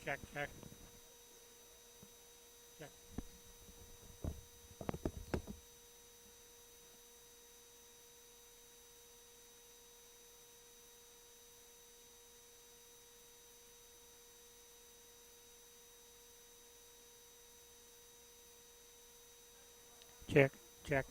Check, check, check. Check, check.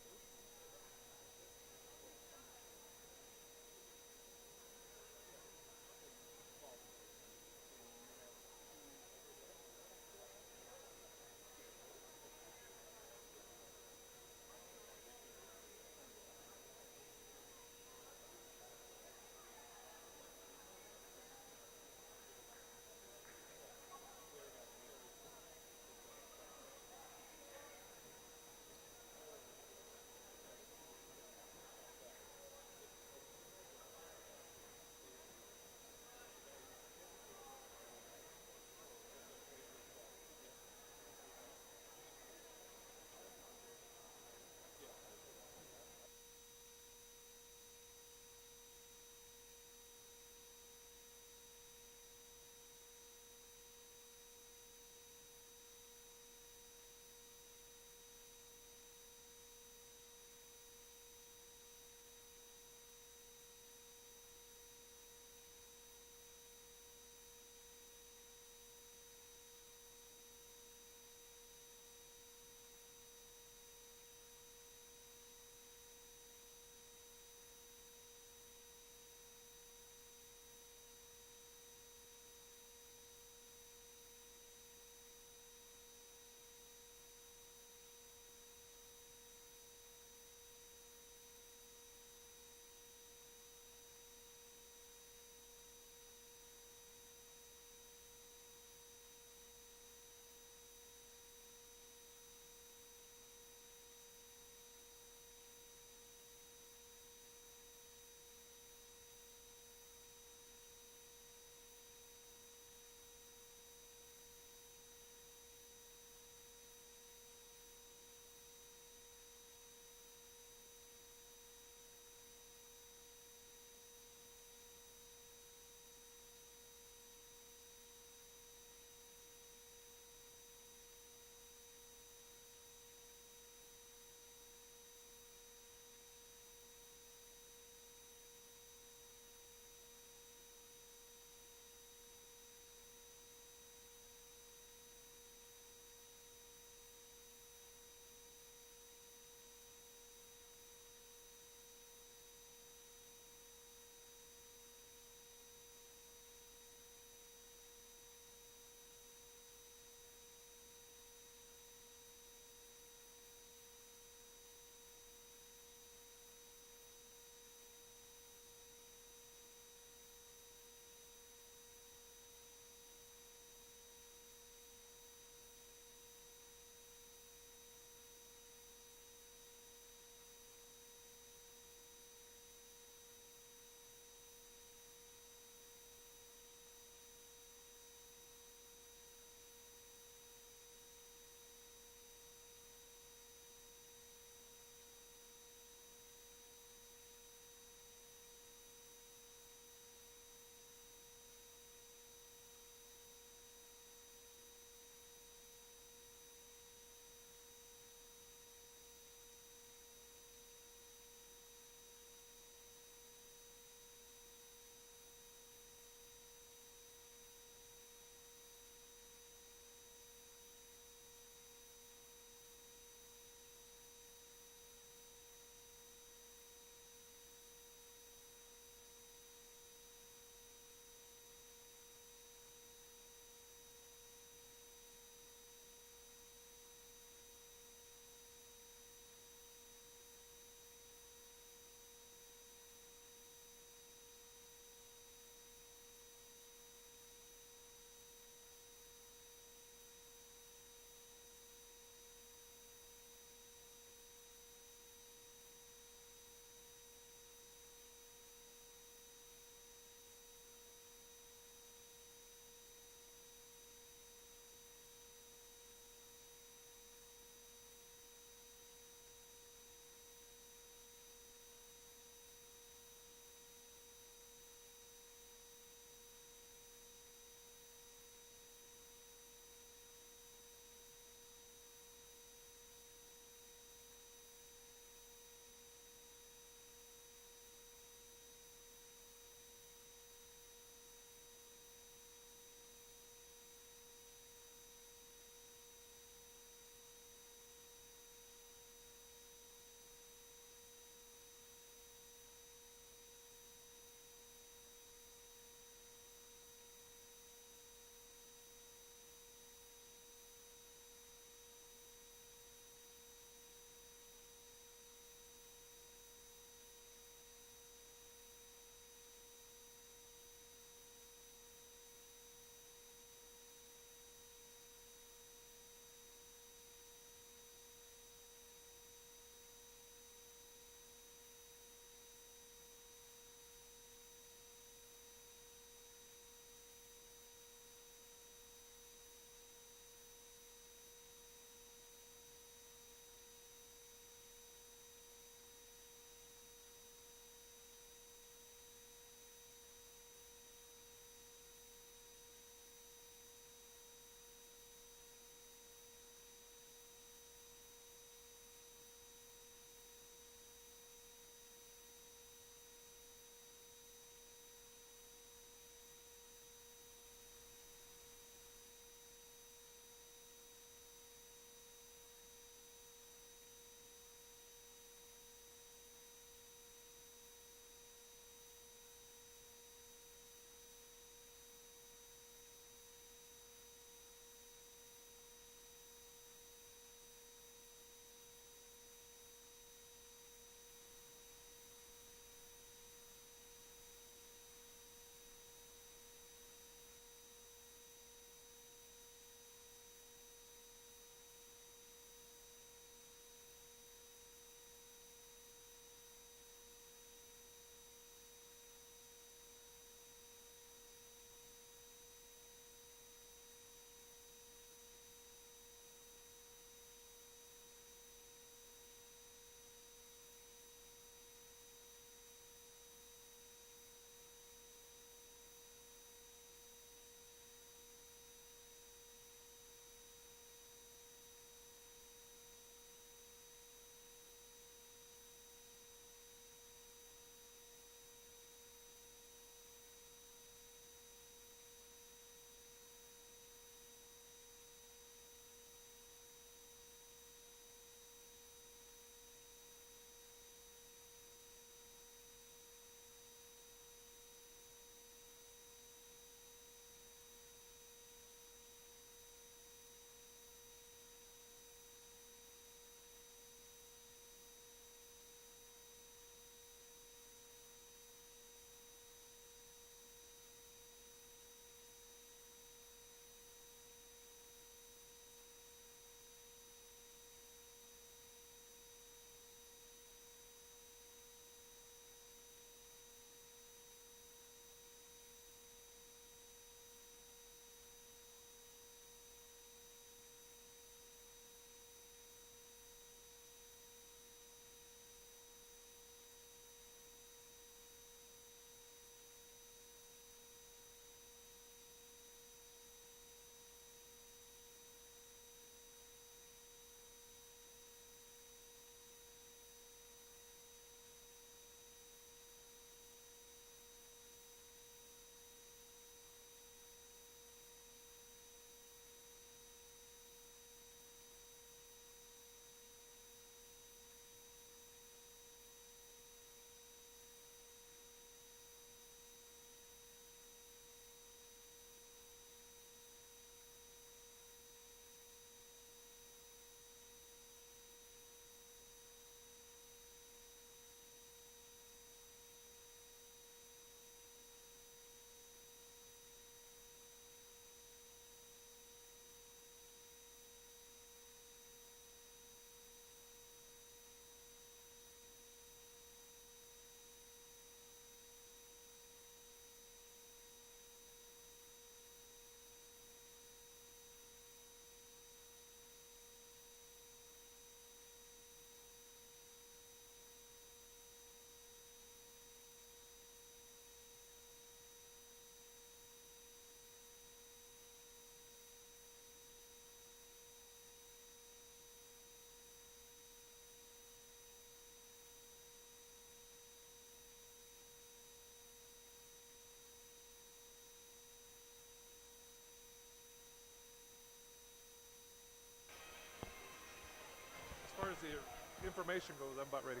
information goes, I'm about ready.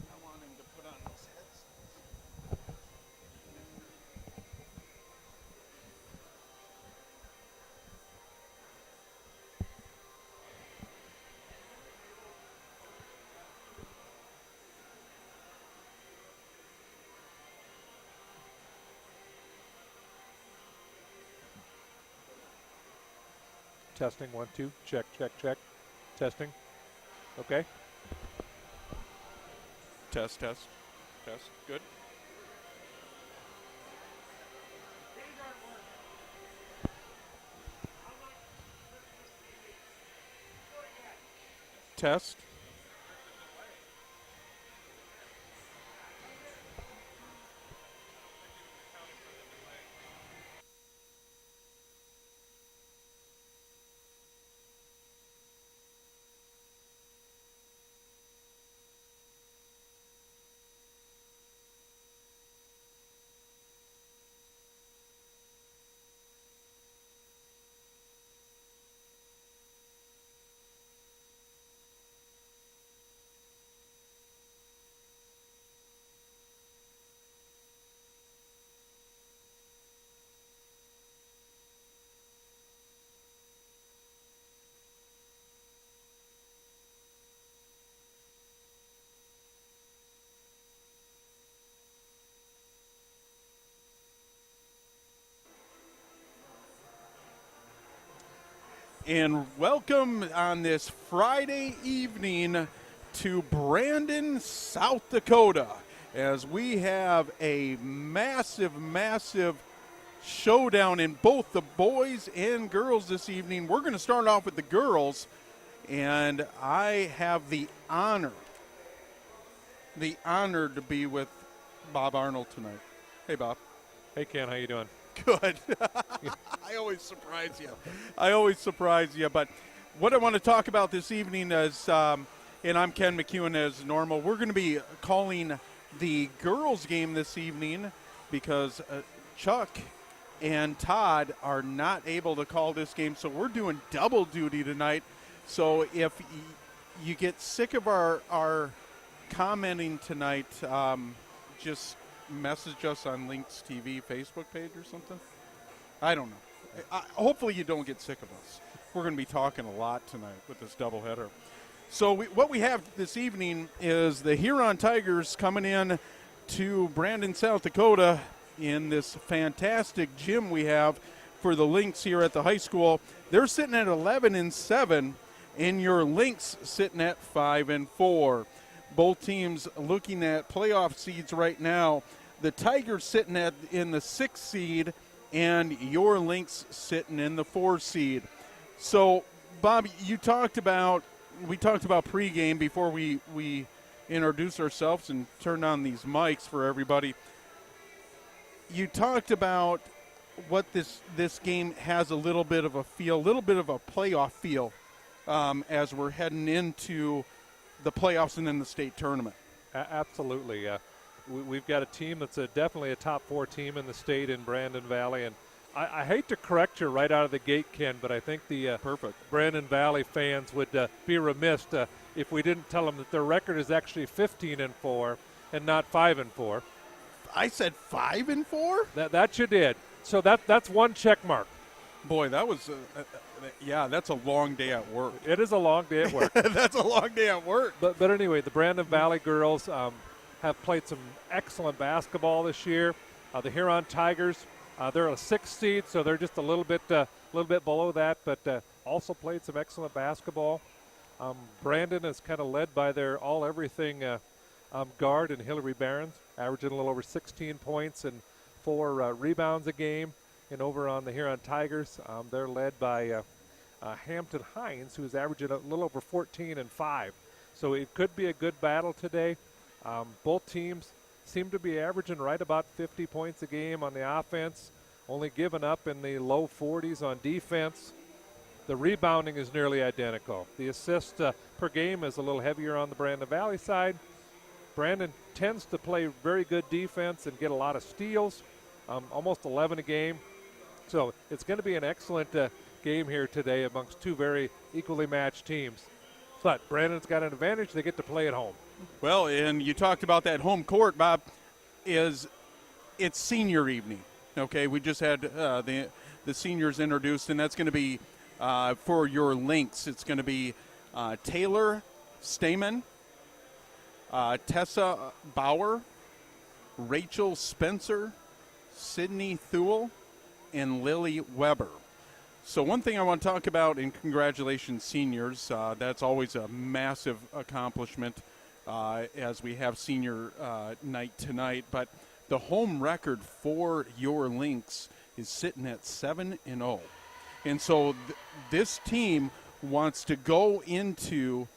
I want him to put on those headsets. Testing, 1, 2, check, check, check. Testing. Okay. Test. Good. Test. And welcome on this Friday evening to Brandon, South Dakota, as we have a massive showdown in both the boys and girls this evening. We're going to start off with the girls, and I have the honor to be with Bob Arnold tonight. Hey, Bob. Hey, Ken, how you doing? Good. I always surprise you. But what I want to talk about this evening is, and I'm Ken McEwen as normal, we're going to be calling the girls' game this evening because Chuck and Todd are not able to call this game, so we're doing double duty tonight. So if you get sick of our commenting tonight, just message us on Links TV Facebook page or something. I don't know. Hopefully you don't get sick of us. We're going to be talking a lot tonight with this doubleheader. So what we have this evening is the Huron Tigers coming in to Brandon, South Dakota in this fantastic gym we have for the Lynx here at the high school. They're sitting at 11-7, and your Lynx sitting at 5-4. Both teams looking at playoff seeds right now. The Tigers sitting in the 6th seed, and your Lynx sitting in the 4th seed. So, Bob, we talked about pregame before we introduced ourselves and turned on these mics for everybody. You talked about what this game has a little bit of a feel, a little bit of a playoff feel as we're heading into the playoffs and then the state tournament. Absolutely. We've got a team that's definitely a top 4 team in the state in Brandon Valley. And I hate to correct you right out of the gate, Ken, but I think the Brandon Valley fans would be remiss if we didn't tell them that their record is actually 15-4 and not 5-4. I said 5-4? That you did. So that's one check mark. Boy, that was that's a long day at work. It is a long day at work. That's a long day at work. But anyway, the Brandon Valley girls have played some excellent basketball this year. The Huron Tigers, they're a 6th seed, so they're just a little bit below that, but also played some excellent basketball. Brandon is kind of led by their all-everything guard in Hillary Barons, averaging a little over 16 points and 4 rebounds a game. And over on the Huron Tigers, they're led by Hampton Hines, who's averaging a little over 14 and 5. So it could be a good battle today. Both teams seem to be averaging right about 50 points a game on the offense, only giving up in the low 40s on defense. The rebounding is nearly identical. The assist per game is a little heavier on the Brandon Valley side. Brandon tends to play very good defense and get a lot of steals, almost 11 a game. So it's going to be an excellent game here today amongst two very equally matched teams. But Brandon's got an advantage. They get to play at home. Well, and you talked about that home court, Bob. It's senior evening. Okay, we just had the seniors introduced, and that's going to be for your links. It's going to be Taylor Stamen, Tessa Bauer, Rachel Spencer, Sydney Thule, and Lily Weber. So one thing I want to talk about, and congratulations, seniors. That's always a massive accomplishment as we have senior night tonight. But the home record for your Lynx is sitting at 7-0. And so this team wants to go into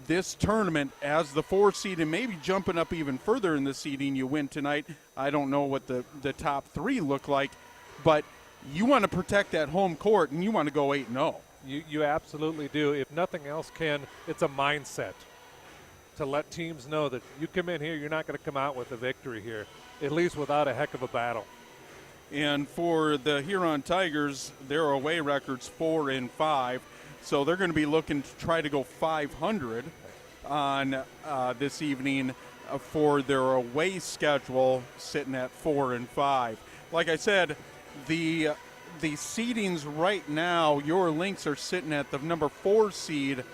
this tournament as the 4 seed and maybe jumping up even further in the seeding. You win tonight. I don't know what the top 3 look like, but you want to protect that home court, and you want to go 8-0. You absolutely do. If nothing else, Ken, it's a mindset to let teams know that you come in here, you're not going to come out with a victory here, at least without a heck of a battle. And for the Huron Tigers, their away record's 4-5, so they're going to be looking to try to go 500 on this evening for their away schedule, sitting at 4-5. Like I said, the seedings right now, your Lynx are sitting at the number 4 seed.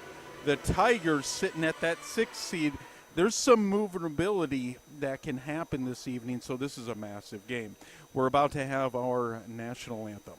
The Tigers sitting at that 6th seed. There's some movability that can happen this evening, so this is a massive game. We're about to have our national anthem.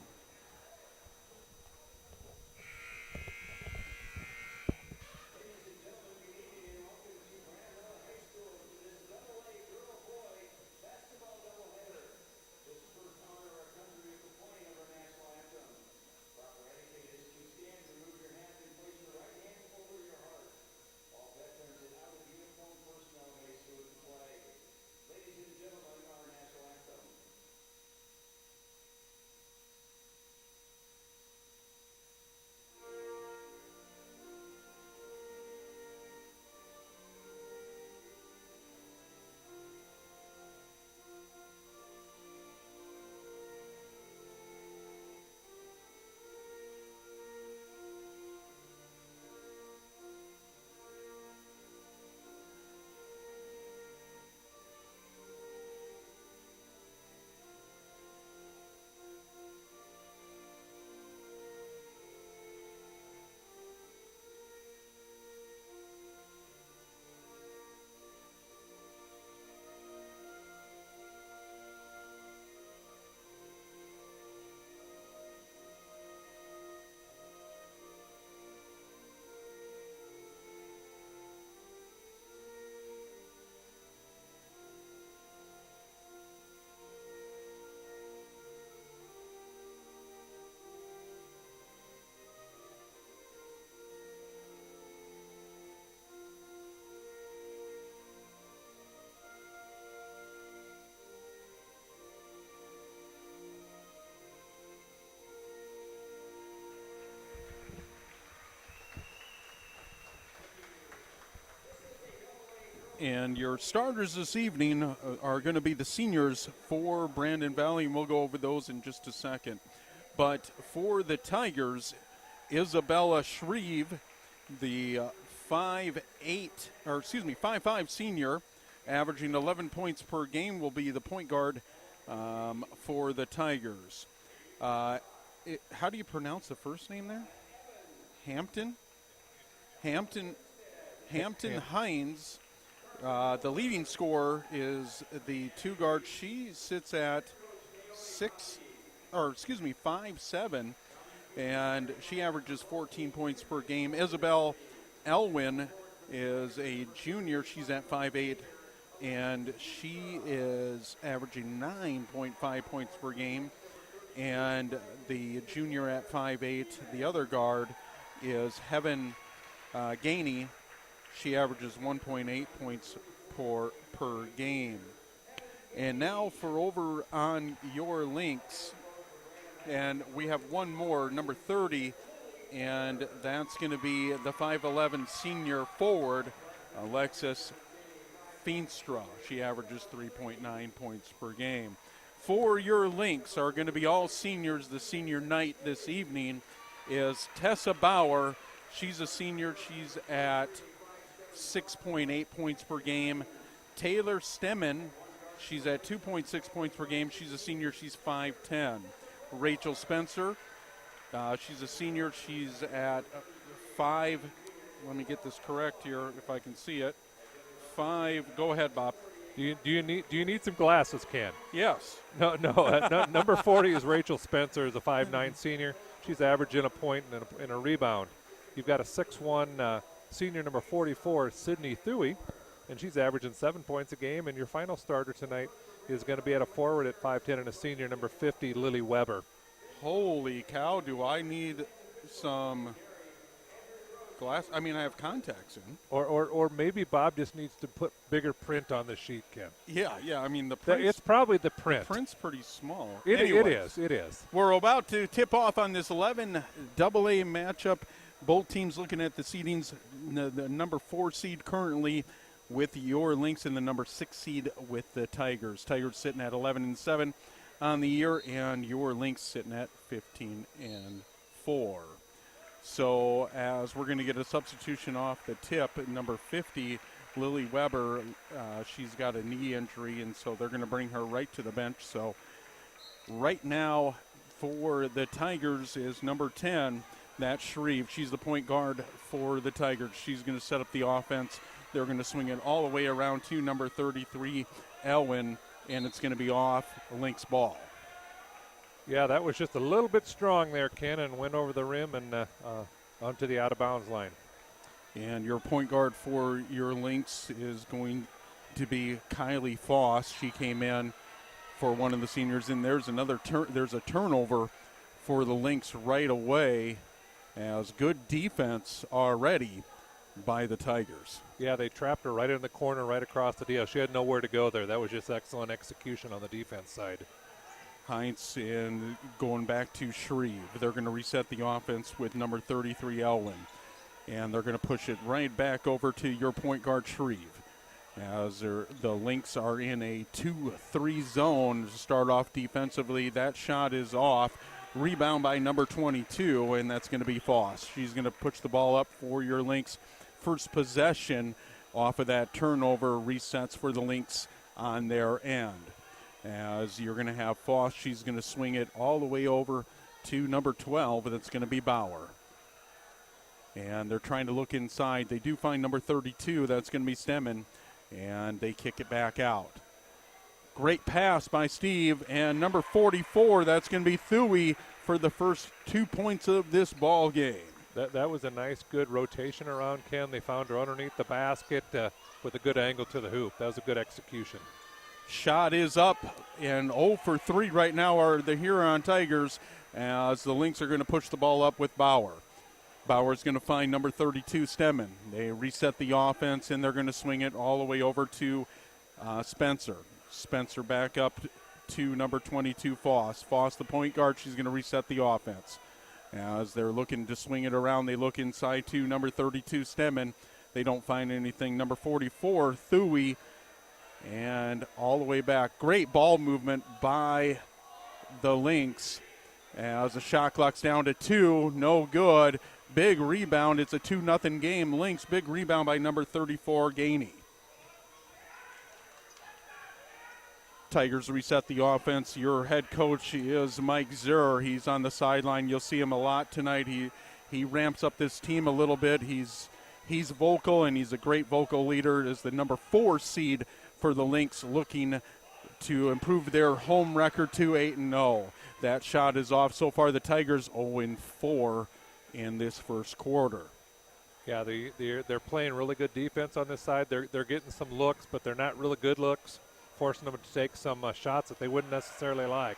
And your starters this evening are going to be the seniors for Brandon Valley, and we'll go over those in just a second. But for the Tigers, Isabella Shreve, the 5'5" senior, averaging 11 points per game, will be the point guard for the Tigers. How do you pronounce the first name there? Hampton Hines. The leading scorer is the 2 guard. She sits at 5'7", and she averages 14 points per game. Isabel Elwin is a junior. She's at 5'8", and she is averaging 9.5 points per game. And the junior at 5'8", the other guard, is Heaven Gainey. She averages 1.8 points per game. And now for over on your Lynx. And we have one more, number 30, and that's going to be the 5'11" senior forward, Alexis Feenstra. She averages 3.9 points per game. for your Lynx are going to be all seniors. The senior night this evening is Tessa Bauer. She's a senior. She's at 6.8 points per game. Taylor Stemmen, she's at 2.6 points per game. She's a senior. She's 5'10". Rachel Spencer, she's a senior. She's at 5. Let me get this correct here if I can see it. 5. Go ahead, Bob. Do you need some glasses, Ken? Yes. No. Number 40 is Rachel Spencer, is a 5'9" senior. She's averaging a point and a rebound. You've got a 6'1" senior, number 44, Sydney Thuey, and she's averaging 7 points a game. And your final starter tonight is going to be at a forward at 5'10" and a senior, number 50, Lily Weber. Holy cow, do I need some glass? I mean, I have contacts in. Or maybe Bob just needs to put bigger print on the sheet, Ken. Yeah. I mean, the print. It's probably the print. The print's pretty small. It is. We're about to tip off on this 11 AA matchup. Both teams looking at the seedings. The number 4 seed currently with your Lynx and the number 6 seed with the Tigers. Tigers sitting at 11-7 on the year, and your Lynx sitting at 15-4. So as we're going to get a substitution off the tip, at number 50, Lily Weber, she's got a knee injury, and so they're going to bring her right to the bench. So right now for the Tigers is number 10, that's Shreve. She's the point guard for the Tigers. She's going to set up the offense. They're going to swing it all the way around to number 33, Elwin, and it's going to be off Lynx ball. Yeah, that was just a little bit strong there, Ken, and went over the rim and onto the out-of-bounds line. And your point guard for your Lynx is going to be Kylie Foss. She came in for one of the seniors, and there's a turnover for the Lynx right away, as good defense already by the Tigers. Yeah, they trapped her right in the corner, right across the deal. She had nowhere to go there. That was just excellent execution on the defense side. Heinz and going back to Shreve. They're going to reset the offense with number 33, Elwin. And they're going to push it right back over to your point guard, Shreve. As the Lynx are in a 2-3 zone to start off defensively. That shot is off. Rebound by number 22, and that's going to be Foss. She's going to push the ball up for your Lynx. First possession off of that turnover resets for the Lynx on their end. As you're going to have Foss, she's going to swing it all the way over to number 12, and it's going to be Bauer. And they're trying to look inside. They do find number 32. That's going to be Stemmen, and they kick it back out. Great pass by Steve, and number 44, that's going to be Thuey for the first 2 points of this ball game. That was a nice, good rotation around, Ken. They found her underneath the basket with a good angle to the hoop. That was a good execution. Shot is up, and 0 for 3 right now are the Huron Tigers, as the Lynx are going to push the ball up with Bauer. Bauer's going to find number 32, Stemmen. They reset the offense, and they're going to swing it all the way over to Spencer. Spencer back up to number 22, Foss. Foss, the point guard, she's going to reset the offense. As they're looking to swing it around, they look inside to number 32, Stemmen. They don't find anything. Number 44, Thuey, and all the way back. Great ball movement by the Lynx. As the shot clock's down to 2, no good. Big rebound. It's a 2-0 game. Lynx, big rebound by number 34, Gainey. Tigers reset the offense. Your head coach is Mike Zerr. He's on the sideline. You'll see him a lot tonight. He ramps up this team a little bit. He's vocal, and he's a great vocal leader. Is the number 4 seed for the Lynx, looking to improve their home record to 8-0. That shot is off. So far, the Tigers 0-4 in this first quarter. Yeah, they're playing really good defense on this side. They're getting some looks, but they're not really good looks, forcing them to take some shots that they wouldn't necessarily like.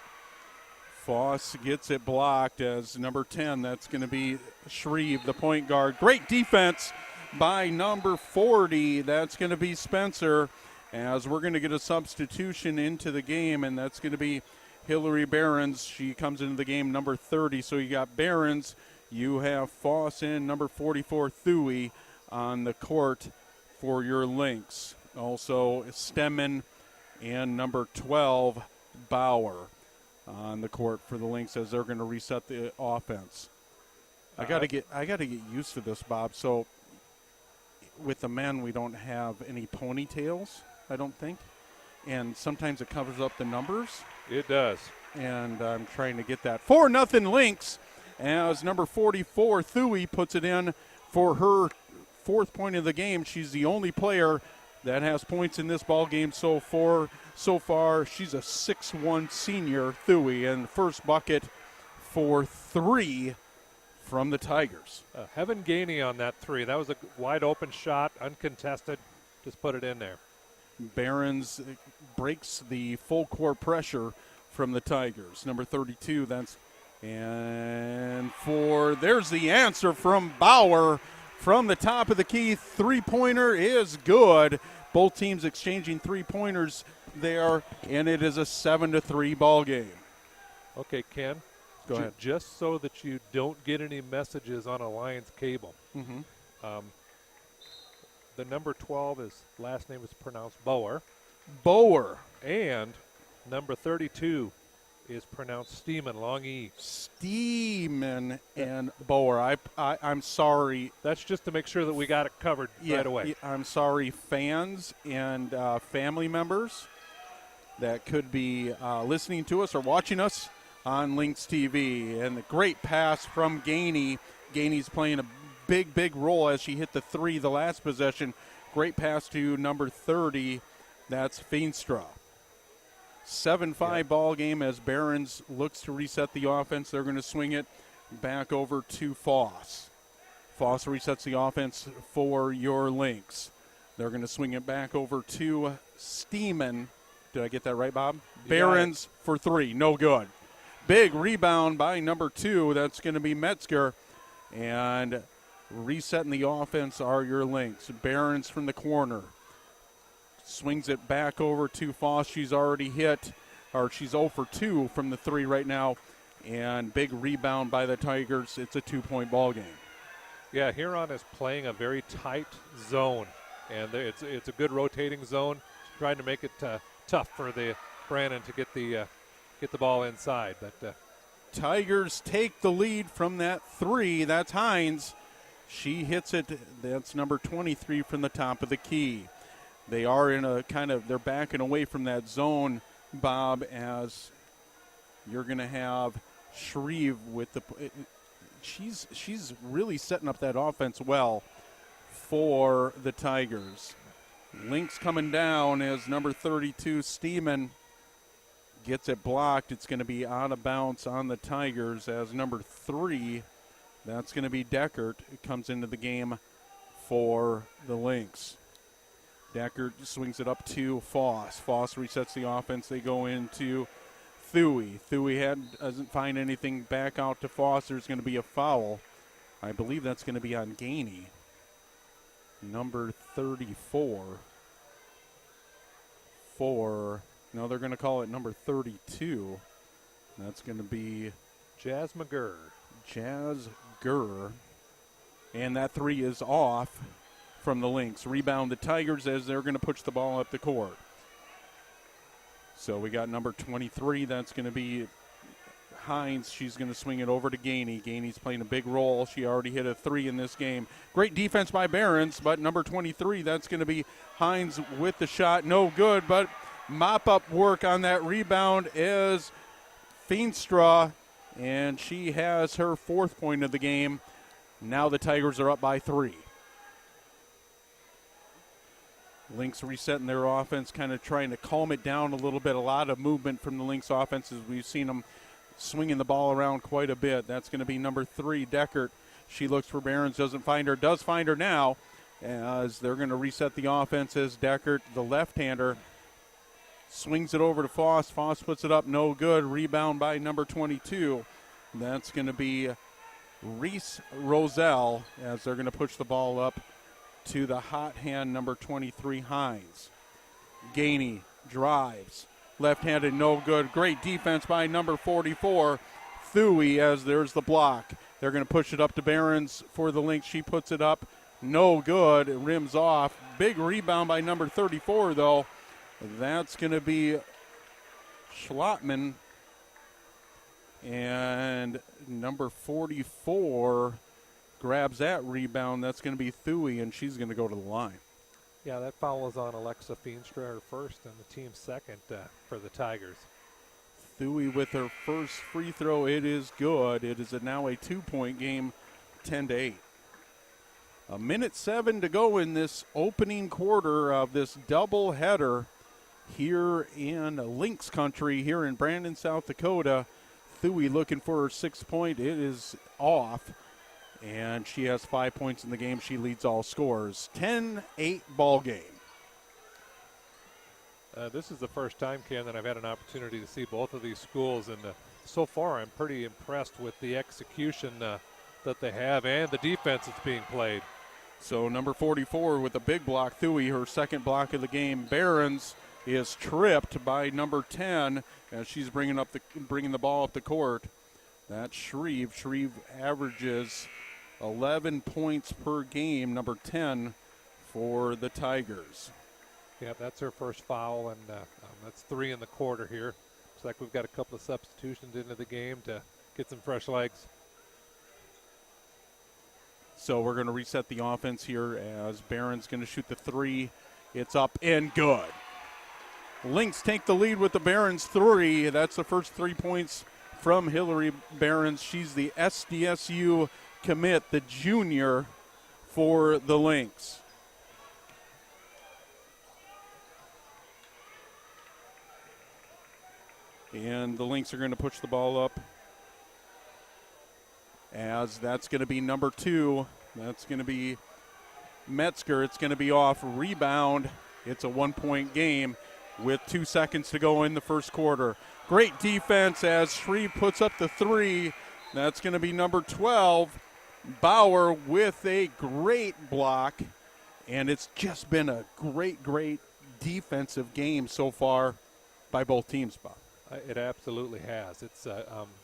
Foss gets it blocked as number 10. That's going to be Shreve, the point guard. Great defense by number 40. That's going to be Spencer, as we're going to get a substitution into the game, and that's going to be Hillary Behrens. She comes into the game number 30. So you got Behrens. You have Foss in number 44, Thuey, on the court for your Lynx. Also Stemmen and number 12, Bauer on the court for the Lynx as they're going to reset the offense. I got to get used to this, Bob. So with the men, we don't have any ponytails, I don't think, and sometimes it covers up the numbers. It does. And I'm trying to get that. 4-0 Lynx as number 44, Thuy, puts it in for her fourth point of the game. She's the only player that has points in this ball game so far. She's a 6'1 senior, Thuy, and first bucket for 3 from the Tigers. Heaven Gainey on that 3. That was a wide open shot, uncontested. Just put it in there. Barons breaks the full court pressure from the Tigers. Number 32, there's the answer from Bauer from the top of the key. Three-pointer is good. Both teams exchanging three-pointers there, and it is a 7-3 ball game. Okay, Ken. Go ahead. Just so that you don't get any messages on Alliance Cable. The number 12, his last name is pronounced Bauer. Bauer. And number 32 is pronounced Steeman, long E. Steeman and Bauer. I'm sorry. That's just to make sure that we got it covered right away. I'm sorry, fans and family members that could be listening to us or watching us on Lynx TV. And the great pass from Gainey. Gainey's playing a big role as she hit the 3 the last possession. Great pass to number 30. That's Feenstra. 7-5 ball game as Barons looks to reset the offense. They're going to swing it back over to Foss. Foss resets the offense for your Lynx. They're going to swing it back over to Steeman. Did I get that right, Bob? Barons for 3. No good. Big rebound by number 2. That's going to be Metzger. And resetting the offense are your Lynx. Barons from the corner. Swings it back over to Foss. She's already hit, or she's 0 for 2 from the 3 right now. And big rebound by the Tigers. It's a 2-point ball game. Yeah, Huron is playing a very tight zone. And it's a good rotating zone. Trying to make it tough for the Brandon to get the ball inside. But Tigers take the lead from that 3. That's Hines. She hits it. That's number 23 from the top of the key. They are in a they're backing away from that zone, Bob, as you're going to have Shreve with the she's really setting up that offense well for the Tigers. Lynx coming down as number 32, Steeman, gets it blocked. It's going to be out of bounds on the Tigers as number 3, that's going to be Deckert, comes into the game for the Lynx. Deckert swings it up to Foss. Foss resets the offense. They go into Thuy. Thuy doesn't find anything back out to Foss. There's going to be a foul. I believe that's going to be on Gainey. Number 34. No, they're going to call it number 32. That's going to be Jazz McGurr. And that 3 is off from the Lynx. Rebound the Tigers as they're going to push the ball up the court. So we got number 23. That's going to be Hines. She's going to swing it over to Gainey. Gainey's playing a big role. She already hit a 3 in this game. Great defense by Barons, but number 23, that's going to be Hines with the shot. No good, but mop-up work on that rebound is Feenstra, and she has her 4th point of the game. Now the Tigers are up by 3. Lynx resetting their offense, kind of trying to calm it down a little bit. A lot of movement from the Lynx offenses. We've seen them swinging the ball around quite a bit. That's going to be number 3, Deckert. She looks for Barons, doesn't find her, does find her now, as they're going to reset the offense as Deckert, the left-hander, swings it over to Foss. Foss puts it up, no good. Rebound by number 22. That's going to be Reese Roselle, as they're going to push the ball up to the hot hand, number 23, Hines. Gainey drives. Left-handed, no good. Great defense by number 44, Thuy, as there's the block. They're going to push it up to Barons for the Lynx. She puts it up, no good. It rims off. Big rebound by number 34, though. That's going to be Schlottman. And number 44 grabs that rebound. That's going to be Thuy, and she's going to go to the line. Yeah, that foul is on Alexa Feenstra, her first, and the team's second for the Tigers. Thuy with her first free throw. It is good. It is now a 2-point game, 10-8. 1:07 to go in this opening quarter of this doubleheader here in Lynx country, here in Brandon, South Dakota. Thuy looking for her 6th point. It is off, and she has 5 points in the game. She leads all scorers. 10-8 ball game. This is the first time, Ken, that I've had an opportunity to see both of these schools, and so far I'm pretty impressed with the execution that they have and the defense that's being played. So number 44 with a big block, Thuy, her second block of the game. Behrens is tripped by number 10 as she's bringing the ball up the court. That's Shreve. Shreve averages 11 points per game, number 10 for the Tigers. Yeah, that's her first foul, and that's 3 in the quarter here. Looks like we've got a couple of substitutions into the game to get some fresh legs. So we're going to reset the offense here as Barron's going to shoot the 3. It's up and good. Lynx take the lead with the Barron's 3. That's the first 3 points from Hillary Barron's. She's the SDSU commit, the junior for the Lynx. And the Lynx are going to push the ball up, as that's going to be number 2. That's going to be Metzger. It's going to be off. Rebound. It's a 1-point game with 2 seconds to go in the first quarter. Great defense as Shreve puts up the 3. That's going to be number 12. Bauer with a great block. And it's just been a great defensive game so far by both teams, Bob. It absolutely has. It's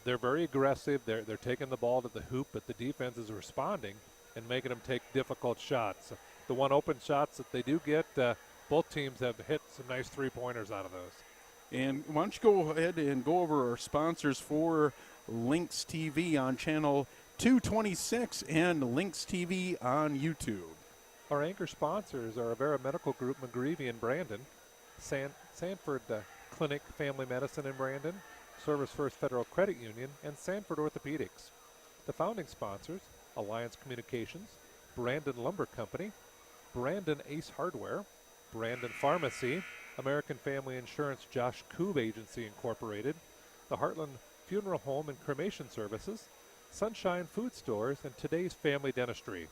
they're very aggressive. They're taking the ball to the hoop, but the defense is responding and making them take difficult shots. The one open shots that they do get, both teams have hit some nice 3-pointers out of those. And why don't you go ahead and go over our sponsors for Lynx TV on channel 226 and Lynx TV on YouTube. Our anchor sponsors are Avera Medical Group, McGreevy and Brandon, Sanford Clinic Family Medicine in Brandon, Service First Federal Credit Union, and Sanford Orthopedics. The founding sponsors, Alliance Communications, Brandon Lumber Company, Brandon Ace Hardware, Brandon Pharmacy, American Family Insurance Josh Koob Agency Incorporated, the Heartland Funeral Home and Cremation Services, Sunshine Food Stores, and Today's Family Dentistry.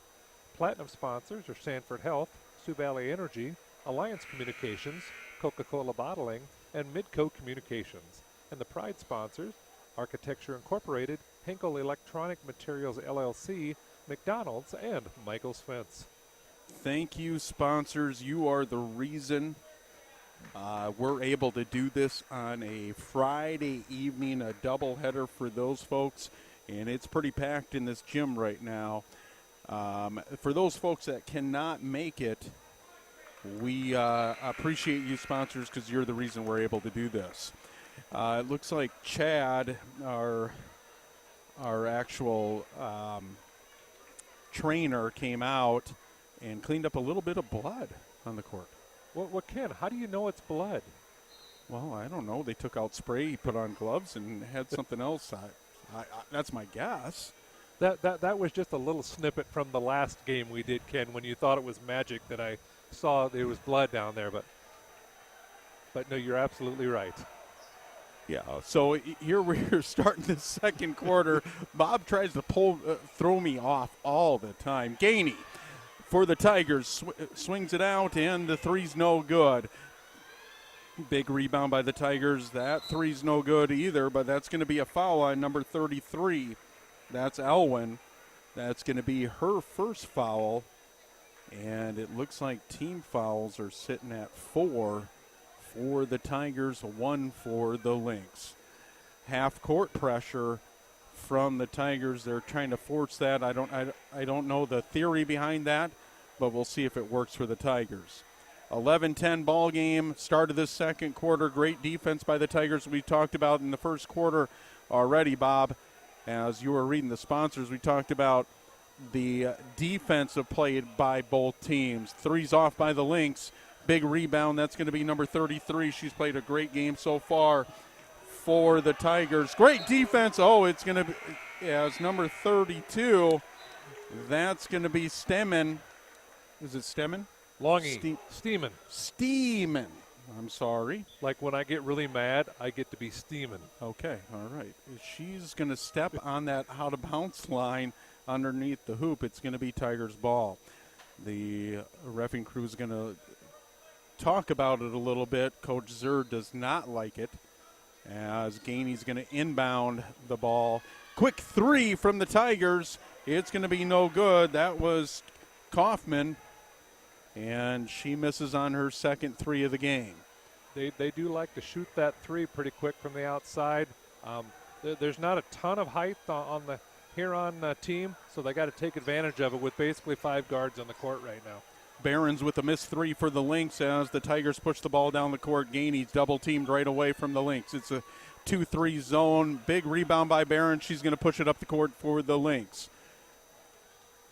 Platinum sponsors are Sanford Health, Sioux Valley Energy, Alliance Communications, Coca-Cola Bottling, and Midco Communications. And the Pride sponsors, Architecture Incorporated, Henkel Electronic Materials LLC, McDonald's, and Michael's Fence. Thank you, sponsors. You are the reason we're able to do this on a Friday evening, a doubleheader for those folks, and it's pretty packed in this gym right now. For those folks that cannot make it, we appreciate you, sponsors, because you're the reason we're able to do this. It looks like Chad, our actual trainer, came out and cleaned up a little bit of blood on the court. What Ken, how do you know it's blood? Well, I don't know. They took out spray, he put on gloves, and had something else. That's my guess. That was just a little snippet from the last game we did, Ken, when you thought it was magic that I saw there was blood down there. But no, you're absolutely right. Yeah, so here we're starting the second quarter. Bob tries to throw me off all the time. Gainey for the Tigers swings it out, and the three's no good. Big rebound by the Tigers. That three's no good either, but that's going to be a foul on number 33. That's Elwyn. That's going to be her first foul, and it looks like team fouls are sitting at 4 for the Tigers, 1 for the Lynx. Half court pressure from the Tigers. They're trying to force that. I don't know the theory behind that, but we'll see if it works for the Tigers. 11-10 ball game. Start of this second quarter. Great defense by the Tigers. We talked about in the first quarter already, Bob. As you were reading the sponsors, we talked about the defensive play by both teams. Threes off by the Lynx. Big rebound. That's going to be number 33. She's played a great game so far for the Tigers. Great defense. Oh, it's going to be, it's number 32. That's going to be Stemmen. Is it Stemmen? Longy. Steeman. Steeman. I'm sorry. Like when I get really mad, I get to be steaming. Okay, all right. She's going to step on that out-of-bounds line underneath the hoop. It's going to be Tigers' ball. The reffing crew is going to talk about it a little bit. Coach Zer does not like it, as Gainey's going to inbound the ball. Quick three from the Tigers. It's going to be no good. That was Kaufman, and she misses on her second three of the game. They do like to shoot that three pretty quick from the outside. There's not a ton of height on the Huron team, so they got to take advantage of it with basically 5 guards on the court right now. Barons with a missed three for the Lynx as the Tigers push the ball down the court. Gainey's double-teamed right away from the Lynx. It's a 2-3 zone. Big rebound by Barron. She's going to push it up the court for the Lynx.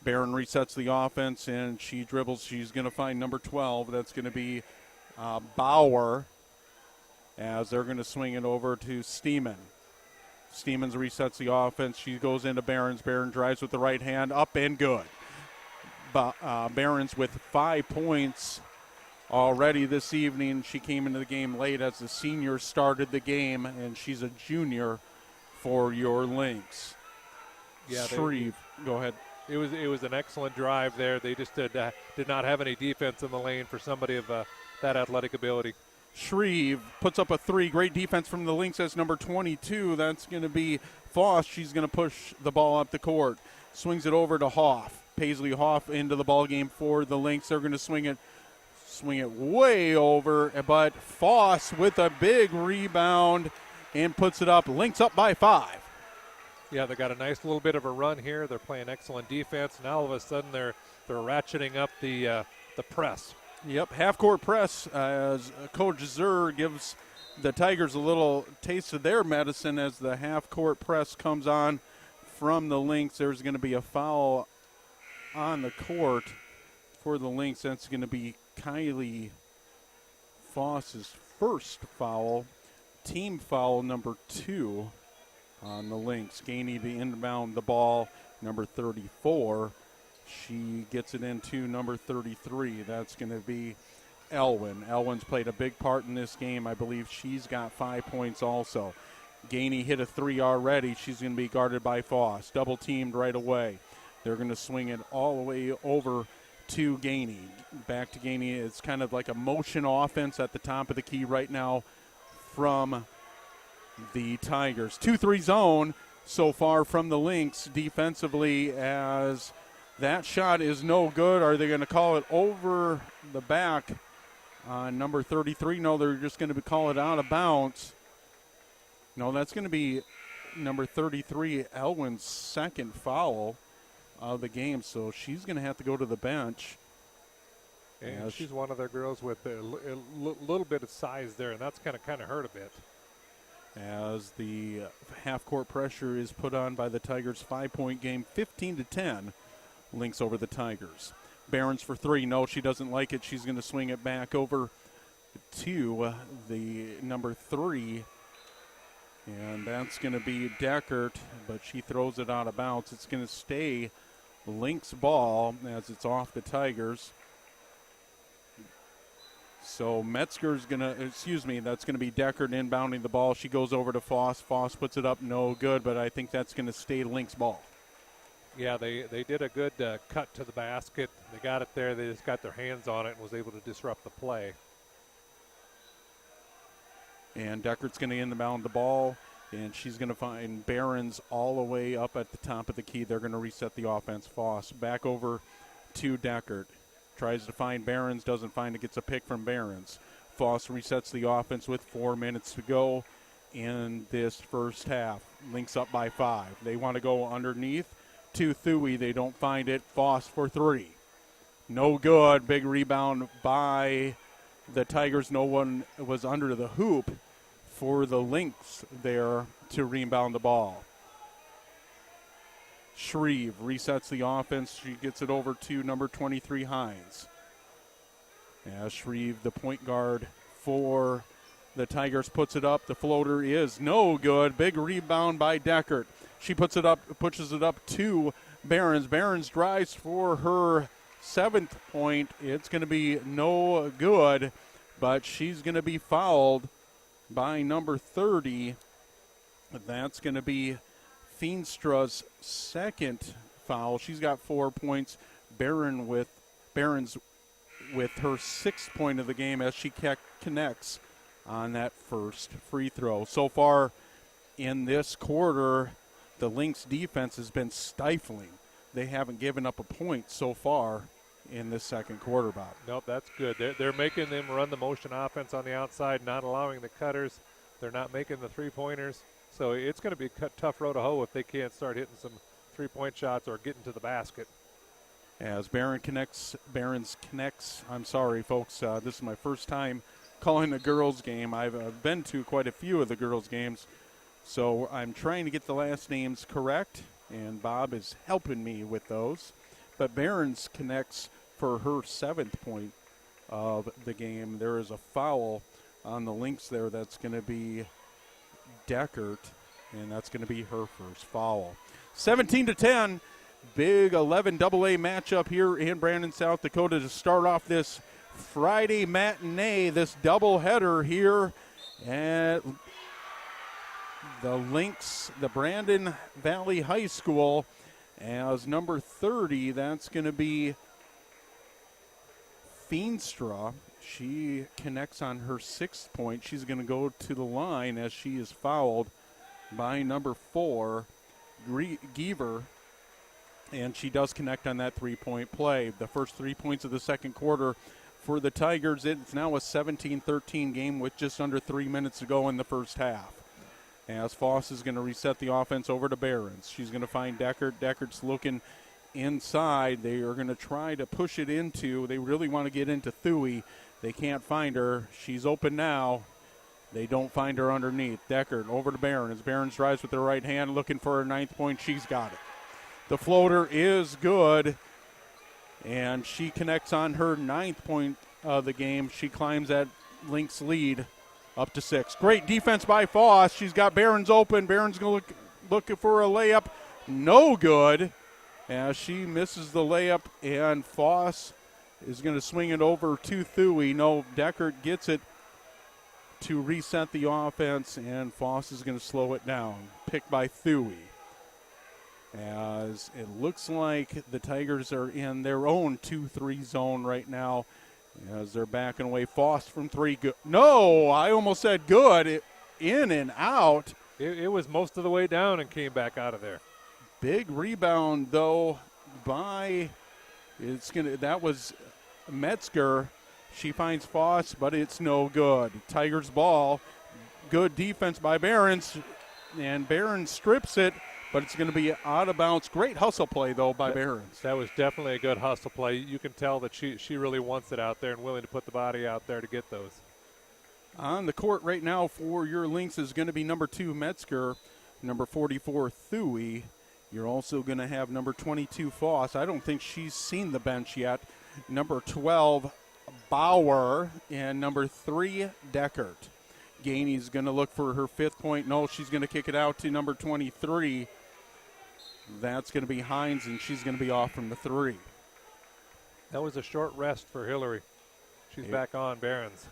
Barron resets the offense, and she dribbles. She's going to find number 12. That's going to be Bauer, as they're going to swing it over to Steeman. Steemans resets the offense. She goes into Barons. Barron drives with the right hand, up and good. Barons with 5 points already this evening. She came into the game late as the senior started the game, and she's a junior for your Lynx. Yeah, Shreve, go ahead. It was an excellent drive there. They just did not have any defense in the lane for somebody of that athletic ability. Shreve puts up a three. Great defense from the Lynx as number 22. That's going to be Foss. She's going to push the ball up the court. Swings it over to Hoff. Paisley Hoff into the ball game for the Lynx. They're going to swing it way over, but Foss with a big rebound and puts it up. Lynx up by 5. Yeah, they got a nice little bit of a run here. They're playing excellent defense, and all of a sudden they're ratcheting up the press. Yep, half-court press as Coach Zer gives the Tigers a little taste of their medicine as the half-court press comes on from the Lynx. There's going to be a foul on the court for the Lynx. That's going to be Kylie Foss's first foul, team foul number 2 on the Lynx. Gainey to inbound the ball, number 34. She gets it into number 33. That's going to be Elwin. Elwin's played a big part in this game. I believe she's got 5 points also. Gainey hit a three already. She's going to be guarded by Foss. Double teamed right away. They're going to swing it all the way over to Gainey. Back to Gainey. It's kind of like a motion offense at the top of the key right now from the Tigers. 2-3 zone so far from the Lynx defensively, as that shot is no good. Are they going to call it over the back on number 33? No, they're just going to call it out of bounds. No, that's going to be number 33, Elwin's second foul of the game, so she's going to have to go to the bench. And she's one of their girls with a little bit of size there, and that's kind of hurt a bit. As the half-court pressure is put on by the Tigers' 5-point game, 15-10. Lynx over the Tigers. Barons for three. No, she doesn't like it. She's going to swing it back over to the number 3. And that's going to be Deckert, but she throws it out of bounds. It's going to stay Lynx ball as it's off the Tigers. So Metzger's going to, that's going to be Deckert inbounding the ball. She goes over to Foss. Foss puts it up, no good, but I think that's going to stay Lynx ball. Yeah, they did a good cut to the basket. They got it there. They just got their hands on it and was able to disrupt the play. And Deckert's going to inbound the ball, and she's going to find Barons all the way up at the top of the key. They're going to reset the offense. Foss back over to Deckert. Tries to find Barons, doesn't find it, gets a pick from Barons. Foss resets the offense with 4 minutes to go in this first half. Lynx up by 5. They want to go underneath to Thuy. They don't find it. Foss for 3. No good. Big rebound by the Tigers, no one was under the hoop for the Lynx there to rebound the ball. Shreve resets the offense. She gets it over to number 23, Hines. Shreve, the point guard for the Tigers, puts it up. The floater is no good. Big rebound by Deckert. She pushes it up to Behrens. Behrens drives for her 7th point. It's going to be no good, but she's going to be fouled by number 30. That's going to be Feenstra's 2nd foul. She's got 4 points. Behrens with her 6th point of the game as she connects on that first free throw. So far in this quarter, the Lynx defense has been stifling. They haven't given up a point so far in this second quarter, Bob. Nope, that's good. They're making them run the motion offense on the outside, not allowing the cutters. They're not making the three-pointers. So it's going to be a tough row to hoe if they can't start hitting some three-point shots or getting to the basket. As Behrens connects. I'm sorry, folks. This is my first time calling a girls' game. I've been to quite a few of the girls' games, so I'm trying to get the last names correct, and Bob is helping me with those. But Behrens connects for her 7th point of the game. There is a foul on the Lynx there. That's going to be Deckert, and that's going to be her first foul. 17-10, big 11 AA matchup here in Brandon, South Dakota to start off this Friday matinee, this doubleheader here at the Lynx, the Brandon Valley High School, as number 30, that's going to be Feenstra. She connects on her 6th point. She's going to go to the line as she is fouled by number 4, Giever, and she does connect on that 3-point play. The first 3 points of the second quarter for the Tigers. It's now a 17-13 game with just under 3 minutes to go in the first half. As Foss is going to reset the offense over to Behrens. She's going to find Deckert. Deckert's looking inside. They are going to try to push it into. They really want to get into Thuy. They can't find her. She's open now. They don't find her underneath. Deckert over to Behrens. Behrens drives with her right hand, looking for her 9th point. She's got it. The floater is good, and she connects on her 9th point of the game. She climbs that Lynx lead up to 6. Great defense by Foss. She's got Behrens open. Behrens going to look for a layup. No good, as she misses the layup, and Foss is going to swing it over to Thuy. No, Deckert gets it to reset the offense, and Foss is going to slow it down. Picked by Thuy. As it looks like the Tigers are in their own 2-3 zone right now as they're backing away. Foss from 3. Good. No, I almost said good. In and out. It was most of the way down and came back out of there. Big rebound, though, by that was Metzger. She finds Foss, but it's no good. Tigers ball. Good defense by Behrens, and Behrens strips it, but it's going to be out of bounds. Great hustle play, though, by Behrens. That was definitely a good hustle play. You can tell that she really wants it out there and willing to put the body out there to get those. On the court right now for your Lynx is going to be number 2, Metzger, number 44, Thuy. You're also going to have number 22, Foss. I don't think she's seen the bench yet. Number 12, Bauer, and number 3, Deckert. Gainey's going to look for her 5th point. No, she's going to kick it out to number 23. That's going to be Hines, and she's going to be off from the 3. That was a short rest for Hillary. She's back on Behrens.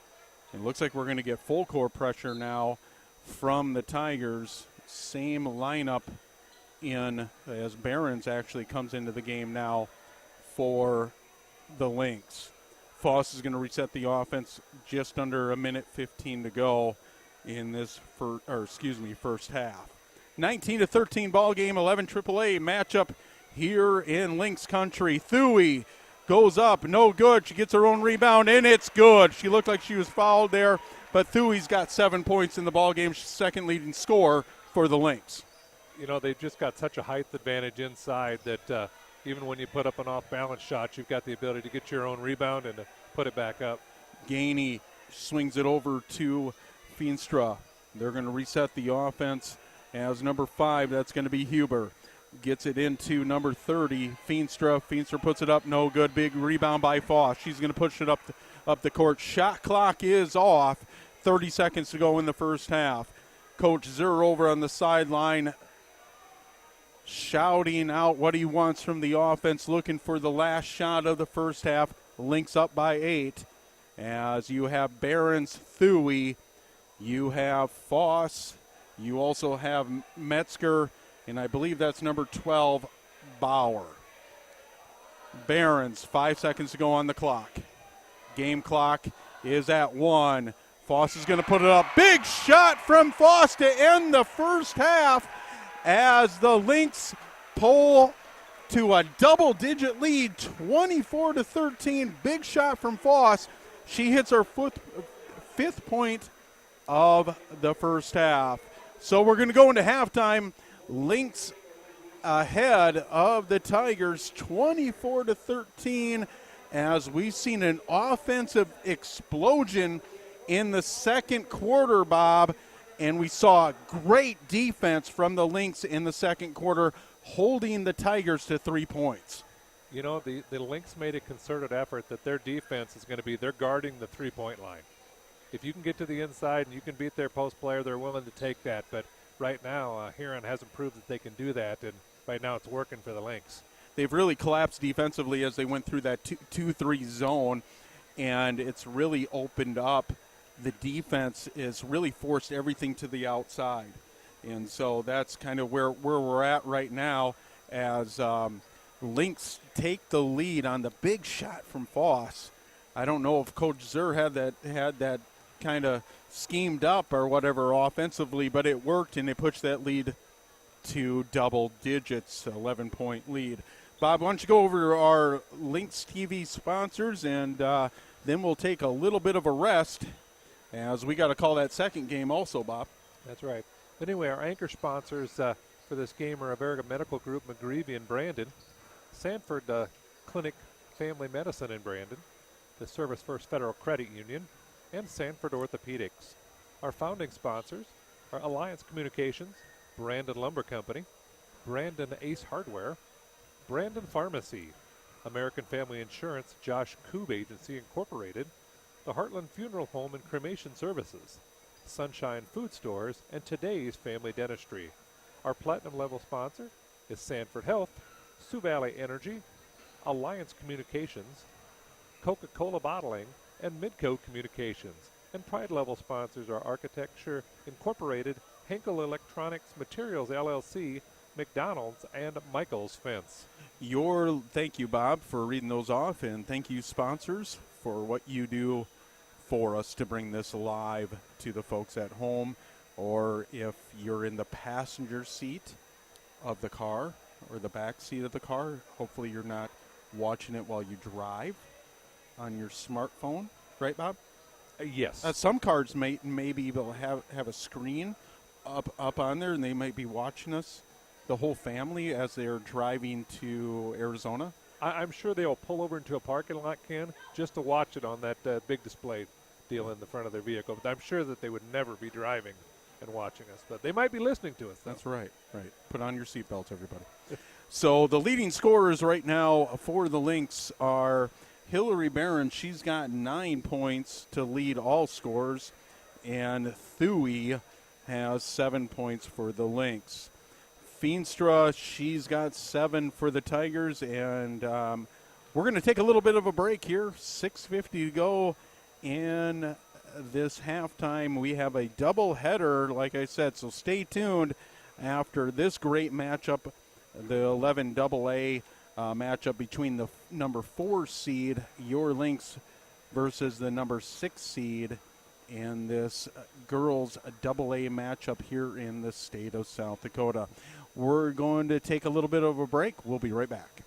It looks like we're going to get full court pressure now from the Tigers. Same lineup in as Behrens actually comes into the game now for the Lynx. Foss is going to reset the offense just under a minute 15 to go in this first half. 19-13 ball game, 11 AAA matchup here in Lynx country. Thuy goes up, no good. She gets her own rebound, and it's good. She looked like she was fouled there, but Thui's got 7 points in the ball game. She's second leading scorer for the Lynx. You know, they've just got such a height advantage inside that even when you put up an off-balance shot, you've got the ability to get your own rebound and to put it back up. Gainey swings it over to Feenstra. They're going to reset the offense as number 5. That's going to be Huber. Gets it into number 30, Feenstra. Feenstra puts it up, no good. Big rebound by Foss. She's going to push it up the court. Shot clock is off. 30 seconds to go in the first half. Coach Zur over on the sideline shouting out what he wants from the offense, looking for the last shot of the first half. Lynx up by 8. As you have Barons, Thuy, you have Foss, you also have Metzger, and I believe that's number 12, Bauer. Barons, 5 seconds to go on the clock. Game clock is at 1. Foss is going to put it up. Big shot from Foss to end the first half as the Lynx pull to a double-digit lead, 24-13. Big shot from Foss. She hits her fifth point of the first half. So we're going to go into halftime. Lynx ahead of the Tigers, 24-13, as we've seen an offensive explosion in the second quarter, Bob, and we saw great defense from the Lynx in the second quarter, holding the Tigers to 3 points. You know, the Lynx made a concerted effort that their defense is going to be, they're guarding the three-point line. If you can get to the inside and you can beat their post player, they're willing to take that. But right now, Huron hasn't proved that they can do that, and right now it's working for the Lynx. They've really collapsed defensively as they went through that 2-3 zone, and it's really opened up. The defense has really forced everything to the outside. And so that's kind of where we're at right now as Lynx take the lead on the big shot from Foss. I don't know if Coach Zur had that kind of schemed up or whatever offensively, but it worked, and they pushed that lead to double digits, 11-point lead. Bob, why don't you go over our Lynx TV sponsors, and then we'll take a little bit of a rest as we got to call that second game also, Bob. That's right. But anyway, our anchor sponsors for this game are American Medical Group, McGreevy in Brandon, Sanford Clinic Family Medicine in Brandon, the Service First Federal Credit Union, and Sanford Orthopedics. Our founding sponsors are Alliance Communications, Brandon Lumber Company, Brandon Ace Hardware, Brandon Pharmacy, American Family Insurance, Josh Koob Agency Incorporated, the Heartland Funeral Home and Cremation Services, Sunshine Food Stores, and Today's Family Dentistry. Our platinum level sponsor is Sanford Health, Sioux Valley Energy, Alliance Communications, Coca-Cola Bottling, and Midco Communications. And pride level sponsors are Architecture Incorporated, Henkel Electronics Materials LLC, McDonald's, and Michael's Fence. Thank you, Bob, for reading those off, and thank you, sponsors, for what you do for us to bring this live to the folks at home, or if you're in the passenger seat of the car or the back seat of the car, hopefully you're not watching it while you drive on your smartphone, right, Bob? Yes. Some cars may be able to have a screen up on there, and they might be watching us, the whole family, as they're driving to Arizona. I'm sure they'll pull over into a parking lot, Ken, just to watch it on that big display deal in the front of their vehicle. But I'm sure that they would never be driving and watching us. But they might be listening to us, though. That's right. Put on your seatbelts, everybody. So the leading scorers right now for the Lynx are Hillary Barron. She's got 9 points to lead all scorers. And Thuy has 7 points for the Lynx. Feenstra, she's got 7 for the Tigers, and we're going to take a little bit of a break here. 6:50 to go in this halftime. We have a doubleheader, like I said, so stay tuned after this great matchup, the 11 AA matchup between the number 4 seed, your Lynx, versus the number 6 seed in this girls AA matchup here in the state of South Dakota. We're going to take a little bit of a break. We'll be right back.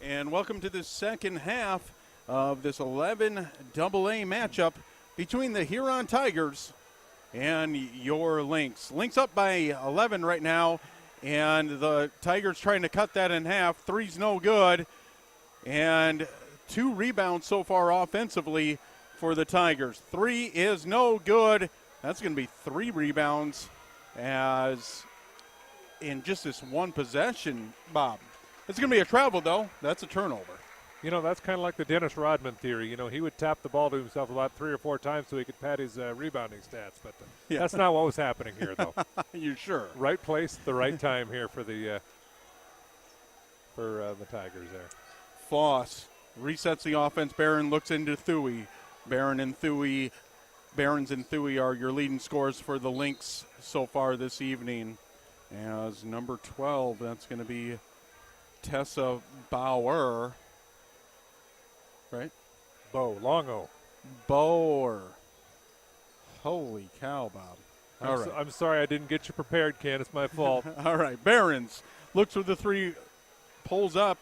and welcome to the second half of this 11 AA matchup between the Huron Tigers and your Lynx. Lynx up by 11 right now, and the Tigers trying to cut that in half. Three's no good, and 2 rebounds so far offensively for the Tigers. 3 is no good. That's going to be 3 rebounds as in just this one possession, Bob. It's going to be a travel, though. That's a turnover. You know, that's kind of like the Dennis Rodman theory. You know, he would tap the ball to himself about 3 or 4 times so he could pad his rebounding stats. But that's not what was happening here, though. You sure? Right place, the right time here for the Tigers there. Foss resets the offense. Barron looks into Thuy. Barons and Thuy are your leading scorers for the Lynx so far this evening. As number 12, that's going to be Tessa Bauer. Right? Longo. Bauer. Holy cow, Bob. All right. I'm sorry I didn't get you prepared, Ken. It's my fault. All right. Barons looks for the 3, pulls up,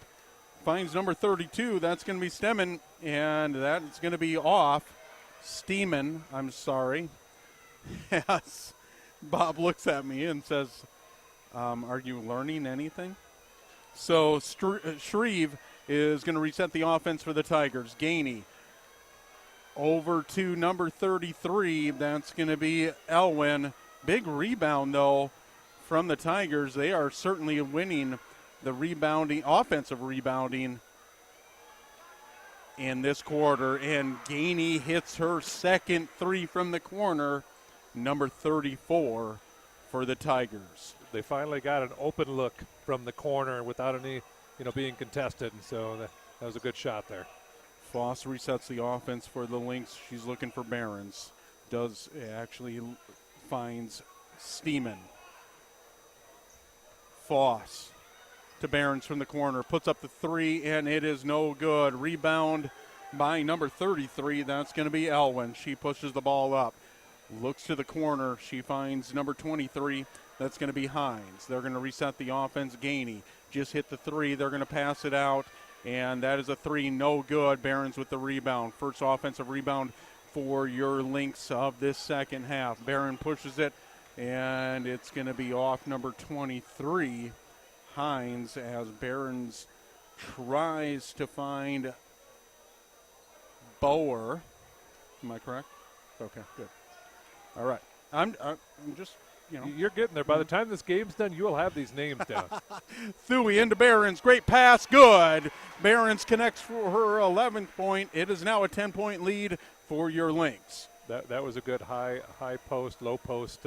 finds number 32. That's going to be Stemmen, and that's going to be off. Steeman, I'm sorry. Yes. Bob looks at me and says, are you learning anything? So Shreve is going to reset the offense for the Tigers. Gainey over to number 33. That's going to be Elwin. Big rebound, though, from the Tigers. They are certainly winning the offensive rebounding in this quarter. And Gainey hits her second 3 from the corner, number 34 for the Tigers. They finally got an open look from the corner without any being contested, and so that was a good shot there. Foss resets the offense for the Lynx. She's looking for Barons. Finds Steeman. Foss to Barons from the corner. Puts up the 3, and it is no good. Rebound by number 33. That's going to be Elwin. She pushes the ball up. Looks to the corner. She finds number 23. That's going to be Hines. They're going to reset the offense. Gainey just hit the 3. They're going to pass it out, and that is a 3, no good. Barons with the rebound. First offensive rebound for your Lynx of this second half. Barron pushes it, and it's going to be off number 23, Hines, as Barons tries to find Bauer. Am I correct? Okay, good. All right. I'm just, You're getting there. By the time this game's done, you will have these names down. Thuy into Barons. Great pass. Good. Barons connects for her 11th point. It is now a 10-point lead for your Lynx. That was a good high post, low post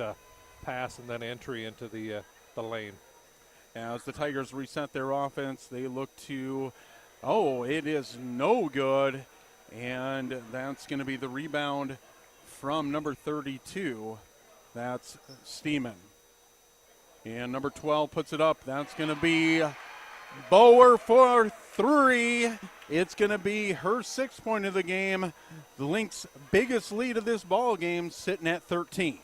pass, and then entry into the lane. As the Tigers reset their offense, they look to, it is no good. And that's going to be the rebound from number 32. That's Steeman. And number 12 puts it up. That's going to be Bauer for 3. It's going to be her 6th point of the game. The Lynx' biggest lead of this ball game, sitting at 13.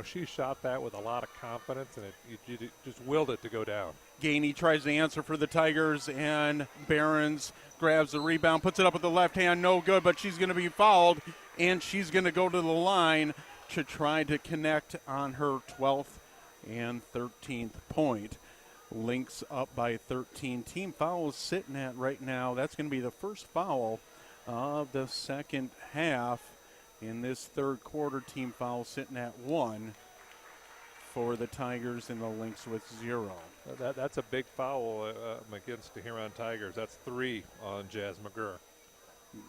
She shot that with a lot of confidence, and you just willed it to go down. Gainey tries to answer for the Tigers, and Barons grabs the rebound, puts it up with the left hand. No good, but she's going to be fouled, and she's going to go to the line to try to connect on her 12th and 13th point. Lynx up by 13. Team fouls sitting at right now. That's going to be the first foul of the second half. In this third quarter, team foul sitting at 1 for the Tigers, and the Lynx with 0. That's a big foul against the Huron Tigers. That's 3 on Jazz McGurr.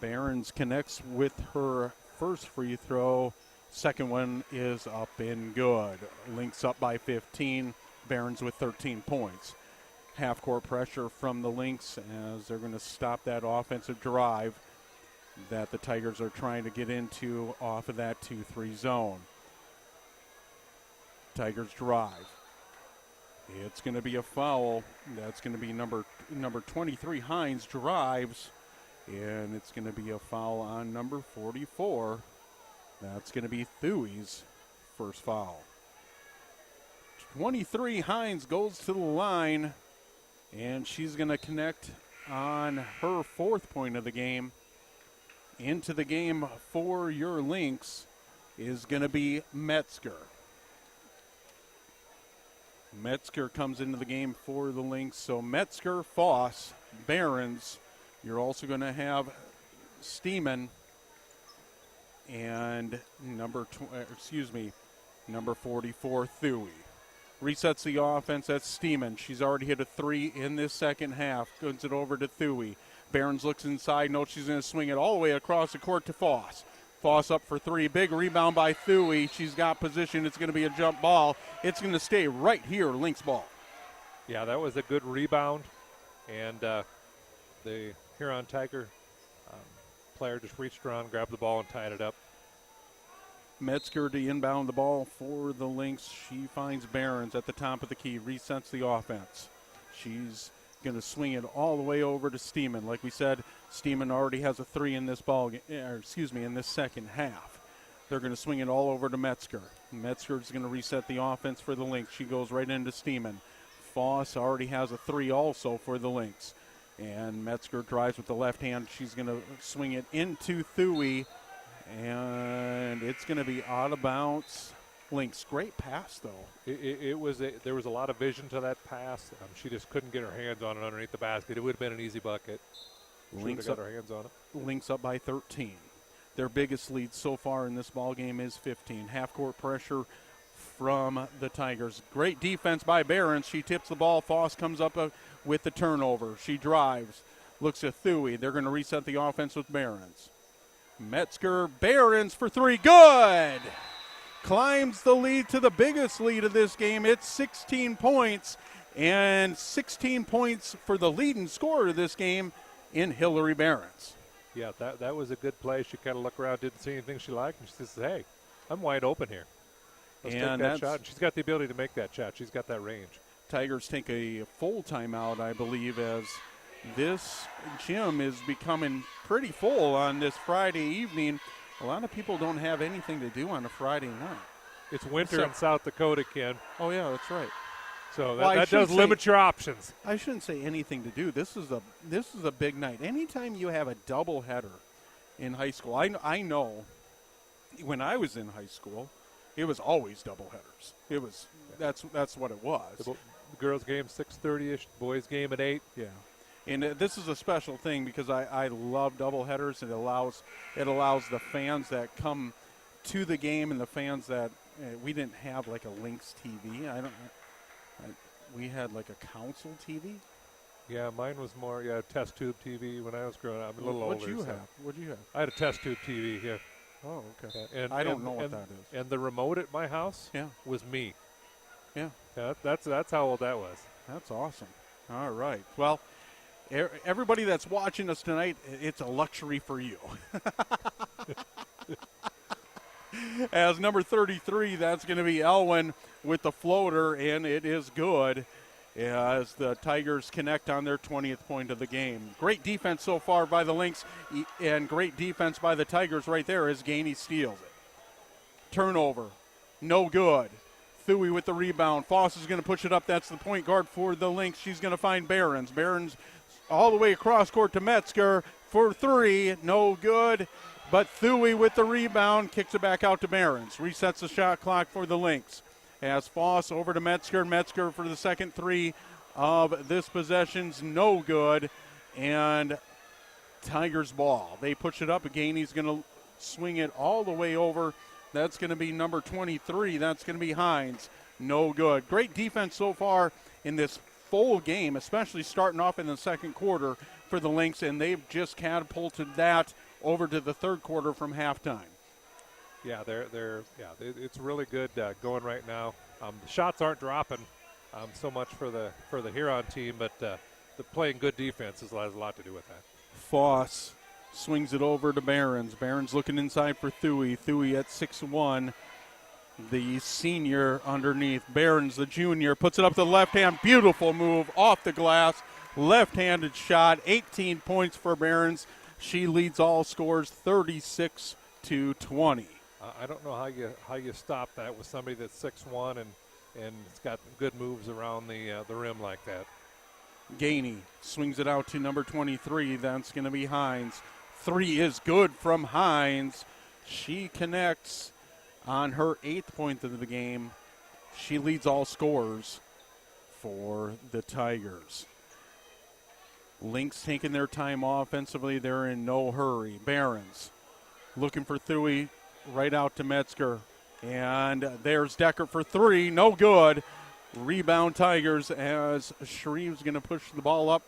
Barons connects with her first free throw. Second one is up and good. Lynx up by 15. Barons with 13 points. Half-court pressure from the Lynx as they're going to stop that offensive drive that the Tigers are trying to get into off of that 2-3 zone. Tigers drive. It's going to be a foul. That's going to be number 23, Hines, drives, and it's going to be a foul on number 44. That's going to be Thuey's first foul. 23, Hines goes to the line, and she's going to connect on her 4th point of the game. Into the game for your Lynx is going to be Metzger. Metzger comes into the game for the Lynx. So Metzger, Foss, Behrens. You're also going to have Steeman and number 44, Thuy. Resets the offense. That's Steeman. She's already hit a 3 in this second half. Goes it over to Thuy. Behrens looks inside. Knows she's going to swing it all the way across the court to Foss. Foss up for 3. Big rebound by Thuy. She's got position. It's going to be a jump ball. It's going to stay right here, Lynx ball. Yeah, that was a good rebound. And the Huron Tiger player just reached around, grabbed the ball, and tied it up. Metzger to inbound the ball for the Lynx. She finds Behrens at the top of the key, resets the offense. She's going to swing it all the way over to Steeman. Like we said, Steeman already has a 3 in this in this second half. They're going to swing it all over to Metzger. Metzger's going to reset the offense for the Lynx. She goes right into Steeman. Foss already has a 3 also for the Lynx. And Metzger drives with the left hand. She's going to swing it into Thuy. And it's going to be out of bounds. Lynx, great pass, though. There was a lot of vision to that pass. She just couldn't get her hands on it underneath the basket. It would have been an easy bucket. Lynx got her hands on it. Lynx up by 13. Their biggest lead so far in this ball game is 15. Half-court pressure from the Tigers. Great defense by Behrens. She tips the ball. Foss comes up with the turnover. She drives. Looks at Thuy. They're going to reset the offense with Behrens. Metzger, Behrens for 3. Good! Climbs the lead to the biggest lead of this game. It's 16 points, and 16 points for the leading scorer of this game in Hillary Behrens. Yeah, that was a good play. She kind of looked around, didn't see anything she liked, and she says, hey, I'm wide open here. Let's take that shot. And she's got the ability to make that shot. She's got that range. Tigers take a full timeout, I believe, as this gym is becoming pretty full on this Friday evening. A lot of people don't have anything to do on a Friday night. It's winter in South Dakota, Ken. Oh, yeah, that's right. So that does limit your options. I shouldn't say anything to do. This is a big night. Anytime you have a doubleheader in high school, I know when I was in high school, it was always doubleheaders. That's what it was. The girls' game 6:30ish, boys' game at 8. Yeah. And this is a special thing because I love doubleheaders. It allows the fans that come to the game and the fans that we didn't have like a Lynx TV. We had like a console TV. Yeah, mine was more test tube TV when I was growing up. I'm a little older. What'd you have? I had a test tube TV here. Oh, okay. And I don't know what that is. And the remote at my house was me. Yeah. That's how old that was. That's awesome. All right. Well, everybody that's watching us tonight, it's a luxury for you. As number 33, that's going to be Elwin with the floater, and it is good as the Tigers connect on their 20th point of the game. Great defense so far by the Lynx, and great defense by the Tigers right there as Gainey steals it. Turnover, no good. Thuy with the rebound. Foss is going to push it up. That's the point guard for the Lynx. She's going to find Behrens. Behrens all the way across court to Metzger for 3. No good. But Thuy with the rebound kicks it back out to Behrens. Resets the shot clock for the Lynx. As Foss over to Metzger. Metzger for the second 3 of this possession's no good. And Tigers ball. They push it up. Gainey's going to swing it all the way over. That's going to be number 23. That's going to be Hines. No good. Great defense so far in this full game, especially starting off in the second quarter for the Lynx, and they've just catapulted that over to the third quarter from halftime. Yeah, it's really good going right now. The shots aren't dropping so much for the Huron team, but the playing good defense has a lot to do with that. Foss swings it over to Behrens. Behrens looking inside for Thuy. Thuy at 6'1", the senior underneath. Behrens, the junior, puts it up to the left hand. Beautiful move off the glass. Left-handed shot. 18 points for Behrens. She leads all scores 36-20. I don't know how you stop that with somebody that's 6'1" and it's got good moves around the rim like that. Gainey swings it out to number 23. That's going to be Hines. 3 is good from Hines. She connects on her 8th point of the game. She leads all scorers for the Tigers. Lynx taking their time offensively. They're in no hurry. Barons looking for Thuy, right out to Metzger. And there's Decker for 3. No good. Rebound Tigers as Shreve's going to push the ball up.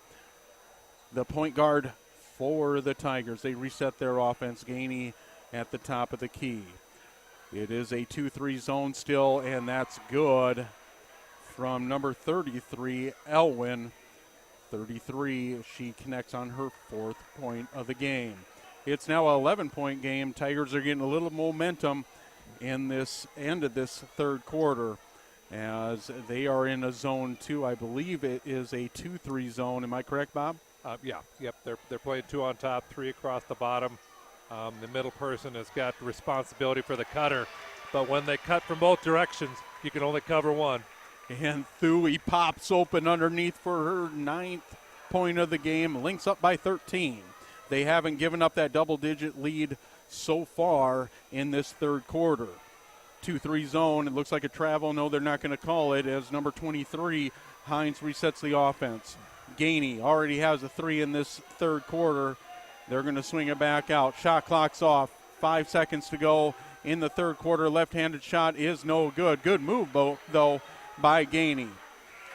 The point guard for the Tigers. They reset their offense. Gainey at the top of the key. It is a 2-3 zone still, and that's good from number 33, Elwyn. 33, she connects on her 4th point of the game. It's now an 11-point game. Tigers are getting a little momentum in this end of this third quarter as they are in a zone 2. I believe it is a 2-3 zone. Am I correct, Bob? Yeah. They're playing 2 on top, 3 across the bottom. The middle person has got responsibility for the cutter, but when they cut from both directions, you can only cover one. And Thuy pops open underneath for her 9th point of the game. Lynx up by 13. They haven't given up that double-digit lead so far in this third quarter. 2-3 zone. It looks like a travel. No, they're not going to call it as number 23, Hines, resets the offense. Gainey already has a 3 in this third quarter. They're going to swing it back out. Shot clock's off. 5 seconds to go in the third quarter. Left-handed shot is no good. Good move, though, by Gainey.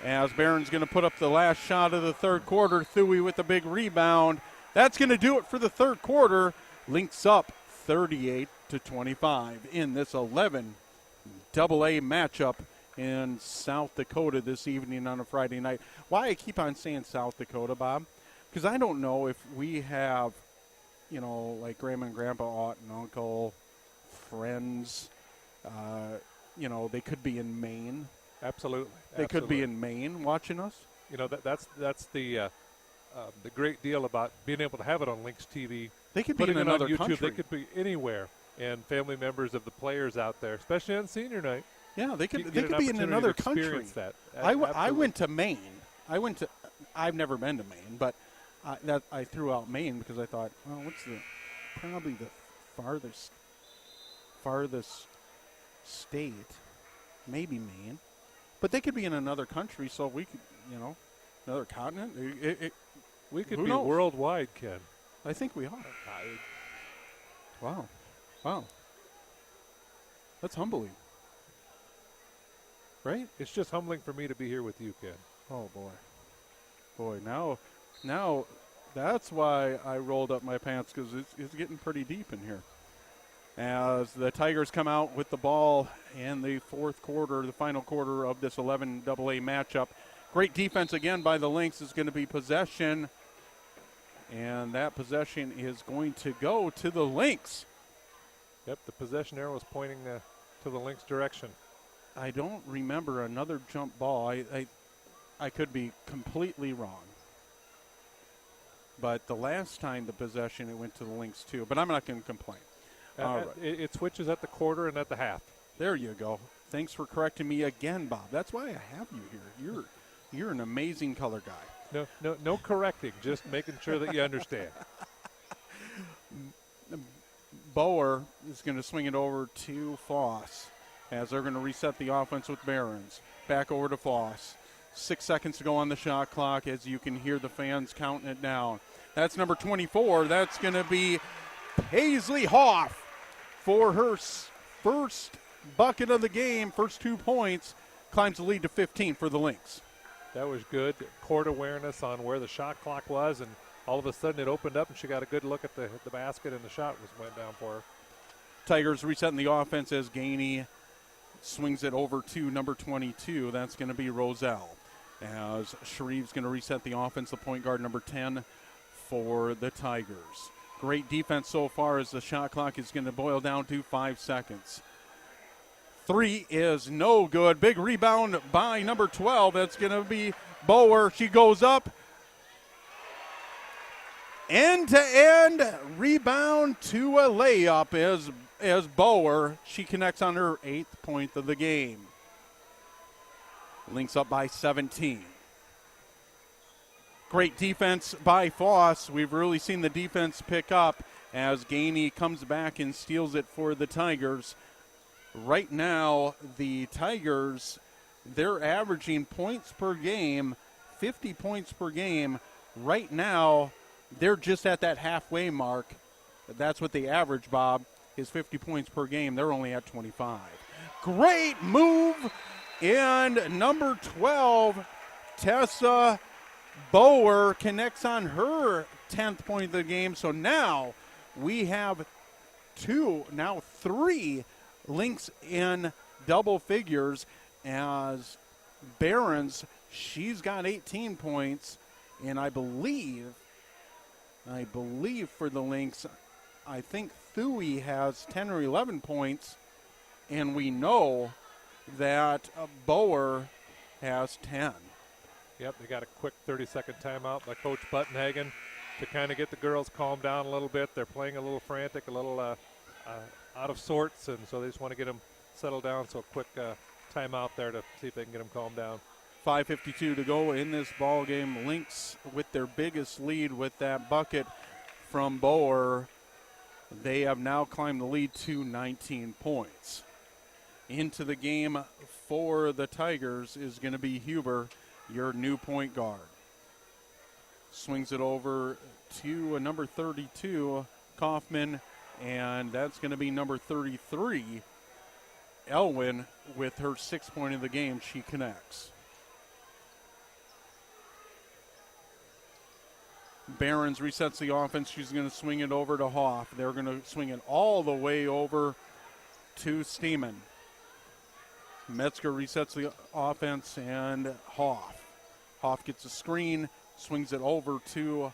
As Barron's going to put up the last shot of the third quarter. Thuy with a big rebound. That's going to do it for the third quarter. Lynx up 38-25 in this 11 AA matchup in South Dakota this evening on a Friday night. Why I keep on saying South Dakota, Bob? Because I don't know if we have, like Grandma and Grandpa, aunt and uncle, friends. They could be in Maine. Absolutely. They could be in Maine watching us. That's the great deal about being able to have it on Lynx TV. They could be in another YouTube. country. They could be anywhere, and family members of the players out there, especially on senior night. Yeah, they could. They They could be in another country. That. I went to Maine. I've never been to Maine, but I threw out Maine because I thought, well, what's probably the farthest state? Maybe Maine, but they could be in another country. So we could, another continent. We could who be knows? worldwide, Ken. I think we are. Wow. That's humbling. Right? It's just humbling for me to be here with you, Ken. Oh, boy. Now that's why I rolled up my pants, because it's getting pretty deep in here. As the Tigers come out with the ball in the fourth quarter, the final quarter of this 11 AA matchup. Great defense again by the Lynx. Is going to be possession, and that possession is going to go to the Lynx. Yep, the possession arrow is pointing to the Lynx direction. I don't remember another jump ball. I could be completely wrong. But the last time the possession, it went to the Lynx too. But I'm not going to complain. All right. It switches at the quarter and at the half. There you go. Thanks for correcting me again, Bob. That's why I have you here. You're an amazing color guy. No correcting. Just making sure that you understand. Bower is going to swing it over to Foss as they're going to reset the offense with Barons. Back over to Foss. 6 seconds to go on the shot clock as you can hear the fans counting it down. That's number 24. That's going to be Paisley Hoff for her first bucket of the game, first 2 points, climbs the lead to 15 for the Lynx. That was good court awareness on where the shot clock was, and all of a sudden it opened up and she got a good look at the basket, and the shot went down for her. Tigers resetting the offense as Gainey swings it over to number 22. That's going to be Roselle. As Shreve's going to reset the offense, the point guard number 10 for the Tigers. Great defense so far as the shot clock is going to boil down to 5 seconds. 3 is no good. Big rebound by number 12. That's going to be Bower. She goes up. End-to-end rebound to a layup as Bower. She connects on her 8th point of the game. Lynx up by 17. Great defense by Foss. We've really seen the defense pick up as Gainey comes back and steals it for the Tigers. Right now, the Tigers, they're averaging points per game, 50 points per game. Right now, they're just at that halfway mark. That's what they average, Bob, is 50 points per game. They're only at 25. Great move. And number 12, Tessa Bower connects on her 10th point of the game. So now we have three Lynx in double figures as Barons, she's got 18 points. And I believe for the Lynx, I think Thuy has 10 or 11 points. And we know that Bower has 10. Yep, they got a quick 30-second timeout by Coach Buttenhagen to kind of get the girls calmed down a little bit. They're playing a little frantic, a little out of sorts, and so they just want to get them settled down. So a quick timeout there to see if they can get them calmed down. 5:52 to go in this ball game. Lynx with their biggest lead with that bucket from Bower. They have now climbed the lead to 19 points. Into the game for the Tigers is going to be Huber, your new point guard. Swings it over to number 32, Kaufman, and that's going to be number 33, Elwin, with her 6th point of the game. She connects. Barons resets the offense. She's going to swing it over to Hoff. They're going to swing it all the way over to Steeman. Metzger resets the offense, and Hoff. Hoff gets a screen, swings it over to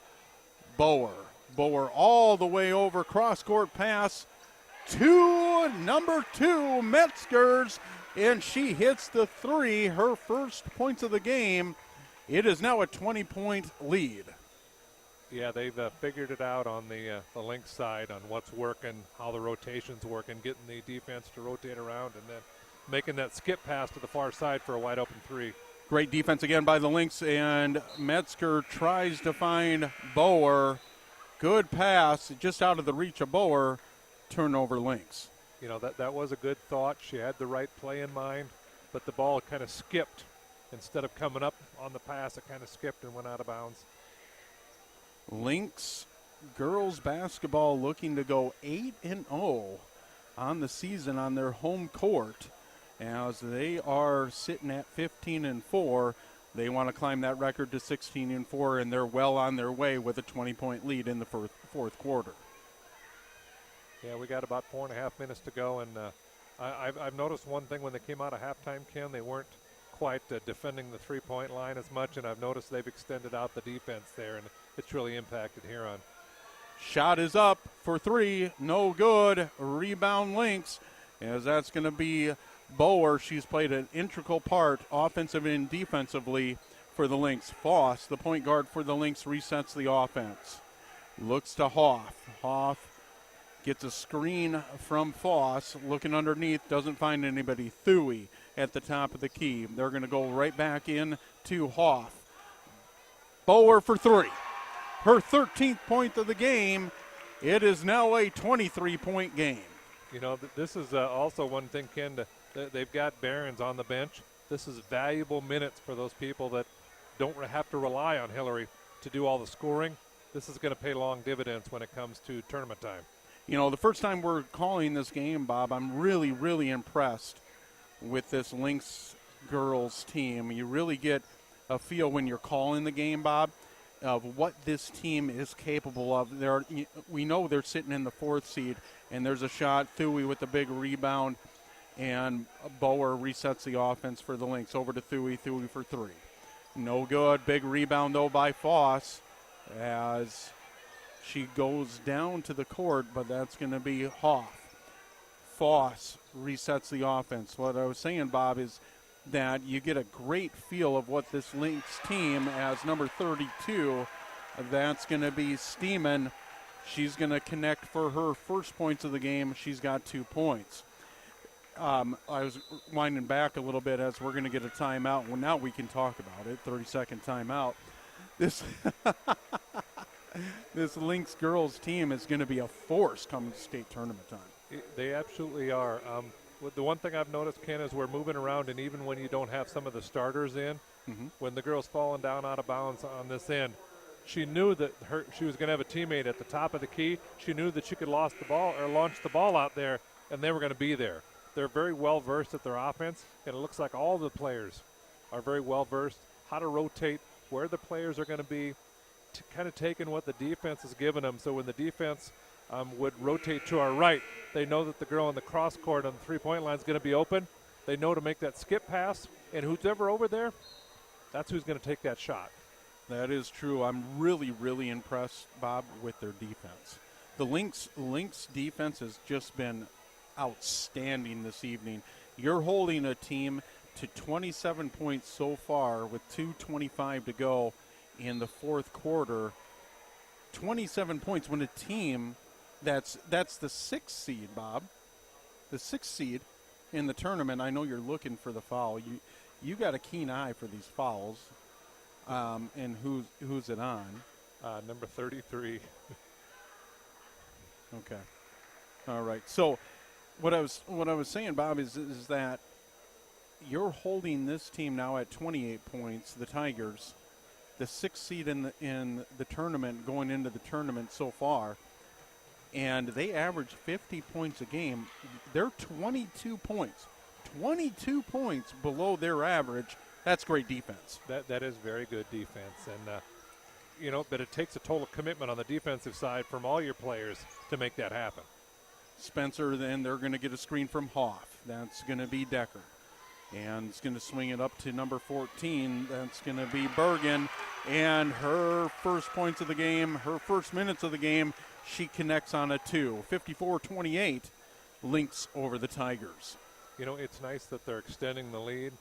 Bower. Bower all the way over, cross-court pass to number 2, Metzger's, and she hits the 3, her first points of the game. It is now a 20-point lead. Yeah, they've figured it out on the Lynx side on what's working, how the rotation's working, getting the defense to rotate around, and then making that skip pass to the far side for a wide-open 3. Great defense again by the Lynx, and Metzger tries to find Bower. Good pass, just out of the reach of Bower. Turnover Lynx. You know, that was a good thought. She had the right play in mind, but the ball kind of skipped. Instead of coming up on the pass, it kind of skipped and went out of bounds. Lynx girls basketball looking to go 8-0 on the season on their home court, as they are sitting at 15-4. They want to climb that record to 16-4, and they're well on their way with a 20-point lead in the fourth quarter. Yeah, we got about 4.5 minutes to go, and I've noticed one thing when they came out of halftime, Ken, they weren't quite defending the three-point line as much, and I've noticed they've extended out the defense there, and it's really impacted Huron. Shot is up for 3, no good. Rebound Lynx, as that's going to be Bower. She's played an integral part offensively and defensively for the Lynx. Foss, the point guard for the Lynx, resets the offense. Looks to Hoff. Hoff gets a screen from Foss, looking underneath, doesn't find anybody. Thuy at the top of the key. They're going to go right back in to Hoff. Bower for 3. Her 13th point of the game. It is now a 23-point game. You know, this is also one thing, Ken, they've got Barons on the bench. This is valuable minutes for those people that don't have to rely on Hillary to do all the scoring. This is going to pay long dividends when it comes to tournament time. You know, the first time we're calling this game, Bob, I'm really, really impressed with this Lynx girls team. You really get a feel when you're calling the game, Bob, of what this team is capable of. We know they're sitting in the 4th seed, and there's a shot. Thuy with the big rebound, and Bower resets the offense for the Lynx. Over to Thuy. Thuy for 3. No good. Big rebound, though, by Foss as she goes down to the court, but that's going to be Hoff. Foss resets the offense. What I was saying, Bob, is that you get a great feel of what this Lynx team, as number 32, that's going to be Steeman. She's going to connect for her first points of the game. She's got 2 points. I was winding back a little bit as we're going to get a timeout. Well, now we can talk about it. 30-second timeout. this this Lynx girls team is going to be a force coming to state tournament time. They absolutely are. The one thing I've noticed, Ken, is we're moving around, and even when you don't have some of the starters in, when the girl's falling down out of bounds on this end, she knew that she was going to have a teammate at the top of the key. She knew that she could launch the ball out there, and they were going to be there. They're very well versed at their offense, and it looks like all the players are very well versed how to rotate, where the players are going to be, kind of taking what the defense has given them. So when the defense would rotate to our right, they know that the girl in the cross court on the three-point line is going to be open. They know to make that skip pass, and who's ever over there, that's who's going to take that shot. That is true. I'm really, really impressed, Bob, with their defense. The Lynx defense has just been outstanding this evening. You're holding a team to 27 points so far with 2:25 to go in the fourth quarter. 27 points when a team that's the sixth seed, Bob. The sixth seed in the tournament. I know you're looking for the foul. You got a keen eye for these fouls. And who's it on? Number 33. Okay. All right. So what I was saying, Bob, is that you're holding this team now at 28 points, the Tigers, the sixth seed in the tournament, going into the tournament so far, and they average 50 points a game. They're 22 points below their average. That's great defense. That is very good defense, and but it takes a total commitment on the defensive side from all your players to make that happen. Spencer, then they're going to get a screen from Hoff. That's going to be Decker. And it's going to swing it up to number 14. That's going to be Bergen. And her first points of the game, her first minutes of the game, she connects on a 2. 54-28, Lynx over the Tigers. It's nice that they're extending the lead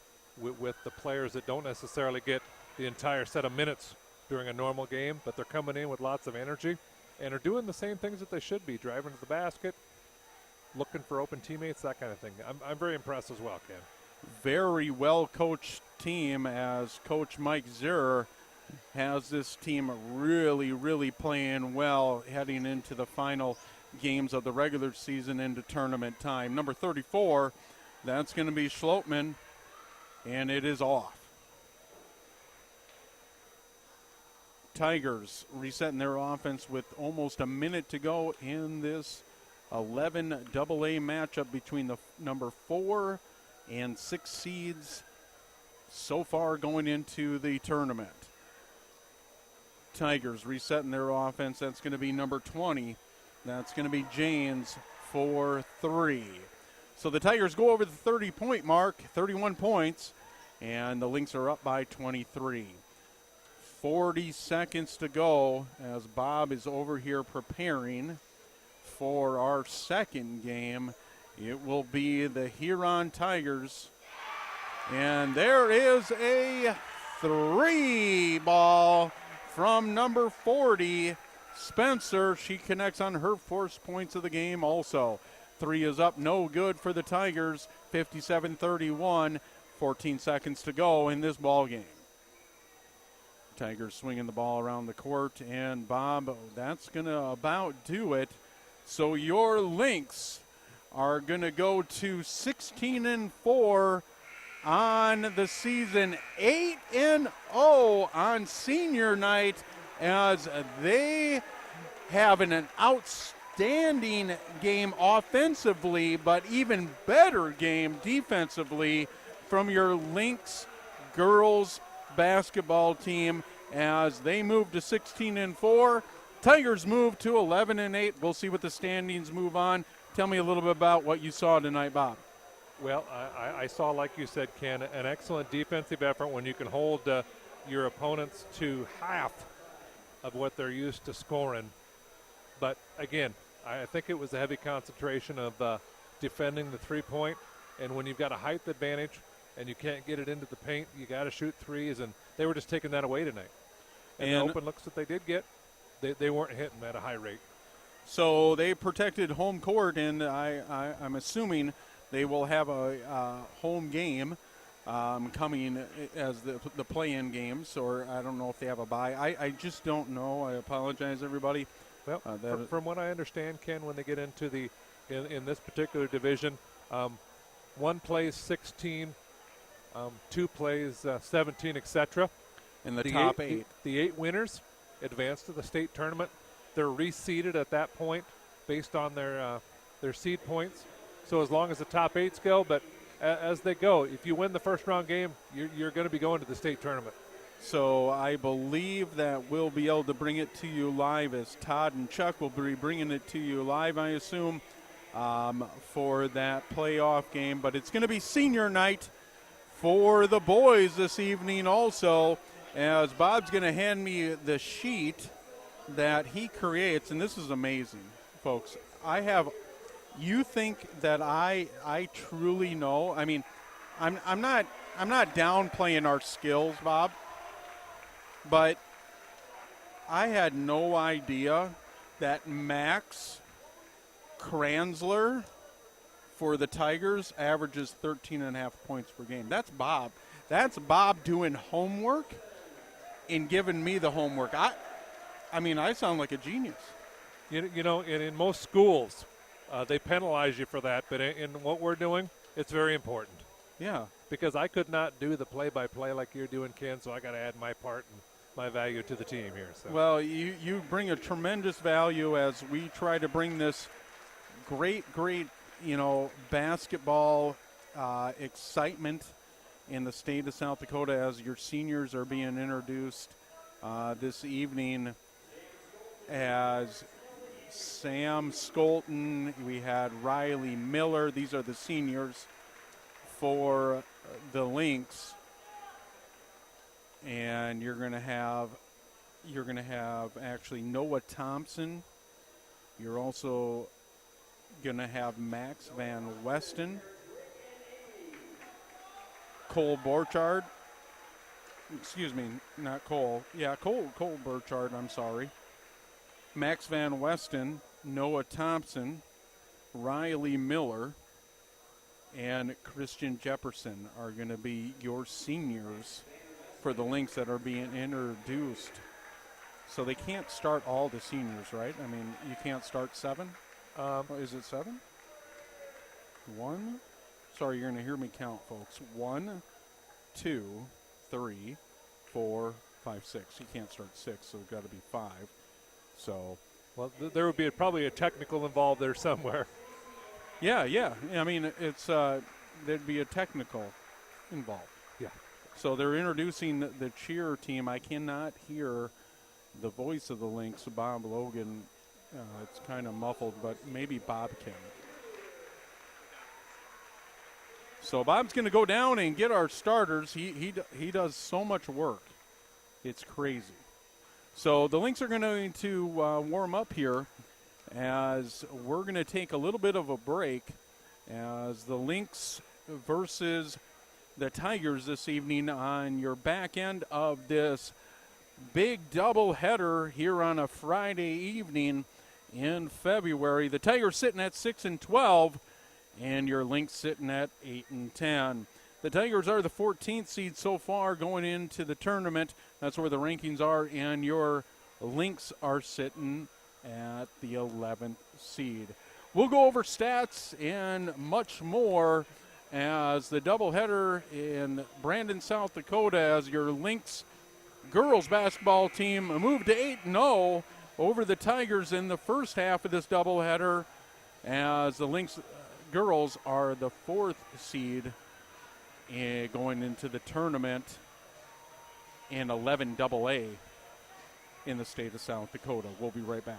with the players that don't necessarily get the entire set of minutes during a normal game, but they're coming in with lots of energy and are doing the same things that they should be, driving to the basket, looking for open teammates, that kind of thing. I'm very impressed as well, Ken. Very well coached team, as Coach Mike Zerr has this team really, really playing well heading into the final games of the regular season into tournament time. Number 34, that's going to be Schlotman, and it is off. Tigers resetting their offense with almost a minute to go in this 11 AA matchup between the number 4 and 6 seeds so far going into the tournament. Tigers resetting their offense. That's going to be number 20. That's going to be Janes for 3. So the Tigers go over the 30-point mark, 31 points, and the Lynx are up by 23. 40 seconds to go as Bob is over here preparing for our second game. It will be the Huron Tigers. And there is a 3 ball from number 40, Spencer. She connects on her first points of the game also. 3 is up, no good for the Tigers. 57-31, 14 seconds to go in this ball game. Tigers swinging the ball around the court, and Bob, that's going to about do it. So your Lynx are going to go to 16-4 on the season, 8-0 on senior night, as they have an outstanding game offensively, but even better game defensively from your Lynx girls basketball team as they move to 16-4. Tigers move to 11-8. We'll see what the standings move on. Tell me a little bit about what you saw tonight, Bob. Well, I saw, like you said, Ken, an excellent defensive effort when you can hold your opponents to half of what they're used to scoring. But, again, I think it was a heavy concentration of defending the three-point. And when you've got a height advantage and you can't get it into the paint, you got to shoot threes. And they were just taking that away tonight. And the open looks that they did get, they weren't hitting at a high rate. So they protected home court, and I'm assuming they will have a home game coming as the play-in games, or I don't know if they have a bye. I just don't know. I apologize, everybody. Well, from what I understand, Ken, when they get into in this particular division, one plays 16, two plays 17, etc. In the top 8. The 8 winners advance to the state tournament. They're reseeded at that point based on their seed points. So as long as the top 8s go, but as they go, if you win the first round game, you're going to be going to the state tournament. So I believe that we'll be able to bring it to you live, as Todd and Chuck will be bringing it to you live, I assume, for that playoff game. But it's going to be senior night for the boys this evening also, as Bob's going to hand me the sheet that he creates. And this is amazing, folks. You think that I truly know? I mean, I'm not downplaying our skills, Bob, but I had no idea that Max Kranzler for the Tigers averages 13.5 points per game. That's Bob. That's Bob doing homework and giving me the homework. I mean, I sound like a genius. You know, in most schools, they penalize you for that, but in what we're doing, it's very important. Yeah. Because I could not do the play-by-play like you're doing, Ken, so I got to add my part and my value to the team here. So. Well, you bring a tremendous value as we try to bring this great, basketball excitement in the state of South Dakota as your seniors are being introduced this evening as Sam Skolton. We had Riley Miller. These are the seniors for the Lynx. And you're going to have actually Noah Thompson. You're also going to have Max Van Westen, Cole Borchardt. Excuse me, not Cole. Yeah, Cole Borchardt, I'm sorry. Max Van Westen, Noah Thompson, Riley Miller, and Christian Jefferson are going to be your seniors for the Lynx that are being introduced. So they can't start all the seniors, right? I mean, you can't start 7? Is it 7? 1? Sorry, you're going to hear me count, folks. 1, 2, 3, 4, 5, 6. You can't start 6, so it's got to be 5. So, well, there would be probably a technical involved there somewhere. Yeah. I mean, it's there'd be a technical involved. Yeah. So they're introducing the cheer team. I cannot hear the voice of the Lynx, Bob Logan. It's kind of muffled, but maybe Bob can. So Bob's going to go down and get our starters. He does so much work. It's crazy. So the Lynx are going to warm up here as we're going to take a little bit of a break as the Lynx versus the Tigers this evening on your back end of this big doubleheader here on a Friday evening in February. The Tigers sitting at 6-12, and your Lynx sitting at 8-10. The Tigers are the 14th seed so far going into the tournament. That's where the rankings are, and your Lynx are sitting at the 11th seed. We'll go over stats and much more as the doubleheader in Brandon, South Dakota, as your Lynx girls basketball team moved to 8-0 over the Tigers in the first half of this doubleheader, as the Lynx girls are the 4th seed going into the tournament in 11 AA in the state of South Dakota. We'll be right back.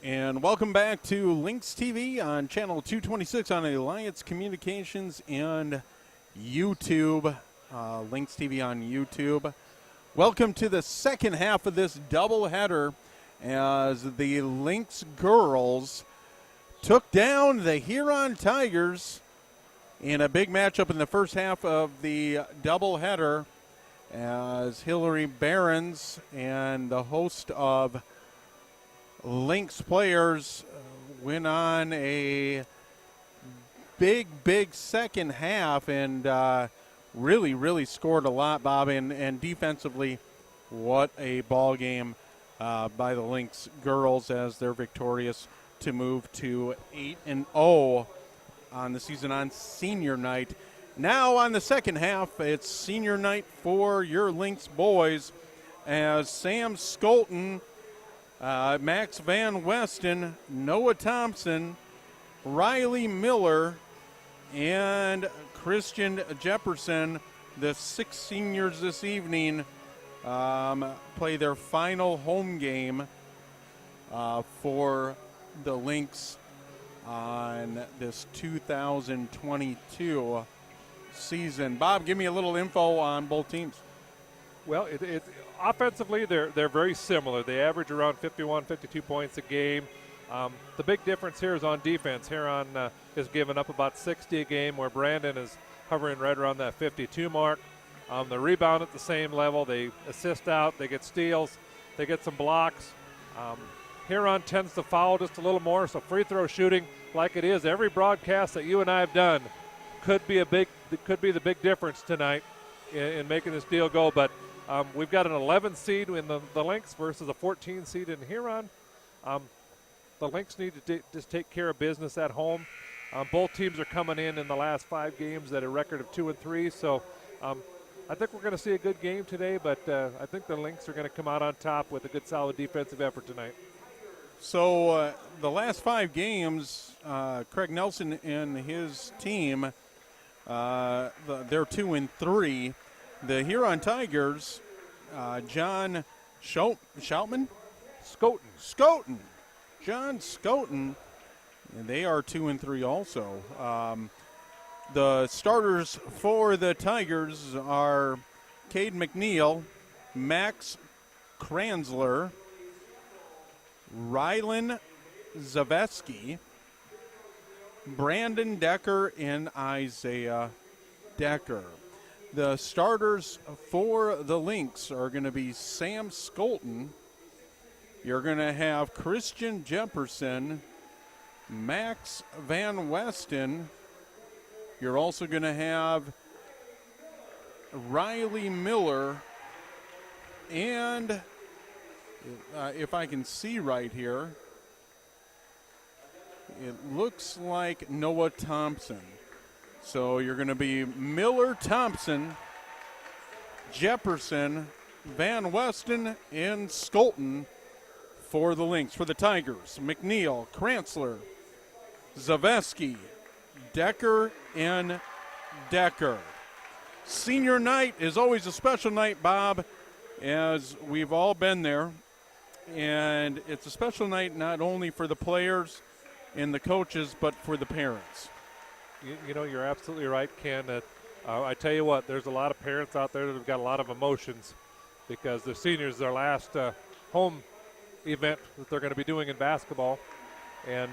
And welcome back to Lynx TV on channel 226 on Alliance Communications and YouTube. Lynx TV on YouTube. Welcome to the second half of this doubleheader as the Lynx girls took down the Huron Tigers in a big matchup in the first half of the doubleheader as Hillary Behrens and the host of Lynx players went on a big second half and really scored a lot, Bob, and defensively, what a ball game by the Lynx girls as they're victorious to move to 8-0 on the season on senior night. Now on the second half, it's senior night for your Lynx boys as Sam Skolton, Max Van Westen, Noah Thompson, Riley Miller, and Christian Jefferson, the 6 seniors this evening, play their final home game for the Lynx on this 2022 season. Bob, give me a little info on both teams. Well, offensively, they're very similar. They average around 51, 52 points a game. The big difference here is on defense. Huron is giving up about 60 a game, where Brandon is hovering right around that 52 mark. They rebound at the same level. They assist out. They get steals. They get some blocks. Huron tends to foul just a little more, so free throw shooting, like it is every broadcast that you and I have done, could be the big difference tonight in making this deal go. But we've got an 11 seed in the Lynx versus a 14 seed in Huron. The Lynx need to just take care of business at home. Both teams are coming in the last 5 games at a record of 2-3. So I think we're going to see a good game today, but I think the Lynx are going to come out on top with a good, solid defensive effort tonight. So the last 5 games, Craig Nelson and his team, they're 2-3. The Huron Tigers, John Schouten, John Schouten, and they are 2-3 also. The starters for the Tigers are Cade McNeil, Max Kranzler, Rylan Zaveski, Brandon Decker, and Isaiah Decker. The starters for the Lynx are going to be Sam Skolton. You're going to have Christian Jefferson, Max Van Westen. You're also going to have Riley Miller, and if I can see right here, it looks like Noah Thompson. So you're going to be Miller, Thompson, Jefferson, Van Westen, and Skolton for the Lynx. For the Tigers, McNeil, Kranzler, Zaveski, Decker, and Decker. Senior night is always a special night, Bob, as we've all been there. And it's a special night not only for the players and the coaches, but for the parents. You know, you're absolutely right, Ken. I tell you what, there's a lot of parents out there that have got a lot of emotions because the seniors, their last home event that they're going to be doing in basketball. And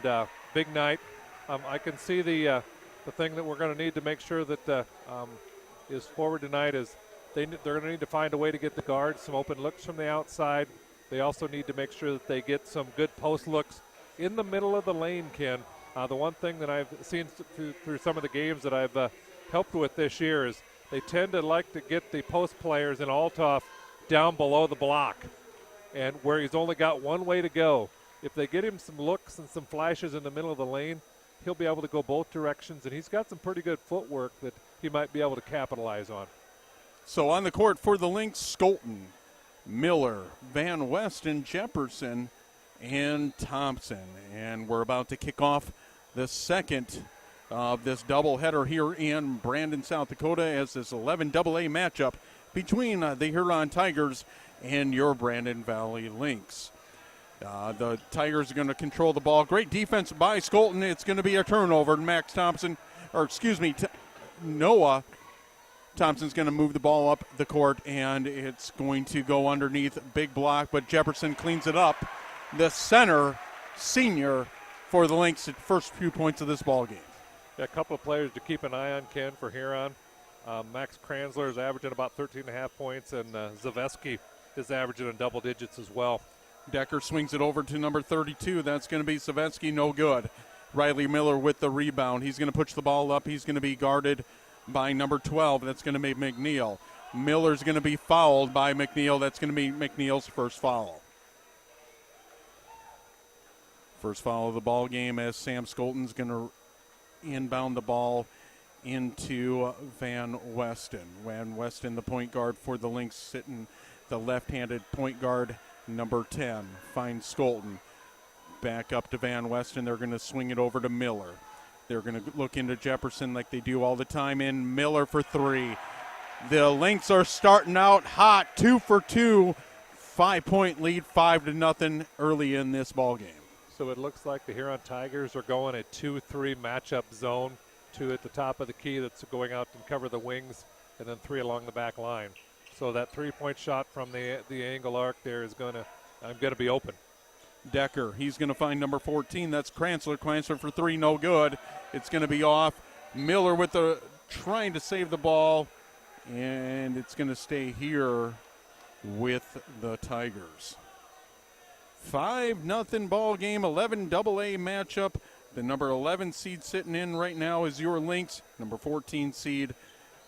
big night. I can see the thing that we're going to need to make sure that is forward tonight is they're going to need to find a way to get the guards some open looks from the outside. They also need to make sure that they get some good post looks in the middle of the lane, Ken. The one thing that I've seen through some of the games that I've helped with this year is they tend to like to get the post players in Althoff down below the block, and where he's only got one way to go. If they get him some looks and some flashes in the middle of the lane, he'll be able to go both directions, and he's got some pretty good footwork that he might be able to capitalize on. So on the court for the Lynx, Skolton, Miller, Van Westen, Jefferson, and Thompson. And we're about to kick off the second of this doubleheader here in Brandon, South Dakota, as this 11AA matchup between the Huron Tigers and your Brandon Valley Lynx. The Tigers are going to control the ball. Great defense by Skolton. It's going to be a turnover. Noah Thompson's going to move the ball up the court, and it's going to go underneath. Big block, but Jefferson cleans it up. The center, senior, for the Lynx at first few points of this ball game. Yeah, a couple of players to keep an eye on, Ken, for Huron. Max Kranzler is averaging about 13.5 points, and Zaveski is averaging in double digits as well. Decker swings it over to number 32. That's going to be Zaveski, no good. Riley Miller with the rebound. He's going to push the ball up. He's going to be guarded by number 12. That's going to be McNeil. Miller's going to be fouled by McNeil. That's going to be McNeil's first foul. First foul of the ball game as Sam Skolton's going to inbound the ball into Van Weston. Van Weston, the point guard for the Lynx, sitting the left-handed point guard, number 10. Finds Skolton. Back up to Van Weston. They're going to swing it over to Miller. They're going to look into Jefferson like they do all the time. In Miller for three. The Lynx are starting out hot, 2 for 2. 5-point lead, 5-0 early in this ball game. So it looks like the Huron Tigers are going a 2-3 matchup zone. 2 at the top of the key that's going out and cover the wings, and then 3 along the back line. So that 3-point shot from the angle arc there is going to be open. Decker, he's going to find number 14. That's Kranzler. Kranzler for 3, no good. It's going to be off. Miller with trying to save the ball, and it's going to stay here with the Tigers. 5-0 ball game, 11 AA matchup. The number 11 seed sitting in right now is your Lynx. Number 14 seed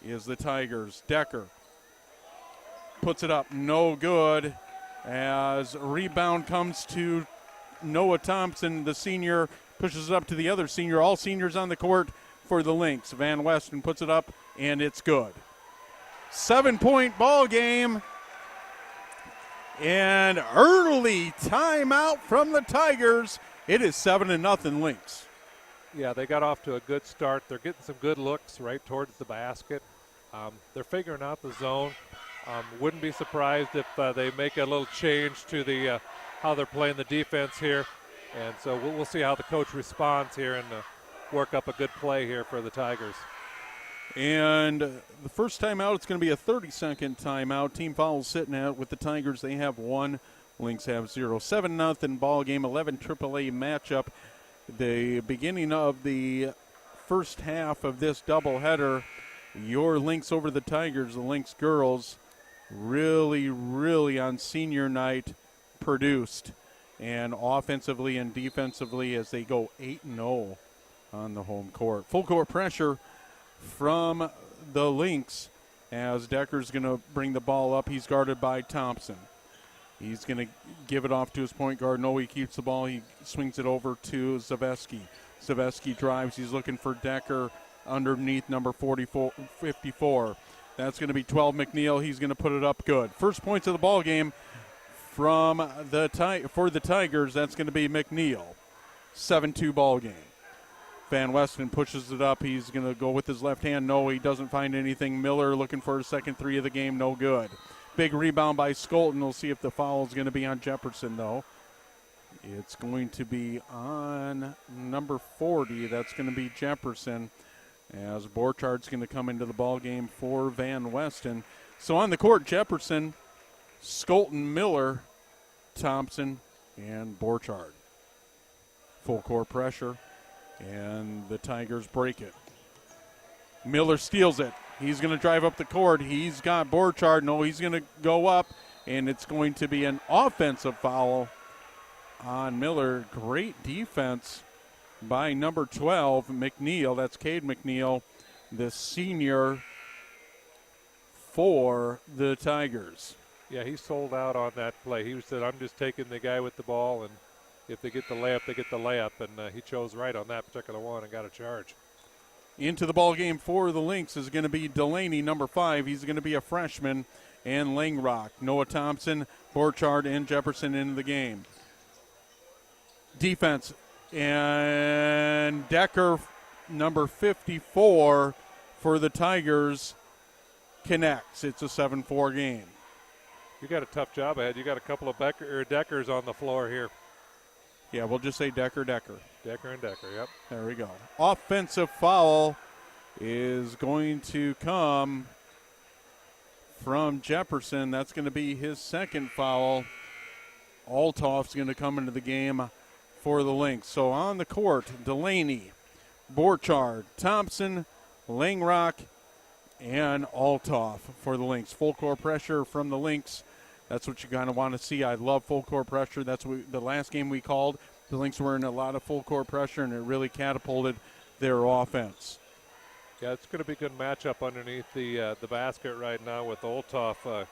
is the Tigers. Decker puts it up, no good. As rebound comes to Noah Thompson, the senior, pushes it up to the other senior. All seniors on the court for the Lynx. Van Weston puts it up, and it's good. 7-point ball game. And early timeout from the Tigers. It is 7-0 Lynx. Yeah, they got off to a good start. They're getting some good looks right towards the basket. They're figuring out the zone. Wouldn't be surprised if they make a little change to the how they're playing the defense here. And so we'll see how the coach responds here and work up a good play here for the Tigers. And the first timeout, it's going to be a 30-second timeout. Team fouls sitting out with the Tigers. They have 1. Lynx have 0. 7-0 ball game, 11 AAA matchup. The beginning of the first half of this doubleheader, your Lynx over the Tigers, the Lynx girls, really on senior night produced. And offensively and defensively as they go 8-0 on the home court. Full court pressure from the Lynx as Decker's going to bring the ball up. He's guarded by Thompson. He's going to give it off to his point guard. No, he keeps the ball. He swings it over to Zaveski. Zaveski drives. He's looking for Decker underneath number 54. That's going to be 12 McNeil. He's going to put it up good. First points of the ball game for the Tigers. That's going to be McNeil. 7-2 ball game. Van Weston pushes it up. He's going to go with his left hand. No, he doesn't find anything. Miller looking for his second 3 of the game. No good. Big rebound by Skolton. We'll see if the foul is going to be on Jefferson, though. It's going to be on number 40. That's going to be Jefferson, as Borchard's going to come into the ball game for Van Weston. So on the court, Jefferson, Skolton, Miller, Thompson, and Borchard. Full court pressure, and the Tigers break it. Miller steals it. He's going to drive up the court. He's got Borchard. No, he's going to go up, and it's going to be an offensive foul on Miller. Great defense by number 12, McNeil. That's Cade McNeil, the senior for the Tigers. Yeah, he sold out on that play. He said, I'm just taking the guy with the ball, and if they get the layup, they get the layup. And he chose right on that particular one and got a charge. Into the ball game for the Lynx is going to be Delaney, number 5. He's going to be a freshman, and Langrock. Noah Thompson, Borchard, and Jefferson into the game. Defense, and Decker, number 54 for the Tigers, connects. It's a 7-4 game. You got a tough job ahead. You got a couple of Deckers on the floor here. Yeah, we'll just say Decker. Decker and Decker, yep. There we go. Offensive foul is going to come from Jefferson. That's going to be his second foul. Altoff's going to come into the game for the Lynx. So on the court, Delaney, Borchardt, Thompson, Langrock, and Altoff for the Lynx. Full court pressure from the Lynx. That's what you kind of want to see. I love full court pressure. That's what the last game we called. The Lynx were in a lot of full court pressure, and it really catapulted their offense. Yeah, it's going to be a good matchup underneath the basket right now with Olthoff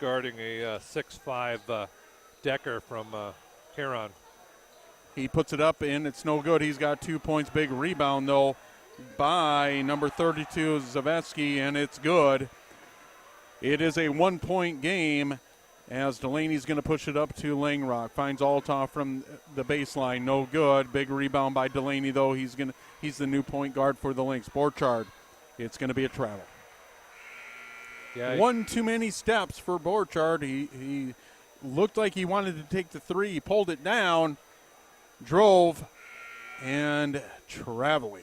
guarding a 6'5" Decker from Huron. He puts it up, and it's no good. He's got 2 points. Big rebound, though, by number 32, Zavetsky, and it's good. It is a 1-point game as Delaney's going to push it up to Langrock. Finds Altoff from the baseline. No good. Big rebound by Delaney, though. He's the new point guard for the Lynx. Borchardt, it's going to be a travel. Yeah, one too many steps for Borchardt. He looked like he wanted to take the three. He pulled it down, drove, and traveling.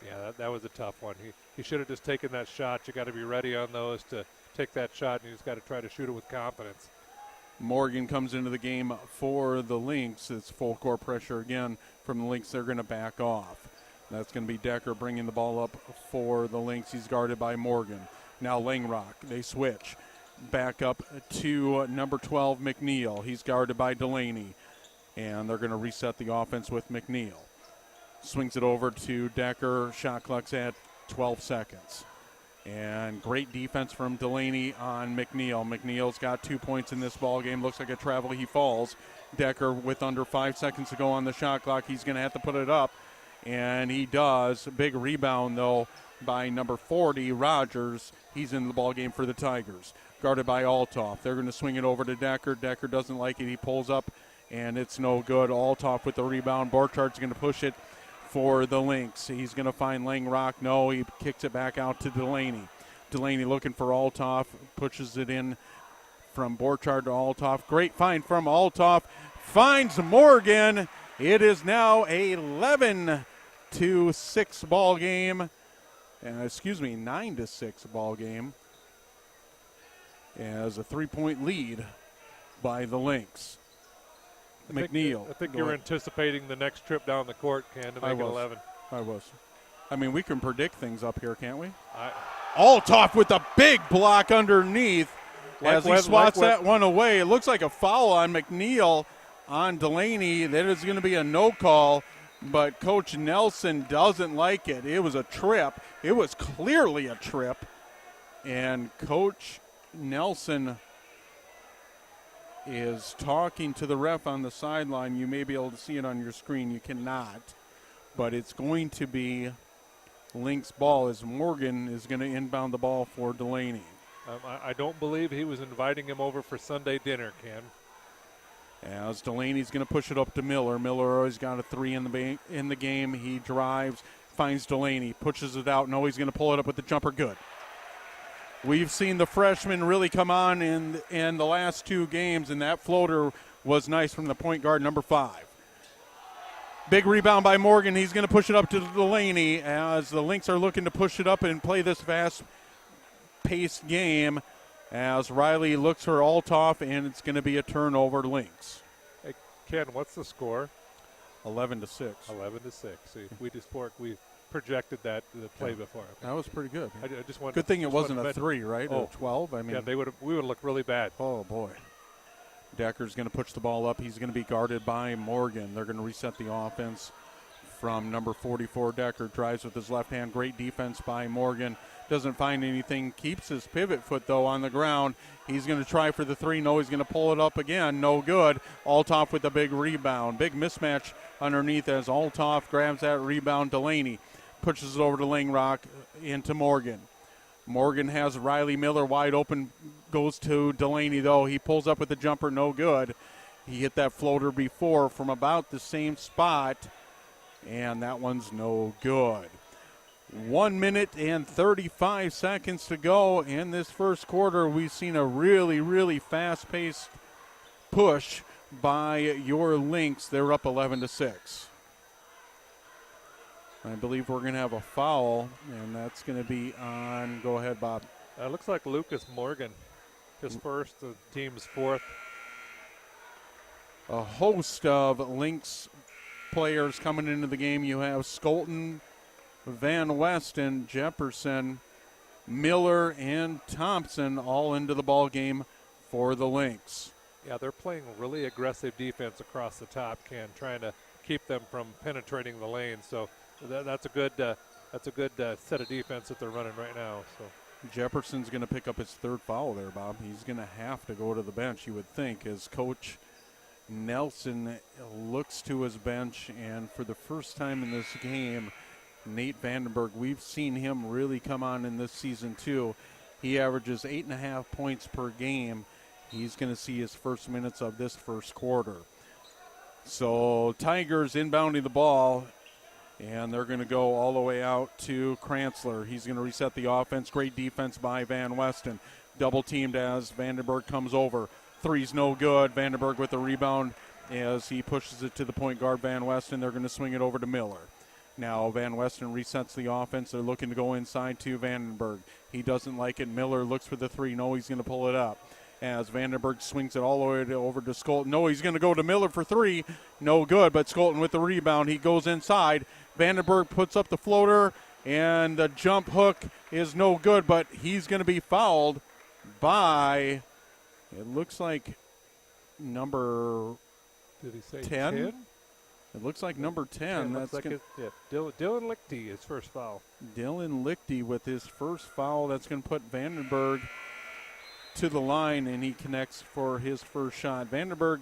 Yeah, that was a tough one. He should have just taken that shot. You got to be ready on those to take that shot, and you just got to try to shoot it with confidence. Morgan comes into the game for the Lynx. It's full court pressure again from the Lynx. They're going to back off. That's going to be Decker bringing the ball up for the Lynx. He's guarded by Morgan. Now Langrock. They switch. Back up to number 12, McNeil. He's guarded by Delaney. And they're going to reset the offense with McNeil. Swings it over to Decker. Shot clock's at 12 seconds. And great defense from Delaney on McNeil. McNeil's got 2 points in this ball game. Looks like a travel. He falls. Decker with under 5 seconds to go on the shot clock. He's going to have to put it up. And he does. Big rebound, though, by number 40, Rogers. He's in the ball game for the Tigers. Guarded by Altoff. They're going to swing it over to Decker. Decker doesn't like it. He pulls up, and it's no good. Altoff with the rebound. Borchardt's going to push it for the Lynx. He's going to find Langrock. No, he kicks it back out to Delaney. Delaney looking for Altoff. Pushes it in from Borchardt to Altoff. Great find from Altoff. Finds Morgan. It is now a 11-6 ball game. 9-6 ball game. As a 3-point lead by the Lynx. McNeil. I think you were anticipating the next trip down the court, Ken, to make it 11. I was. I mean, we can predict things up here, can't we? Altoff with a big block underneath as he swats that one away. It looks like a foul on McNeil on Delaney. That is going to be a no call, but Coach Nelson doesn't like it. It was a trip. It was clearly a trip, and Coach Nelson is talking to the ref on the sideline. You may be able to see it on your screen. You cannot. But it's going to be Lynx ball as Morgan is going to inbound the ball for Delaney. I don't believe he was inviting him over for Sunday dinner, Ken. As Delaney's going to push it up to Miller. Miller always got a three in the game. He drives, finds Delaney, pushes it out. No, he's going to pull it up with the jumper. Good. We've seen the freshman really come on in the last two games, and that floater was nice from the point guard, number 5. Big rebound by Morgan. He's going to push it up to Delaney as the Lynx are looking to push it up and play this fast-paced game as Riley looks for Altoff, and it's going to be a turnover Lynx. Hey, Ken, what's the score? 11-6. 11-6. See, we projected that the play before. That was pretty good. I just wanted good thing it wasn't a 3, right? Oh. Or 12. I mean, yeah, we would look really bad. Oh boy. Decker's going to push the ball up. He's going to be guarded by Morgan. They're going to reset the offense from number 44. Decker drives with his left hand. Great defense by Morgan. Doesn't find anything. Keeps his pivot foot, though, on the ground. He's going to try for the 3. No, he's going to pull it up again. No good. Altoff with a big rebound. Big mismatch underneath as Altoff grabs that rebound. Delaney pushes it over to Langrock into Morgan. Morgan has Riley Miller wide open, goes to Delaney, though. He pulls up with the jumper, no good. He hit that floater before from about the same spot, and that one's no good. 1 minute and 35 seconds to go in this first quarter. We've seen a really, really fast-paced push by your Lynx. They're up 11-6. I believe we're going to have a foul, and that's going to be on. Go ahead, Bob. Looks like Lucas Morgan, his first, the team's fourth. A host of Lynx players coming into the game. You have Skolton, Van Westen, Jefferson, Miller, and Thompson all into the ball game for the Lynx. Yeah, they're playing really aggressive defense across the top, trying to keep them from penetrating the lane. So that's a good set of defense that they're running right now. So Jefferson's going to pick up his third foul there, Bob. He's going to have to go to the bench, you would think, as Coach Nelson looks to his bench. And for the first time in this game, Nate Vandenberg, we've seen him really come on in this season too. He averages 8.5 points per game. He's going to see his first minutes of this first quarter. So Tigers inbounding the ball, and they're going to go all the way out to Kranzler. He's going to reset the offense. Great defense by Van Westen. Double teamed as Vandenberg comes over. Three's no good. Vandenberg with the rebound as he pushes it to the point guard, Van Westen. They're going to swing it over to Miller. Now Van Westen resets the offense. They're looking to go inside to Vandenberg. He doesn't like it. Miller looks for the three. No, he's going to pull it up. As Vandenberg swings it all the way over to Skolton. No, he's going to go to Miller for three. No good, but Skolton with the rebound. He goes inside. Vandenberg puts up the floater, and the jump hook is no good, but he's going to be fouled by, it looks like, number did he say 10? 10? It looks like number 10. Looks like Dylan Lichty, his first foul. Dylan Lichty with his first foul. That's going to put Vandenberg to the line, and he connects for his first shot. Vandenberg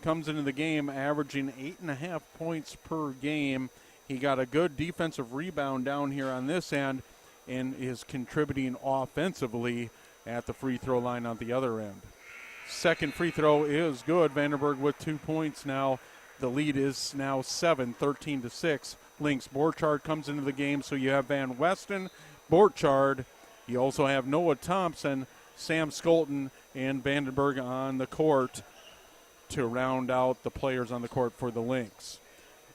comes into the game averaging 8.5 points per game. He got a good defensive rebound down here on this end and is contributing offensively at the free throw line on the other end. Second free throw is good. Vandenberg with 2 points now. The lead is now 7, 13-6. Lynx Borchardt comes into the game, so you have Van Westen, Borchardt. You also have Noah Thompson, Sam Skolton, and Vandenberg on the court to round out the players on the court for the Lynx.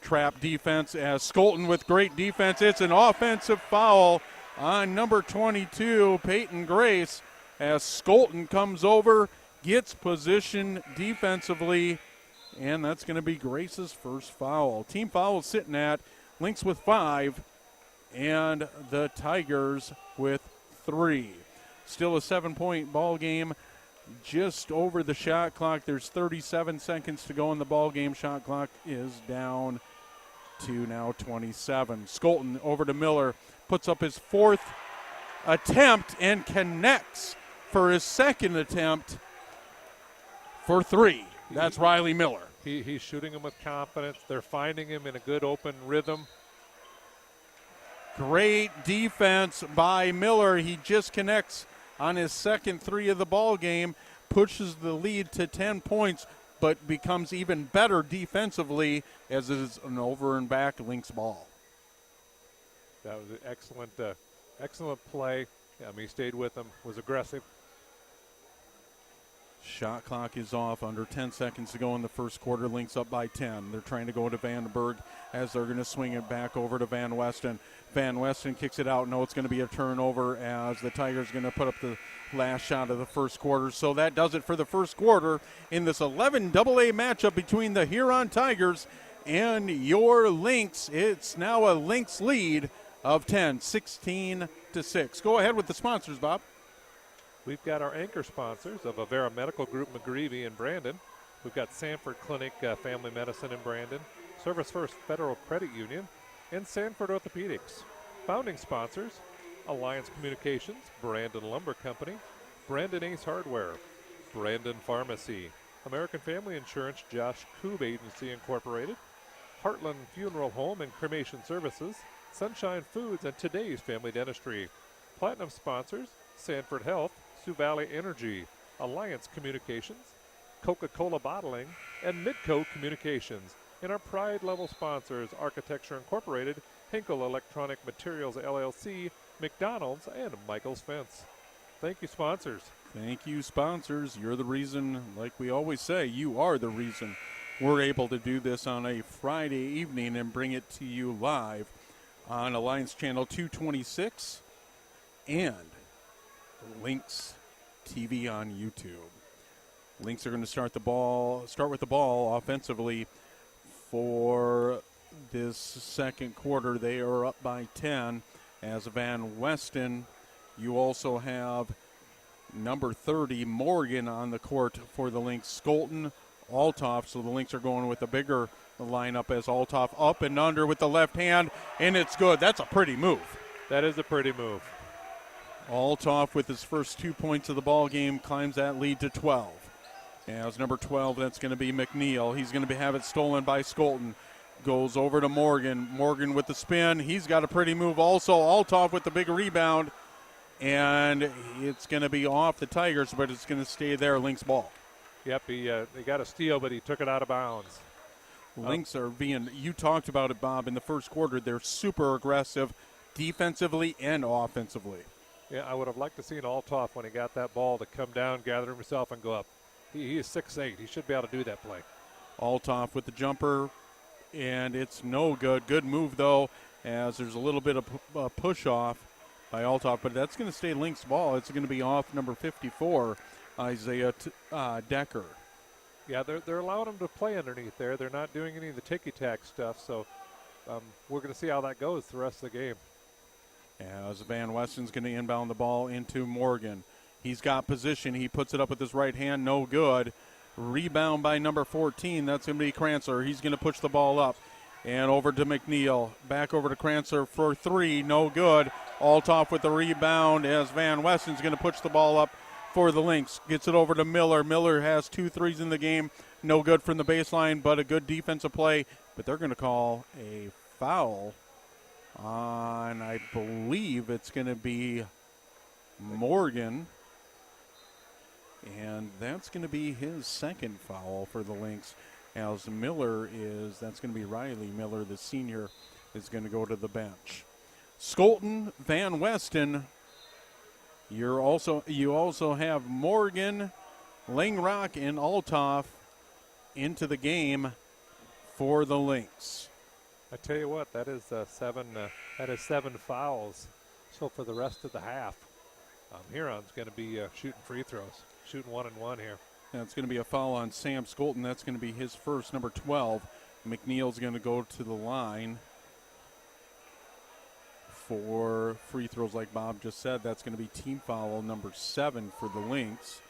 Trap defense as Skolton with great defense. It's an offensive foul on number 22, Peyton Grace, as Skolton comes over, gets position defensively, and that's going to be Grace's first foul. Team foul sitting at Lynx with 5 and the Tigers with 3. Still a 7-point ball game, just over the shot clock. There's 37 seconds to go in the ball game. Shot clock is down to now 27. Skolton over to Miller, puts up his fourth attempt and connects for his second attempt for 3. That's Riley Miller. He's shooting him with confidence. They're finding him in a good open rhythm. Great defense by Miller. He just connects on his second 3 of the ball game, pushes the lead to 10 points, but becomes even better defensively as it is an over and back Lynx ball. That was an excellent play. He stayed with him, was aggressive. Shot clock is off, under 10 seconds to go in the first quarter. Lynx up by 10. They're trying to go to Vandenberg as they're going to swing it back over to Van Westen. Van Westen kicks it out. No, it's going to be a turnover as the Tigers going to put up the last shot of the first quarter. So that does it for the first quarter in this 11 AA matchup between the Huron Tigers and your Lynx. It's now a Lynx lead of 10, 16-6. Go ahead with the sponsors, Bob. We've got our anchor sponsors of Avera Medical Group McGreevy in Brandon. We've got Sanford Clinic Family Medicine in Brandon, Service First Federal Credit Union, and Sanford Orthopedics. Founding sponsors, Alliance Communications, Brandon Lumber Company, Brandon Ace Hardware, Brandon Pharmacy, American Family Insurance, Josh Koob Agency Incorporated, Heartland Funeral Home and Cremation Services, Sunshine Foods, and Today's Family Dentistry. Platinum sponsors, Sanford Health, Sioux Valley Energy, Alliance Communications, Coca-Cola Bottling, and Midco Communications. And our Pride level sponsors, Architecture Incorporated, Hinkle Electronic Materials LLC, McDonald's, and Michael's Fence. Thank you, sponsors. Thank you, sponsors. You're the reason, like we always say, you are the reason we're able to do this on a Friday evening and bring it to you live on Alliance Channel 226 and Lynx TV on YouTube. Lynx are going to start with the ball offensively for this second quarter. They are up by 10 as Van Weston. You also have number 30, Morgan, on the court for the Lynx. Skolton, Altoff, so the Lynx are going with a bigger lineup as Altoff up and under with the left hand, and it's good. That's a pretty move. That is a pretty move. Altoff with his first 2 points of the ball game climbs that lead to 12. As number 12, that's going to be McNeil. He's going to have it stolen by Skolton. Goes over to Morgan. Morgan with the spin. He's got a pretty move also. Altoff with the big rebound. And it's going to be off the Tigers, but it's going to stay there, Lynx ball. Yep, they got a steal, but he took it out of bounds. Lynx are being, you talked about it, Bob, in the first quarter. They're super aggressive defensively and offensively. Yeah, I would have liked to see Altoff when he got that ball to come down, gather himself, and go up. He is 6'8". He should be able to do that play. Altoff with the jumper, and it's no good. Good move, though, as there's a little bit of push-off by Altoff, but that's going to stay Lynx ball. It's going to be off number 54, Isaiah Decker. Yeah, they're allowing him to play underneath there. They're not doing any of the ticky-tack stuff, so we're going to see how that goes the rest of the game. As Van Weston's going to inbound the ball into Morgan. He's got position. He puts it up with his right hand. No good. Rebound by number 14. That's going to be Kranzler. He's going to push the ball up. And over to McNeil. Back over to Kranzler for three. No good. Altoff with the rebound as Van Weston's going to push the ball up for the Lynx. Gets it over to Miller. Miller has 2 threes in the game. No good from the baseline, but a good defensive play. But they're going to call a foul on, I believe it's going to be Morgan. And that's going to be his second foul for the Lynx. As Miller that's going to be Riley Miller, the senior, is going to go to the bench. Skolton, Van Weston. You also have Morgan, Langrock, and Altoff into the game for the Lynx. I tell you what, that is 7 fouls. So for the rest of the half, Huron's going to be shooting free throws, shooting 1-and-1 here. That's going to be a foul on Sam Skolton. That's going to be his first, number 12. McNeil's going to go to the line for free throws like Bob just said. That's going to be team foul number 7 for the Lynx.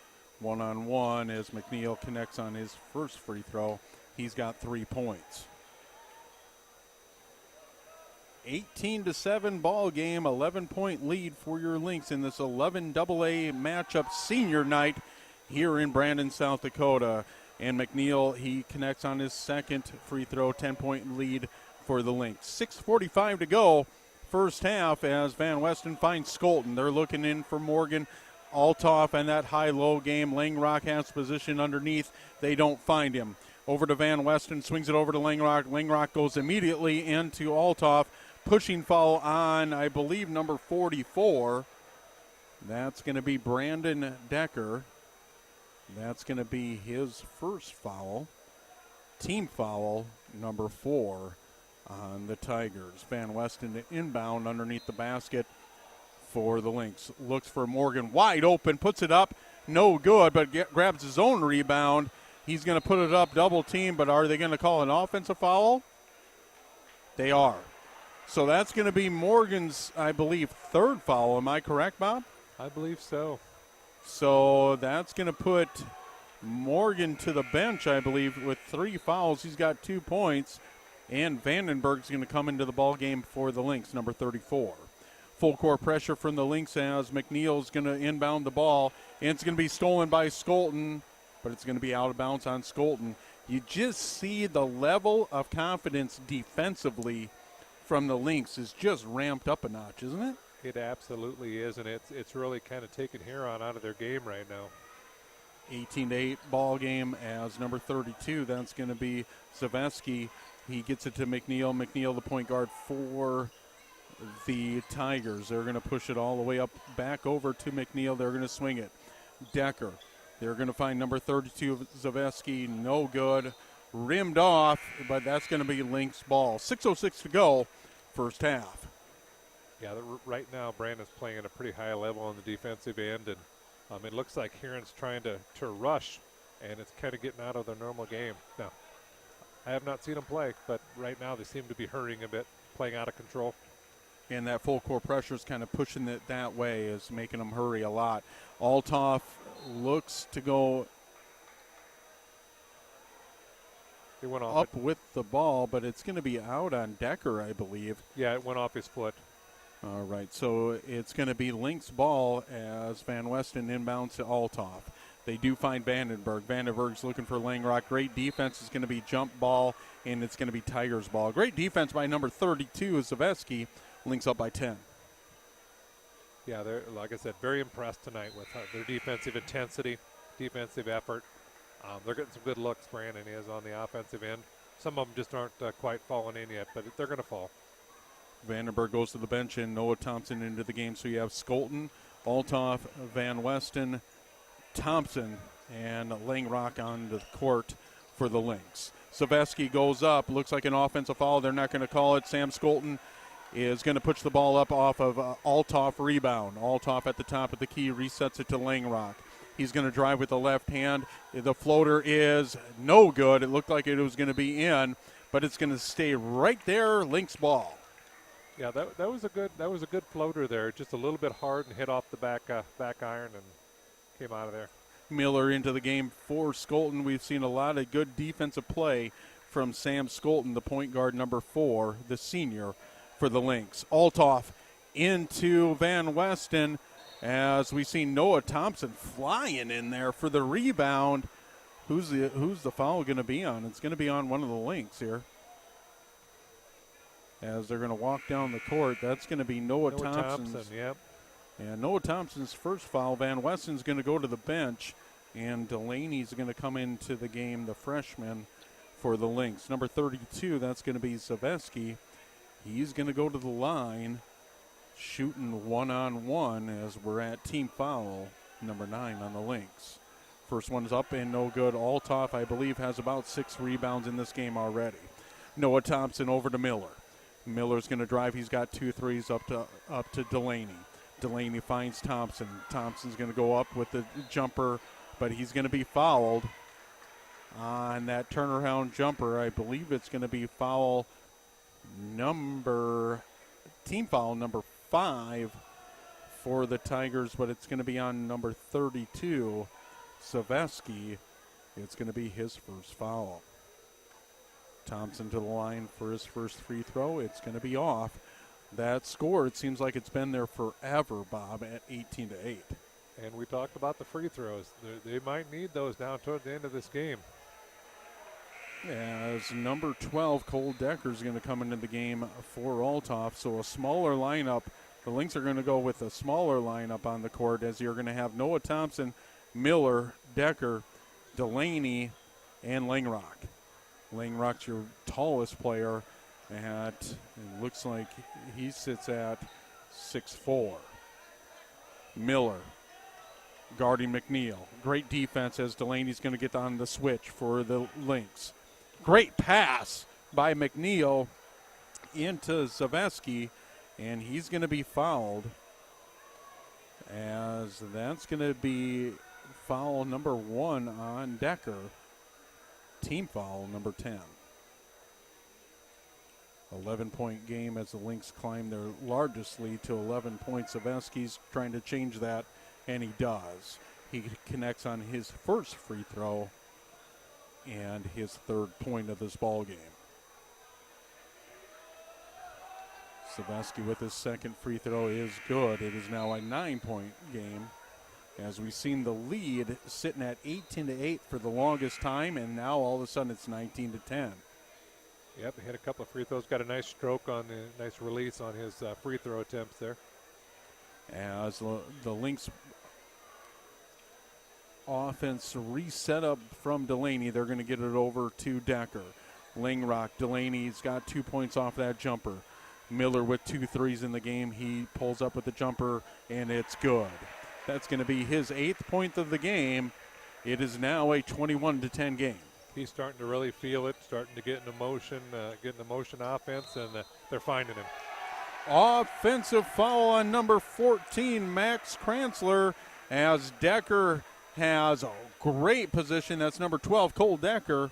1-on-1 as McNeil connects on his first free throw. He's got 3 points. 18-7 ball game, 11-point lead for your Lynx in this 11 AA matchup senior night here in Brandon, South Dakota. And McNeil, he connects on his second free throw, 10-point lead for the Lynx. 6:45 to go, first half, as Van Weston finds Skolton. They're looking in for Morgan, Altoff, and that high-low game. Langrock has position underneath. They don't find him. Over to Van Weston, swings it over to Langrock. Langrock goes immediately into Altoff. Pushing foul on, I believe, number 44. That's going to be Brandon Decker. That's going to be his first foul. Team foul number 4 on the Tigers. Van Weston inbound underneath the basket for the Lynx. Looks for Morgan wide open, puts it up. No good, but grabs his own rebound. He's going to put it up, double team, but are they going to call an offensive foul? They are. So that's going to be Morgan's, I believe, third foul. Am I correct, Bob? I believe so. So that's going to put Morgan to the bench, I believe, with 3 fouls. He's got 2 points. And Vandenberg's going to come into the ball game for the Lynx, number 34. Full court pressure from the Lynx as McNeil's going to inbound the ball. And it's going to be stolen by Skolton, but it's going to be out of bounds on Skolton. You just see the level of confidence defensively from the Lynx is just ramped up a notch, isn't it? It absolutely is, and it's really kind of taken Huron out of their game right now. 18-8 ball game as number 32. That's going to be Zaveski. He gets it to McNeil. McNeil, the point guard for the Tigers. They're going to push it all the way up back over to McNeil. They're going to swing it. Decker. They're going to find number 32, Zaveski. No good. Rimmed off, but that's going to be Lynx ball. 6:06 to go, first half. Yeah, right now Brandon's playing at a pretty high level on the defensive end, and it looks like Huron's trying to rush, and it's kind of getting out of their normal game. Now, I have not seen them play, but right now they seem to be hurrying a bit, playing out of control. And that full court pressure is kind of pushing it that way, is making them hurry a lot. Althoff looks to go It went off up with the ball, but it's going to be out on Decker, I believe. Yeah, it went off his foot. All right, so it's going to be Lynx ball as Van Westen inbounds to Althoff. They do find Vandenberg. Vandenberg's looking for Langrock. Great defense is going to be jump ball, and it's going to be Tigers ball. Great defense by number 32, Zaveski. Lynx up by 10. Yeah, they're, like I said, very impressed tonight with their defensive intensity, defensive effort. They're getting some good looks, Brandon is, on the offensive end. Some of them just aren't quite falling in yet, but they're going to fall. Vandenberg goes to the bench and Noah Thompson into the game. So you have Skolten, Althoff, Van Westen, Thompson, and Langrock on the court for the Lynx. Zaveski goes up. Looks like an offensive foul. They're not going to call it. Sam Skolten is going to push the ball up off of Althoff rebound. Althoff at the top of the key resets it to Langrock. He's going to drive with the left hand. The floater is no good. It looked like it was going to be in, but it's going to stay right there. Lynx ball. Yeah, that was a good floater there. Just a little bit hard and hit off the back iron and came out of there. Miller into the game for Skolten. We've seen a lot of good defensive play from Sam Skolten, the point guard number 4, the senior for the Lynx. Althoff into Van Westen as we see Noah Thompson flying in there for the rebound. Who's the foul going to be on? It's going to be on one of the Lynx here. As they're going to walk down the court, that's going to be Noah Thompson. Yep. And Noah Thompson's first foul. Van Westen's going to go to the bench, and Delaney's going to come into the game, the freshman for the Lynx. Number 32, that's going to be Zaveski. He's going to go to the line, shooting one-on-one as we're at team foul number 9 on the Lynx. First one's up and no good. Althoff, I believe, has about 6 rebounds in this game already. Noah Thompson over to Miller. Miller's going to drive. He's got 2 threes up to Delaney. Delaney finds Thompson. Thompson's going to go up with the jumper, but he's going to be fouled on that turnaround jumper. I believe it's going to be team foul number 5 for the Tigers, but it's going to be on number 32, Zaveski. It's going to be his first foul. Thompson to the line for his first free throw. It's going to be off. That score, it seems like it's been there forever, Bob, at 18-8. And we talked about the free throws. They might need those down toward the end of this game. As number 12, Cole Decker, is going to come into the game for Althoff. So a smaller lineup. The Lynx are going to go with a smaller lineup on the court as you're going to have Noah Thompson, Miller, Decker, Delaney, and Langrock. Langrock's your tallest player, and it looks like he sits at 6'4". Miller guarding McNeil. Great defense as Delaney's going to get on the switch for the Lynx. Great pass by McNeil into Zaveski, and he's going to be fouled as that's going to be foul number 1 on Decker. Team foul number 10. 11-point game as the Lynx climb their largest lead to 11 points. Zaveski's trying to change that, and he does. He connects on his first free throw and his 3rd point of this ball game. Zaveski with his 2nd free throw is good. It is now a 9-point game, as we've seen the lead sitting at 18-8 for the longest time, and now all of a sudden it's 19-10. Yep, hit a couple of free throws. Got a nice stroke on the nice release on his free throw attempts there. As the Lynx offense reset up from Delaney, they're going to get it over to Decker. Langrock, Delaney's got 2 points off that jumper. Miller with 2 threes in the game. He pulls up with the jumper, and it's good. That's going to be his 8th point of the game. It is now a 21-10 game. He's starting to really feel it, starting to get into motion, offense, and they're finding him. Offensive foul on number 14, Max Kranzler, as Decker has a great position. That's number 12, Cole Decker,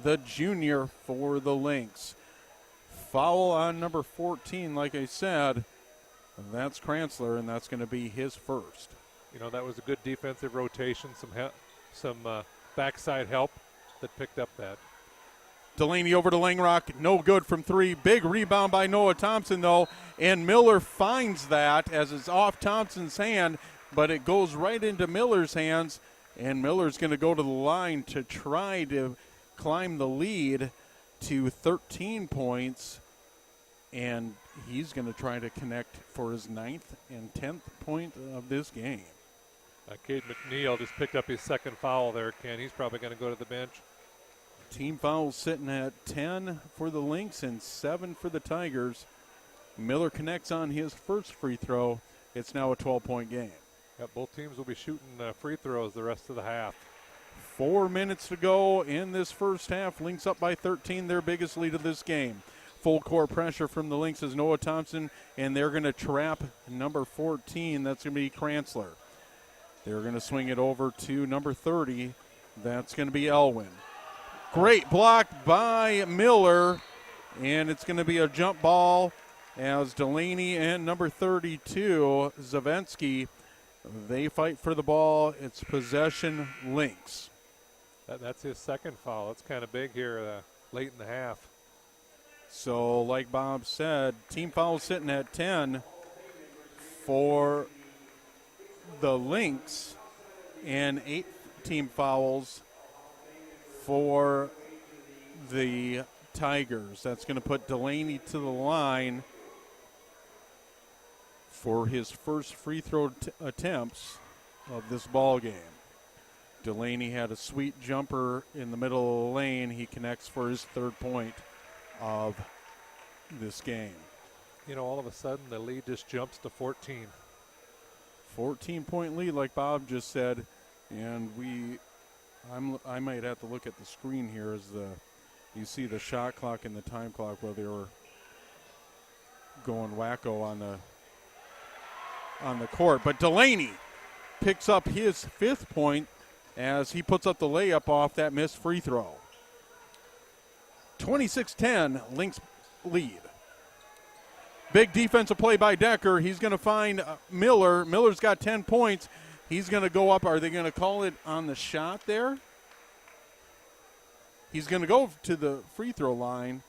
the junior for the Lynx. Foul on number 14, like I said, that's Kranzler, and that's going to be his first. You know, that was a good defensive rotation, some backside help that picked up that. Delaney over to Langrock, no good from 3. Big rebound by Noah Thompson, though, and Miller finds that as it's off Thompson's hand, but it goes right into Miller's hands, and Miller's going to go to the line to try to climb the lead to 13 points, and he's going to try to connect for his 9th and 10th point of this game. Cade McNeil just picked up his second foul there, Ken. He's probably going to go to the bench. Team fouls sitting at 10 for the Lynx and 7 for the Tigers. Miller connects on his first free throw. It's now a 12-point game. Yep, both teams will be shooting free throws the rest of the half. 4 minutes to go in this first half. Lynx up by 13, their biggest lead of this game. Full court pressure from the Lynx is Noah Thompson, and they're going to trap number 14. That's going to be Kranzler. They're going to swing it over to number 30. That's going to be Elwin. Great block by Miller, and it's going to be a jump ball as Delaney and number 32, Zavensky, they fight for the ball. It's possession Lynx. That's his second foul. It's kind of big here late in the half. So, like Bob said, team foul sitting at 10 for the Lynx and 8 team fouls for the Tigers. That's going to put Delaney to the line for his first free throw attempts of this ball game. Delaney had a sweet jumper in the middle of the lane. He connects for his 3rd point of this game. You know, all of a sudden the lead just jumps to 14. 14-point lead, like Bob just said, and I might have to look at the screen here as you see the shot clock and the time clock where they were going wacko on the court. But Delaney picks up his 5th point as he puts up the layup off that missed free throw. 26-10, Lynx lead. Big defensive play by Decker. He's going to find Miller. Miller's got 10 points. He's going to go up. Are they going to call it on the shot there? He's going to go to the free throw line,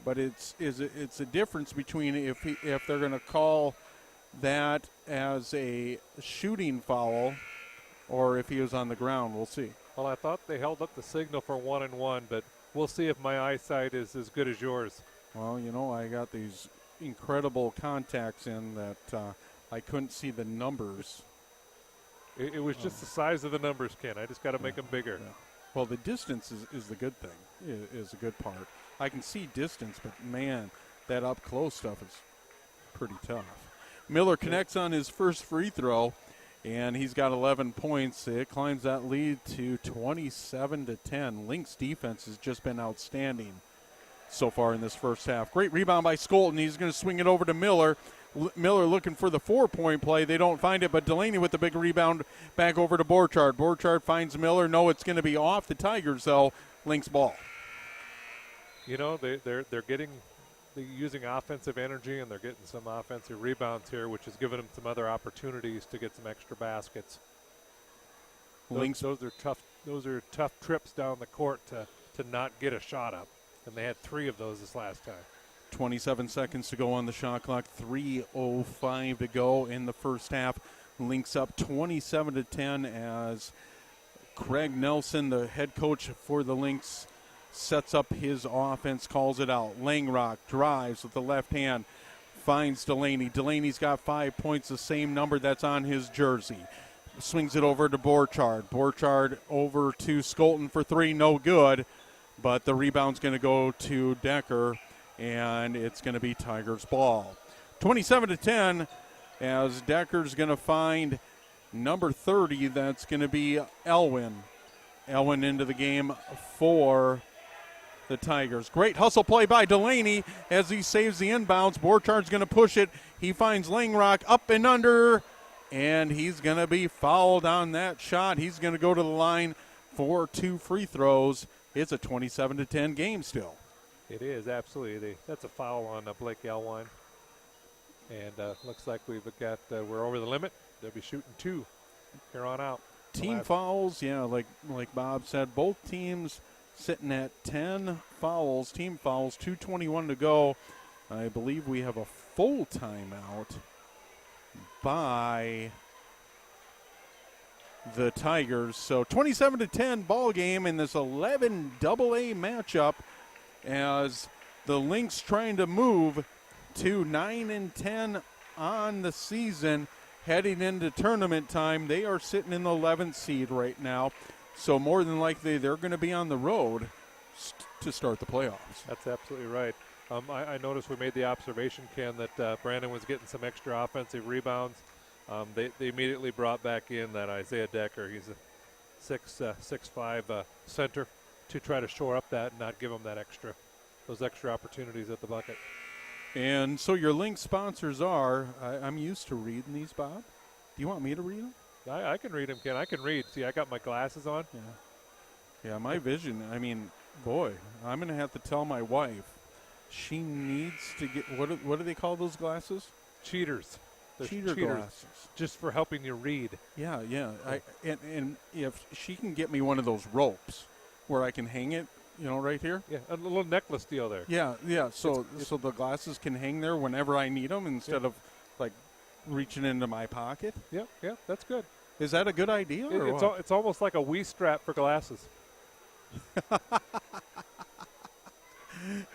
but it's a difference between if they're going to call that as a shooting foul or if he was on the ground. We'll see. Well, I thought they held up the signal for 1-and-1, but we'll see if my eyesight is as good as yours. Well, you know, I got these incredible contacts in that I couldn't see the numbers. It was just the size of the numbers, Ken. I just got to make them bigger. Yeah. Well, the distance is the good thing, is a good part. I can see distance, but, man, that up-close stuff is pretty tough. Miller connects on his first free throw, and he's got 11 points. It climbs that lead to 27-10. Lynx defense has just been outstanding so far in this first half. Great rebound by Skolton. He's going to swing it over to Miller. Miller looking for the 4-point play. They don't find it, but Delaney with the big rebound back over to Borchardt. Borchardt finds Miller. No, it's going to be off the Tigers, though. Lynx ball. You know, they're using offensive energy, and they're getting some offensive rebounds here, which has given them some other opportunities to get some extra baskets. Those are tough trips down the court to not get a shot up, and they had 3 of those this last time. 27 seconds to go on the shot clock. 3:05 to go in the first half. Lynx up 27-10 as Craig Nelson, the head coach for the Lynx, sets up his offense, calls it out. Langrock drives with the left hand, finds Delaney. Delaney's got 5 points, the same number that's on his jersey. Swings it over to Borchardt. Borchardt over to Skolton for 3, no good. But the rebound's going to go to Decker, and it's going to be Tigers ball. 27-10 as Decker's going to find number 30. That's going to be Elwin. Elwin into the game for the Tigers. Great hustle play by Delaney as he saves the inbounds. Borchard's going to push it. He finds Langrock up and under, and he's going to be fouled on that shot. He's going to go to the line for 2 free throws. It's a 27-10 game still. It is, absolutely. That's a foul on Blake Elwine. And looks like we're over the limit. They'll be shooting 2 here on out. Team fouls, yeah, like Bob said, both teams sitting at 10 fouls, team fouls, 2:21 to go. I believe we have a full timeout by the Tigers. So 27-10 ball game in this 11 AA matchup as the Lynx trying to move to 9-10 on the season. Heading into tournament time, they are sitting in the 11th seed right now. So more than likely they're going to be on the road to start the playoffs. That's absolutely right. I noticed we made the observation, Ken, that Brandon was getting some extra offensive rebounds. They immediately brought back in that Isaiah Decker. He's a 6'5" center to try to shore up that and not give him those extra opportunities at the bucket. And so your link sponsors are, I'm used to reading these, Bob. Do you want me to read them? I can read them, Ken. I can read. See, I got my glasses on. Yeah, my vision, I mean, boy, I'm going to have to tell my wife. She needs to get, what do they call those glasses? Cheaters. Cheaters. Glasses. Just for helping you read. Yeah. And if she can get me one of those ropes where I can hang it, right here. Yeah, a little necklace deal there. Yeah. So the glasses can hang there whenever I need them instead of like reaching into my pocket. Yeah, that's good. Is that a good idea? It's almost like a Wii strap for glasses.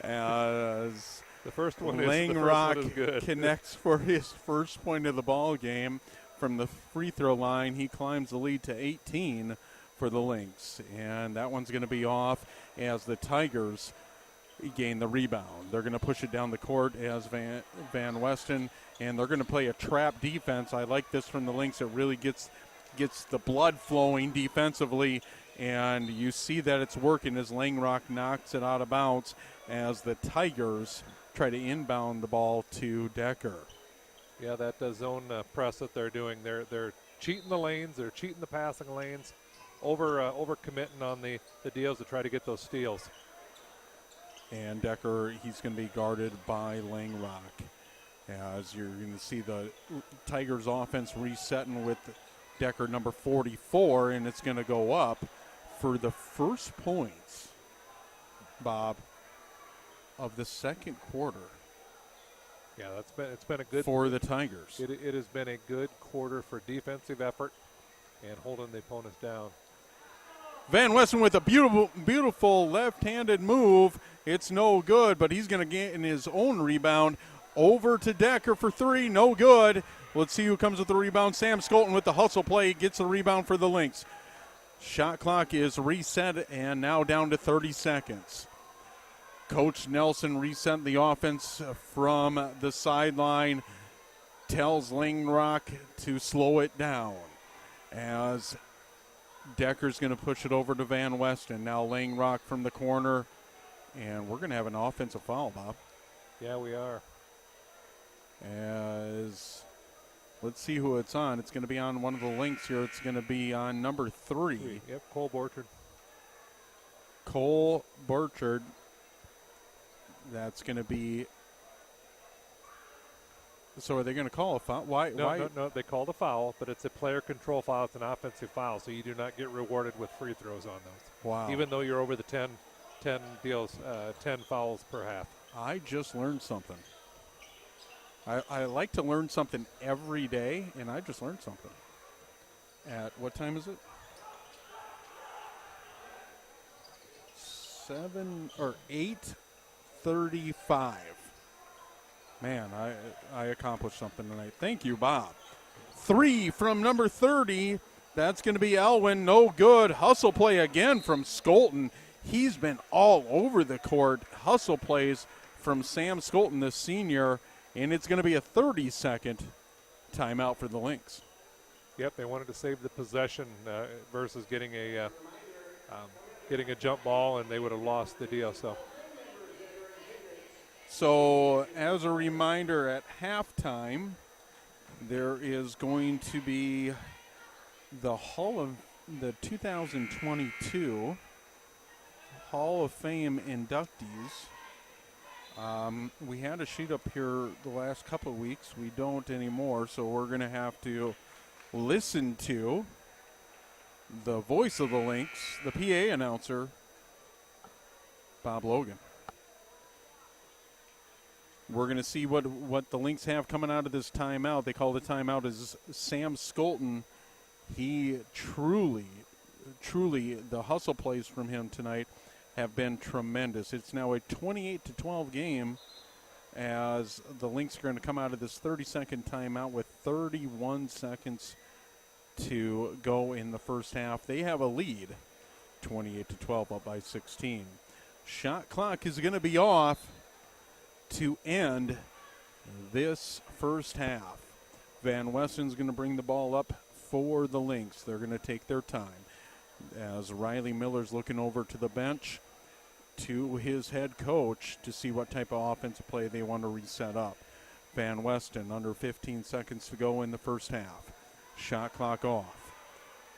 As the first one Langrock connects for his first point of the ball game from the free throw line. He climbs the lead to 18 for the Lynx, and that one's going to be off as the Tigers gain the rebound. They're going to push it down the court as Van Weston, and they're going to play a trap defense. I like this from the Lynx. It really gets the blood flowing defensively, and you see that it's working as Langrock knocks it out of bounds as the Tigers try to inbound the ball to Decker. Yeah, that zone press that they're doing, they're cheating the lanes, they're cheating the passing lanes, over committing on the deals to try to get those steals. And Decker, he's going to be guarded by Langrock. As you're going to see the Tigers offense resetting with Decker number 44, and it's going to go up for the first points, Bob, of the second quarter. Yeah, it's been a good for the Tigers. It has been a good quarter for defensive effort and holding the opponents down. Van Wesson with a beautiful left-handed move. It's no good, but he's going to get in his own rebound over to Decker for 3. No good. Let's see who comes with the rebound. Sam Skolton with the hustle play gets the rebound for the Lynx. Shot clock is reset and now down to 30 seconds. Coach Nelson reset the offense from the sideline, tells Langrock to slow it down as Decker's going to push it over to Van Weston. Now Langrock from the corner, and we're going to have an offensive foul, Bob. Yeah, we are. As let's see who it's on. It's going to be on one of the Lynx here. It's going to be on number 3. Yep, Cole Borchard. Cole Borchard. That's going to be. So are they going to call a foul? Why? No. They called a foul, but it's a player control foul. It's an offensive foul, so you do not get rewarded with free throws on those. Wow. Even though you're over the 10 deals, 10 fouls per half. I just learned something. I like to learn something every day, and I just learned something. At what time is it? 8:35. Man, I accomplished something tonight. Thank you, Bob. 3 from number 30. That's going to be Elwin. No good. Hustle play again from Skolton. He's been all over the court. Hustle plays from Sam Skolton, the senior, and it's going to be a 30-second timeout for the Lynx. Yep, they wanted to save the possession versus getting a jump ball, and they would have lost the deal. So as a reminder, at halftime, there is going to be the 2022 Hall of Fame inductees. We had a sheet up here the last couple of weeks. We don't anymore, so we're going to have to listen to the voice of the Lynx, the PA announcer, Bob Logan. We're going to see what the Lynx have coming out of this timeout. They call the timeout as Sam Skolton. He truly, the hustle plays from him tonight have been tremendous. It's now a 28-12 game as the Lynx are going to come out of this 30-second timeout with 31 seconds to go in the first half. They have a lead, 28-12, up by 16. Shot clock is going to be off to end this first half. Van Wessen's going to bring the ball up for the Lynx. They're going to take their time as Riley Miller's looking over to the bench to his head coach to see what type of offensive play they want to reset up. Van Westen, under 15 seconds to go in the first half. Shot clock off.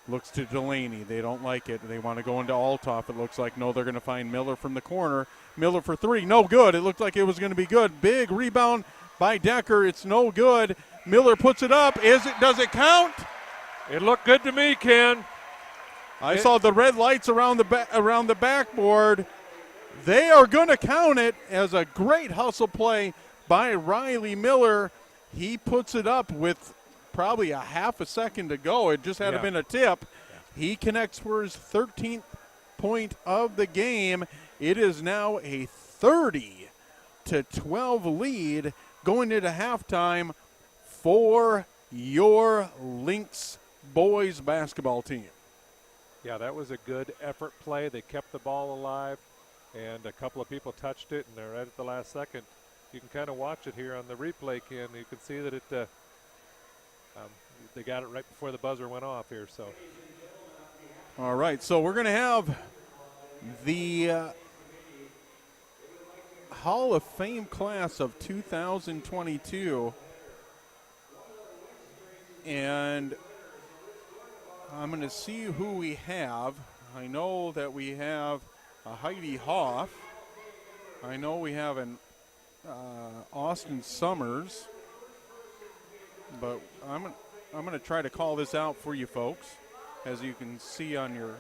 Looks to Delaney. They don't like it. They want to go into Althoff. It looks like, no, they're going to find Miller from the corner. Miller for three. No good. It looked like it was going to be good. Big rebound by Decker. It's no good. Miller puts it up. Does it count? It looked good to me, Ken. I saw the red lights around the backboard. They are going to count it as a great hustle play by Riley Miller. He puts it up with probably a half a second to go. It just had to have been a tip. He connects for his 13th point of the game. It is now a 30-12 lead going into halftime for your Lynx boys basketball team. Yeah, that was a good effort play. They kept the ball alive, and a couple of people touched it, and they're right at the last second. You can kind of watch it here on the replay, Ken. You can see that they got it right before the buzzer went off here. So, all right, so we're going to have the Hall of Fame class of 2022, and I'm going to see who we have. I know that we have a Heidi Hoff. I know we have an Austin Summers, but I'm going to try to call this out for you folks, as you can see on your.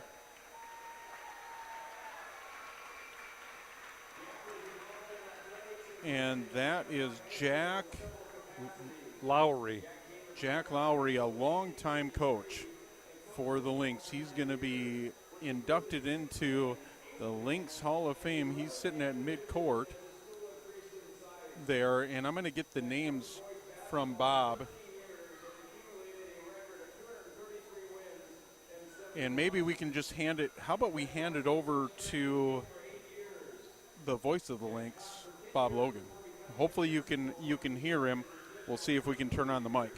And that is Jack Lowry. Jack Lowry, a longtime coach for the Lynx. He's going to be inducted into the Lynx Hall of Fame. He's sitting at midcourt there, and I'm going to get the names from Bob. And maybe we can just hand it. How about we hand it over to the voice of the Lynx, Bob Logan. Hopefully you can hear him. We'll see if we can turn on the mic.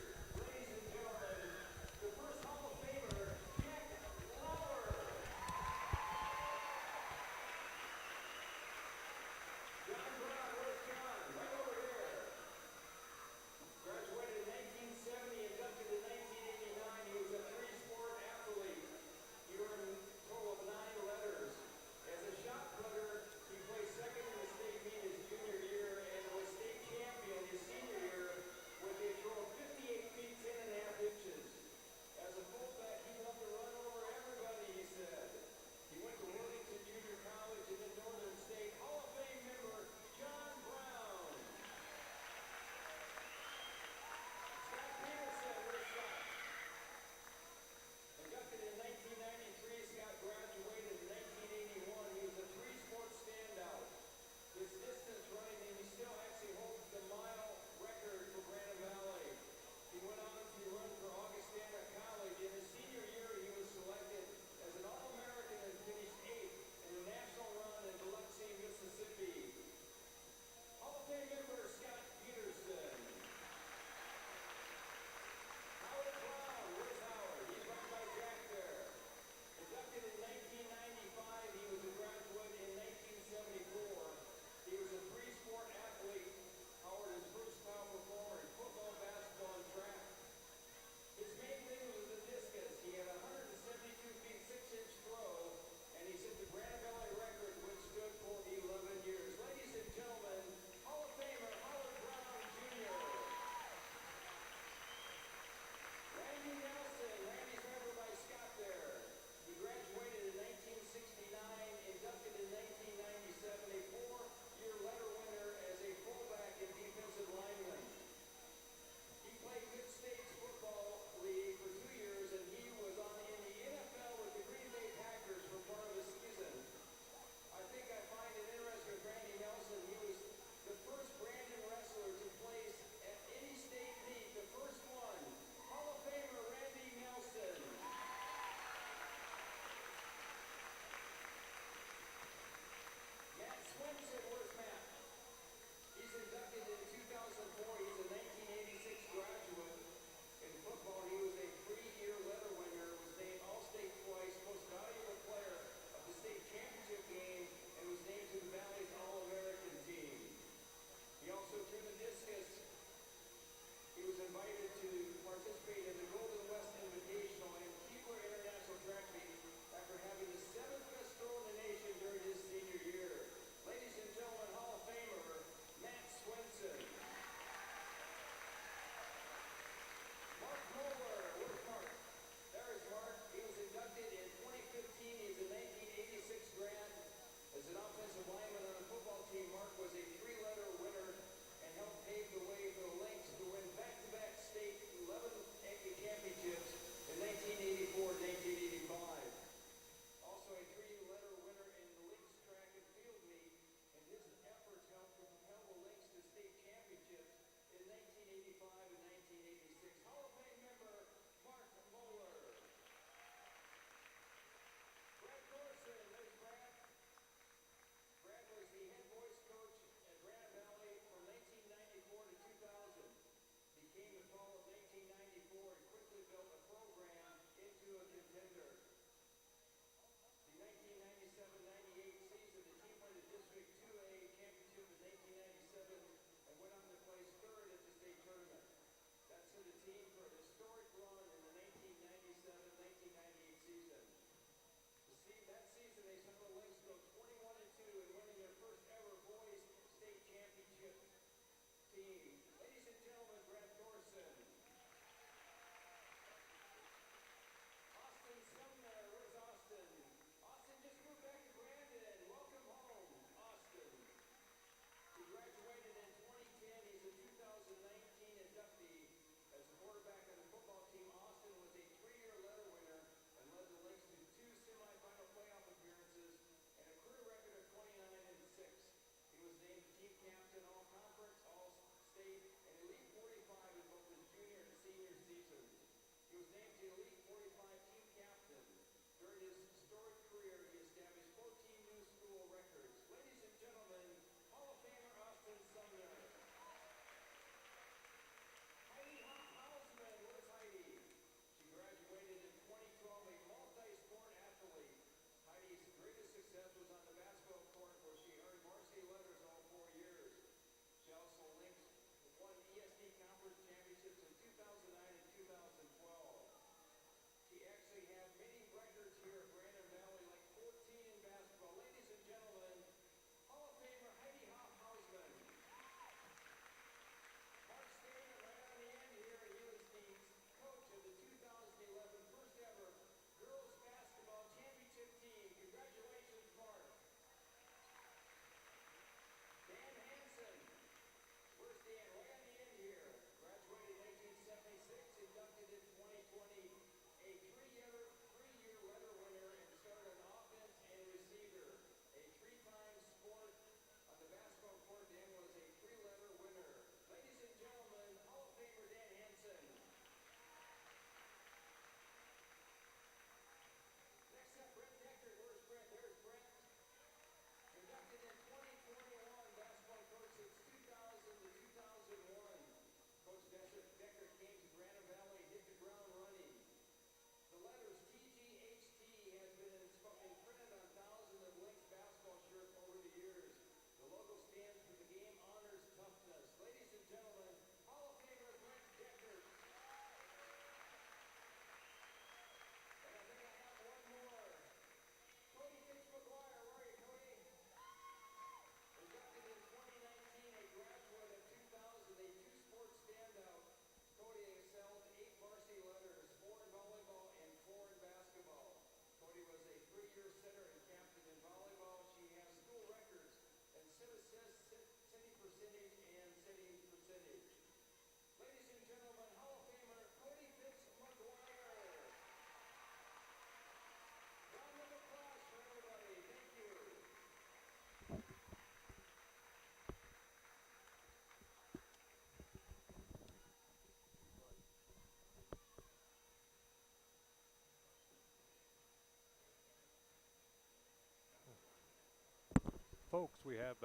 Folks, we have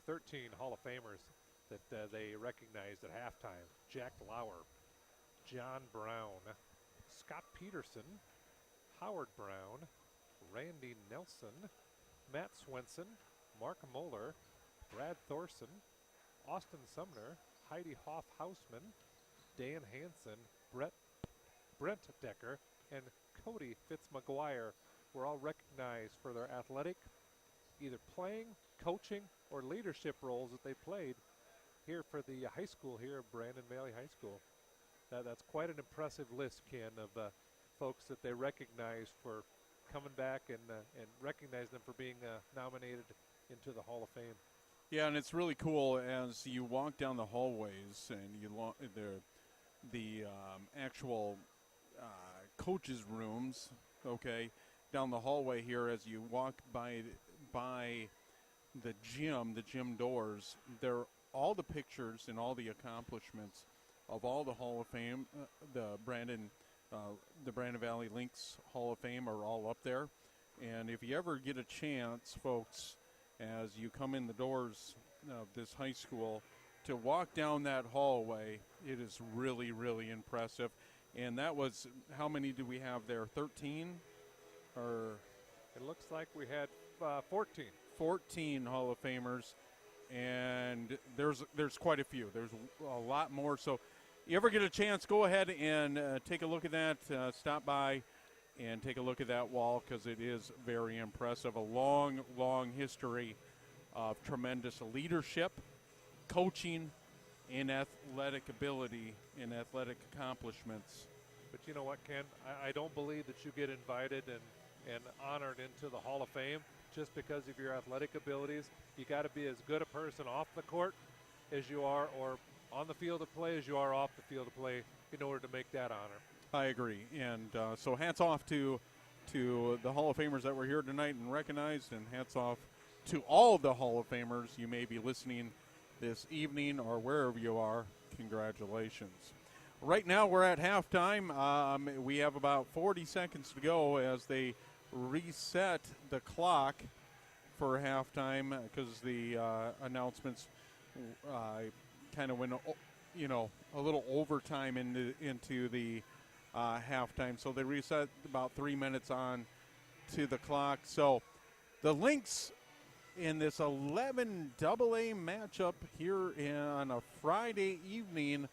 13 Hall of Famers that they recognized at halftime. Jack Lauer, John Brown, Scott Peterson, Howard Brown, Randy Nelson, Matt Swenson, Mark Moeller, Brad Thorson, Austin Sumner, Heidi Hoff-Hausman, Dan Hansen, Brent Decker, and Cody Fitzmaguire were all recognized for their athletic, either playing, coaching, or leadership roles that they played here for the high school here at Brandon Valley High School. That's quite an impressive list, Ken, of folks that they recognized for coming back and recognize them for being nominated into the Hall of Fame. Yeah, and it's really cool as you walk down the hallways and the actual coaches' rooms, okay, down the hallway here as you walk by the gym doors, there all the pictures and all the accomplishments of all the Hall of Fame, the Brandon Valley Lynx Hall of Fame are all up there. And if you ever get a chance, folks, as you come in the doors of this high school, to walk down that hallway, it is really, really impressive. And that was, how many do we have there, 13? Or it looks like we had 14. 14 Hall of Famers, and there's quite a few. There's a lot more. So you ever get a chance, go ahead and take a look at that. Stop by and take a look at that wall because it is very impressive. A long, long history of tremendous leadership, coaching, and athletic ability and athletic accomplishments. But you know what, Ken? I don't believe that you get invited and honored into the Hall of Fame just because of your athletic abilities. You got to be as good a person off the court as you are, or on the field of play as you are off the field of play, in order to make that honor. I agree. And so hats off to the Hall of Famers that were here tonight and recognized, and hats off to all the Hall of Famers you may be listening this evening or wherever you are. Congratulations. right now we're at halftime. We have about 40 seconds to go as they reset the clock for halftime because the announcements kind of went, a little overtime into the halftime. So they reset about 3 minutes on to the clock. So the Lynx in this 11 AA matchup here on a Friday evening,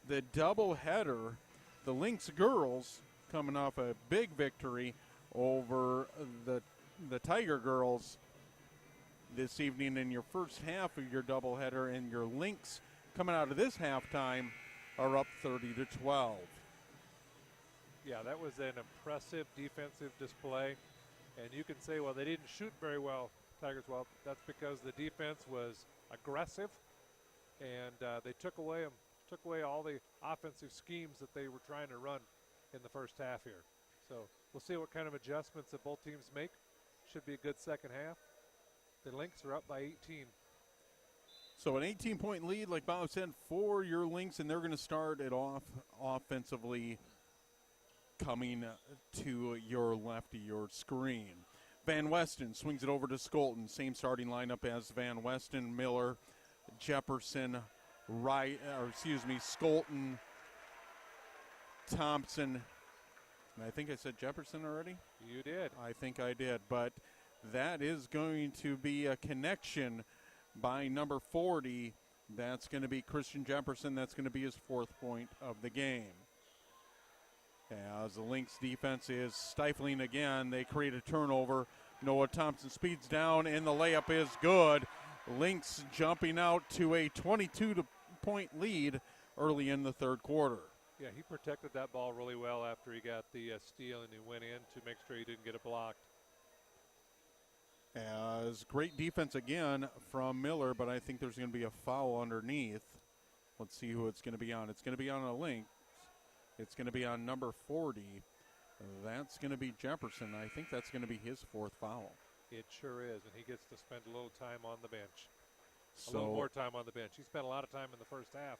the doubleheader, the Lynx girls coming off a big victory over the Tiger girls this evening in your first half of your doubleheader, and your Lynx coming out of this halftime are up 30-12. Yeah, that was an impressive defensive display. And you can say, well, they didn't shoot very well, Tigers. Well, that's because the defense was aggressive, and they took away all the offensive schemes that they were trying to run in the first half here. So we'll see what kind of adjustments that both teams make. Should be a good second half. The Lynx are up by 18. So an 18-point lead, like Bob said, for your Lynx, and they're going to start it off offensively coming to your left of your screen. Van Weston swings it over to Skolton. Same starting lineup as Van Weston, Miller, Jefferson, Skolton, Thompson. And I think I said Jefferson already? You did. I think I did, but that is going to be a connection by number 40. That's going to be Christian Jefferson. That's going to be his 4th point of the game. As the Lynx defense is stifling again, they create a turnover. Noah Thompson speeds down, and the layup is good. Lynx jumping out to a 22-point lead early in the third quarter. Yeah, he protected that ball really well after he got the steal, and he went in to make sure he didn't get it blocked. As great defense again from Miller, but I think there's going to be a foul underneath. Let's see who it's going to be on. It's going to be on a Lynx. It's going to be on number 40. That's going to be Jefferson. I think that's going to be his 4th foul. It sure is, and he gets to spend a little time on the bench. A little more time on the bench. He spent a lot of time in the first half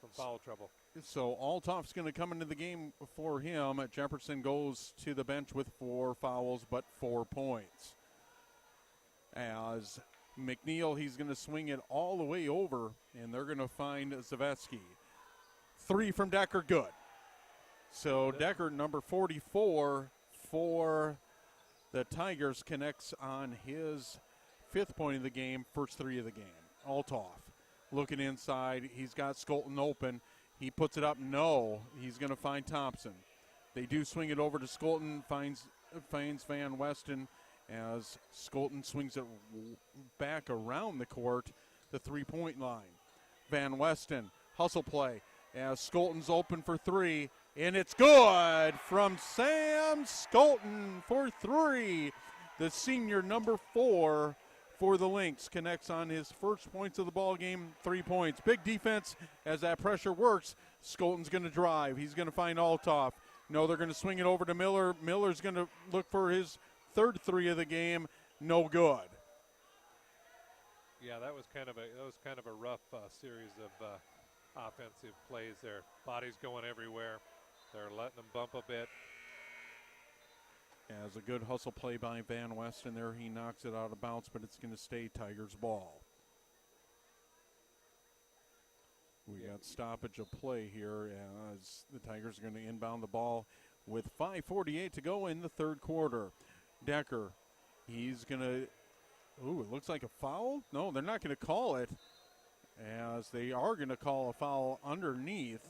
from foul trouble. So Altoff's going to come into the game for him. Jefferson goes to the bench with 4 fouls, but 4 points. As McNeil, he's going to swing it all the way over, and they're going to find Zavetsky. 3 from Decker, good. So Decker, number 44 for the Tigers, connects on his 5th point of the game, first 3 of the game. Altoff looking inside. He's got Skolton open. He puts it up. No, he's going to find Thompson. They do swing it over to Skolton, finds Van Weston as Skolton swings it back around the court, the 3-point line. Van Weston, hustle play as Skolton's open for 3. And it's good from Sam Skolton for 3. The senior, number 4 for the Lynx, connects on his first points of the ball game, 3 points. Big defense as that pressure works. Skolton's going to drive. He's going to find Altoff. No, they're going to swing it over to Miller. Miller's going to look for his 3rd 3 of the game. No good. Yeah, that was kind of a rough series of offensive plays there. Bodies going everywhere. They're letting them bump a bit. As a good hustle play by Van Weston there, he knocks it out of bounds, but it's going to stay Tigers ball. We got stoppage of play here as the Tigers are going to inbound the ball with 5:48 to go in the third quarter. Decker, he's going to, it looks like a foul. No, they're not going to call it, as they are going to call a foul underneath.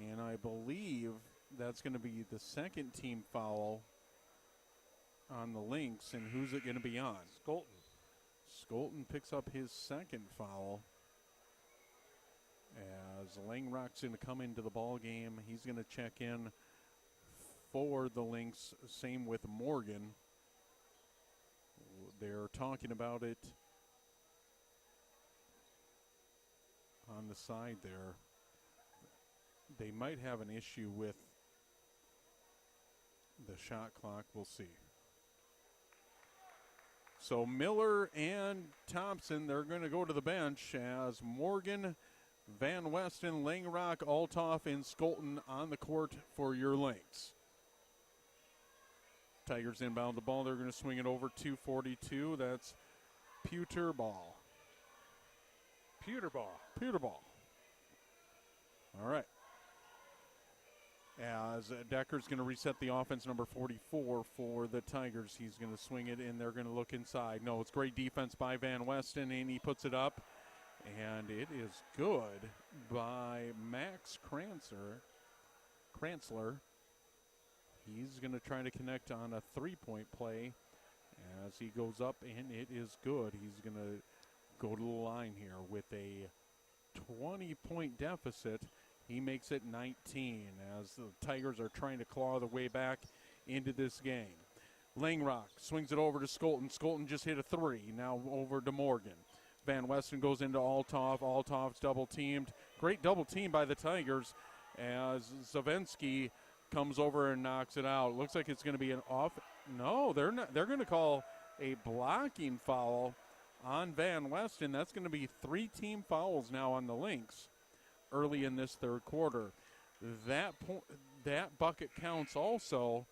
And I believe that's going to be the second team foul on the Lynx. And who's it going to be on? Skolton. Skolton picks up his second foul. As Langrock's going to come into the ball game, he's going to check in for the Lynx. Same with Morgan. They're talking about it on the side there. They might have an issue with the shot clock. We'll see. So Miller and Thompson, they're going to go to the bench as Morgan Van Westen, Langrock, Altoff, and Skolton on the court for your Lynx. Tigers inbound the ball. They're going to swing it over 242. That's Pewter ball. Pewter ball. Pewter ball. All right. As Decker's going to reset the offense, number 44 for the Tigers. He's going to swing it, and they're going to look inside. No, it's great defense by Van Westen, and he puts it up. And it is good by Max Kranzler. He's going to try to connect on a three-point play as he goes up, and it is good. He's going to go to the line here with a 20-point deficit. He makes it 19 as the Tigers are trying to claw their way back into this game. Langrock swings it over to Skolton. Skolton just hit a three. Now over to Morgan. Van Westen goes into Altoff. Altoff's double-teamed. Great double team by the Tigers as Zavensky comes over and knocks it out. Looks like it's going to be an off. No, they're not. They're going to call a blocking foul on Van Westen. That's going to be 3 team fouls now on the Lynx early in this third quarter. That bucket counts also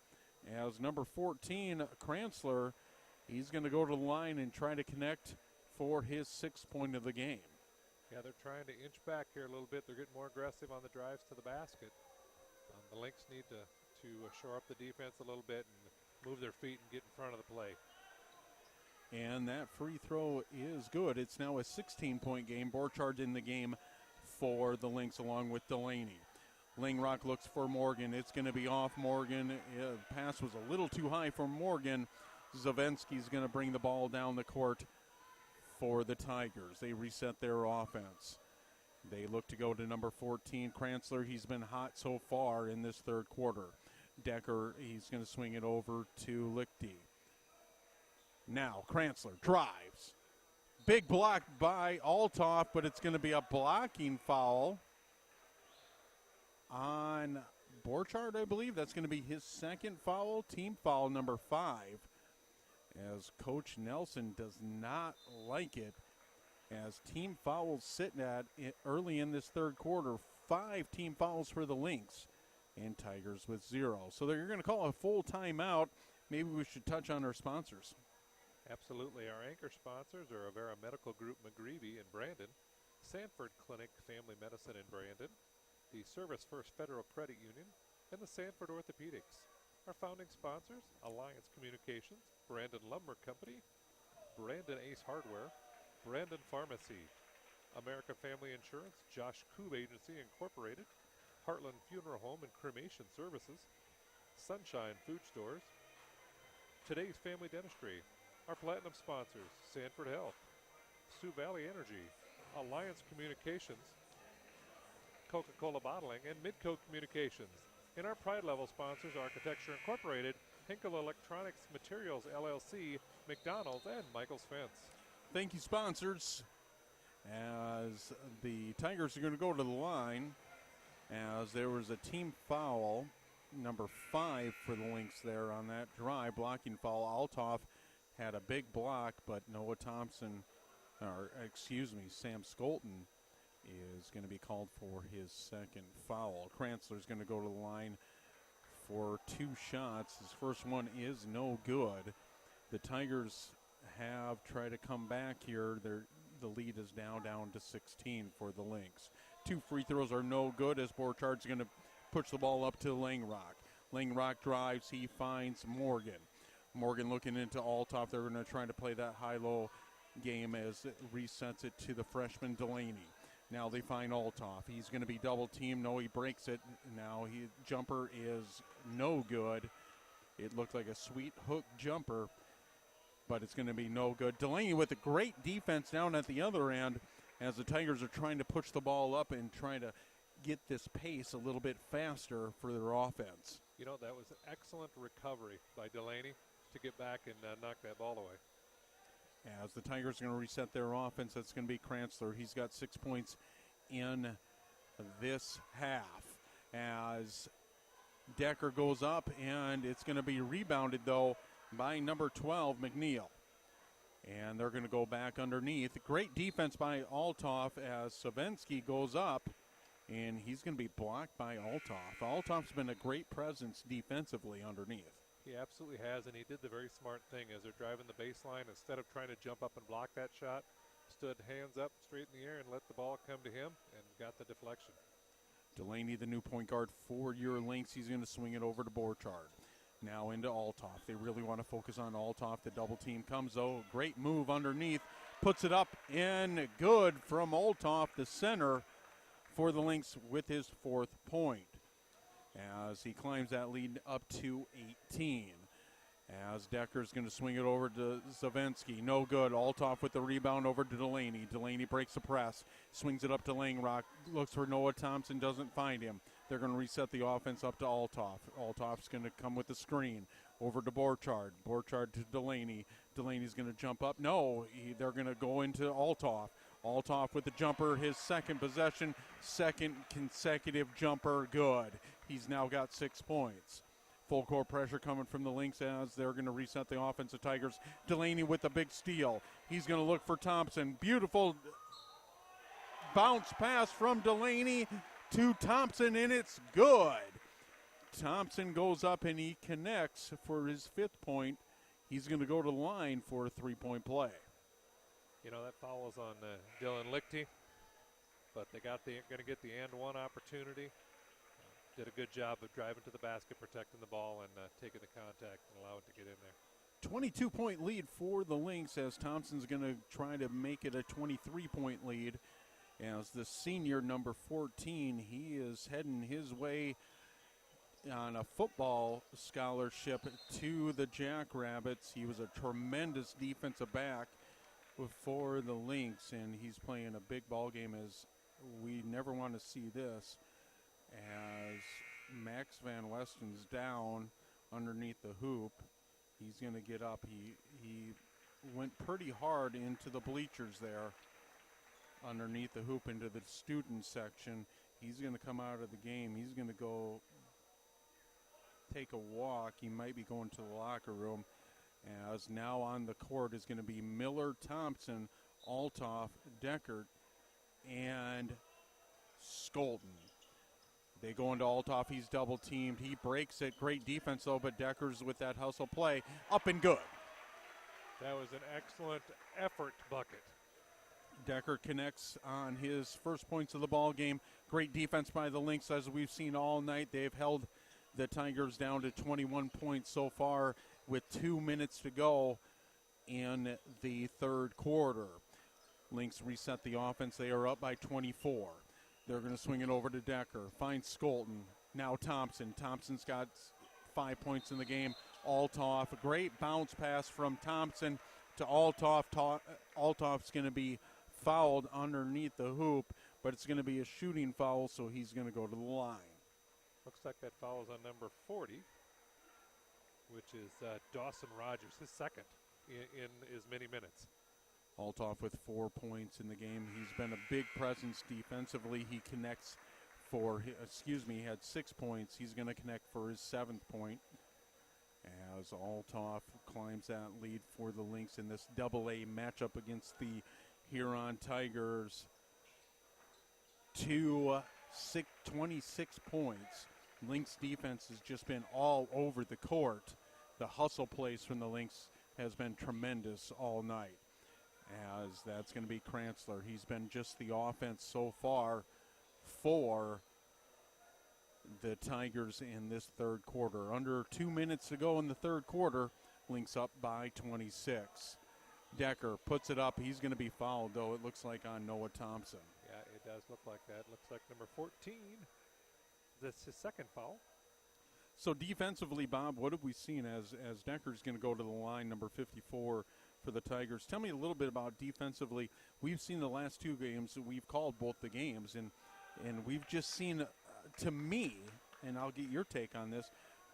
as number 14, Kranzler, he's going to go to the line and try to connect for his 6th point of the game. Yeah, they're trying to inch back here a little bit. They're getting more aggressive on the drives to the basket. The Lynx need to shore up the defense a little bit and move their feet and get in front of the play. And that free throw is good. It's now a 16-point game. Borchardt in the game for the Lynx along with Delaney. Langrock looks for Morgan. It's going to be off Morgan. Pass was a little too high for Morgan. Zavensky's going to bring the ball down the court for the Tigers. They reset their offense. They look to go to number 14, Kranzler. He's been hot so far in this third quarter. Decker, he's going to swing it over to Lichty. Now Kranzler drives. Big block by Altoff, but it's going to be a blocking foul on Borchardt, I believe. That's going to be his 2nd foul, team foul number 5, as Coach Nelson does not like it, as team fouls sitting at it early in this third quarter. 5 team fouls for the Lynx, and Tigers with 0. So they're going to call a full timeout. Maybe we should touch on our sponsors. Absolutely. Our anchor sponsors are Avera Medical Group McGreevy in Brandon, Sanford Clinic Family Medicine in Brandon, the Service First Federal Credit Union, and the Sanford Orthopedics. Our founding sponsors, Alliance Communications, Brandon Lumber Company, Brandon Ace Hardware, Brandon Pharmacy, American Family Insurance, Josh Koob Agency Incorporated, Heartland Funeral Home and Cremation Services, Sunshine Food Stores, Today's Family Dentistry. Our platinum sponsors, Sanford Health, Sioux Valley Energy, Alliance Communications, Coca-Cola Bottling, and Midco Communications. And our Pride Level sponsors, Architecture Incorporated, Hinkle Electronics Materials LLC, McDonald's, and Michael's Fence. Thank you, sponsors. As the Tigers are going to go to the line, as there was a team foul, number 5 for the Lynx there on that drive, blocking foul. Altoff had a big block, but Noah Thompson, Sam Skolton is going to be called for his 2nd foul. Kranzler's going to go to the line for 2 shots. His first one is no good. The Tigers have tried to come back here. The lead is now down to 16 for the Lynx. 2 free throws are no good as Borchardt's going to push the ball up to Langrock. Langrock drives. He finds Morgan. Morgan looking into Altoff. They're going to try to play that high-low game as it resets it to the freshman Delaney. Now they find Altoff. He's going to be double-teamed. No, he breaks it. Now jumper is no good. It looked like a sweet hook jumper, but it's going to be no good. Delaney with a great defense down at the other end as the Tigers are trying to push the ball up and trying to get this pace a little bit faster for their offense. You know, that was an excellent recovery by Delaney to get back and knock that ball away. As the Tigers are going to reset their offense, that's going to be Kranzler. He's got 6 points in this half. As Decker goes up, and it's going to be rebounded, though, by number 12, McNeil. And they're going to go back underneath. Great defense by Althoff as Savensky goes up, and he's going to be blocked by Althoff. Althoff's been a great presence defensively underneath. He absolutely has, and he did the very smart thing as they're driving the baseline. Instead of trying to jump up and block that shot, stood hands up straight in the air and let the ball come to him and got the deflection. Delaney, the new point guard for your Lynx, he's going to swing it over to Borchardt. Now into Althoff. They really want to focus on Althoff. The double team comes, though. Great move underneath. Puts it up in good from Althoff, the center for the Lynx with his 4th point. As he climbs that lead up to 18. As Decker's going to swing it over to Savensky. No good. Althoff with the rebound over to Delaney. Delaney breaks the press. Swings it up to Langrock. Looks for Noah Thompson. Doesn't find him. They're going to reset the offense up to Althoff. Althoff's going to come with the screen. Over to Borchardt. Borchardt to Delaney. Delaney's going to jump up. No, they're going to go into Althoff. Althoff with the jumper. His second possession. Second consecutive jumper. Good. He's now got 6 points. Full court pressure coming from the Lynx as they're going to reset the offense of Tigers. Delaney with a big steal. He's going to look for Thompson. Beautiful bounce pass from Delaney to Thompson, and it's good. Thompson goes up and he connects for his 5th point. He's going to go to the line for a 3-point play. You know, that foul is on Dylan Lichty, but they going to get the and one opportunity. Did a good job of driving to the basket, protecting the ball, and taking the contact and allow it to get in there. 22-point lead for the Lynx as Thompson's going to try to make it a 23-point lead. As the senior, number 14, he is heading his way on a football scholarship to the Jackrabbits. He was a tremendous defensive back for the Lynx, and he's playing a big ball game as we never want to see this. As Max Van Westen's down underneath the hoop, he's going to get up. He went pretty hard into the bleachers there underneath the hoop into the student section. He's going to come out of the game. He's going to go take a walk. He might be going to the locker room. As now on the court is going to be Miller, Thompson, Althoff, Deckert, and Skolton. They go into Althoff. He's double teamed. He breaks it. Great defense, though, but Decker's with that hustle play. Up and good. That was an excellent effort bucket. Decker connects on his first points of the ball game. Great defense by the Lynx, as we've seen all night. They've held the Tigers down to 21 points so far with 2 minutes to go in the 3rd quarter. Lynx reset the offense. They are up by 24. They're going to swing it over to Decker. Finds Skolton. Now Thompson. Thompson's got 5 points in the game. Althoff. A great bounce pass from Thompson to Althoff. Althoff's going to be fouled underneath the hoop, but it's going to be a shooting foul, so he's going to go to the line. Looks like that foul is on number 40, which is Dawson Rogers, his second in as many minutes. Althoff with 4 points in the game. He's been a big presence defensively. He connects he had 6 points. He's going to connect for his 7th point as Althoff climbs that lead for the Lynx in this AA matchup against the Huron Tigers to 26 points. Lynx defense has just been all over the court. The hustle plays from the Lynx has been tremendous all night. As that's going to be Kranzler. He's been just the offense so far for the Tigers in this 3rd quarter. Under 2 minutes to go in the 3rd quarter, Lynx up by 26. Decker puts it up. He's going to be fouled, though, it looks like on Noah Thompson. Yeah, it does look like that. Looks like number 14. That's his 2nd foul. So defensively, Bob, what have we seen as Decker's going to go to the line, number 54 for the Tigers? Tell me a little bit about defensively. We've seen the last 2 games. We've called both the games, and we've just seen, to me, and I'll get your take on this,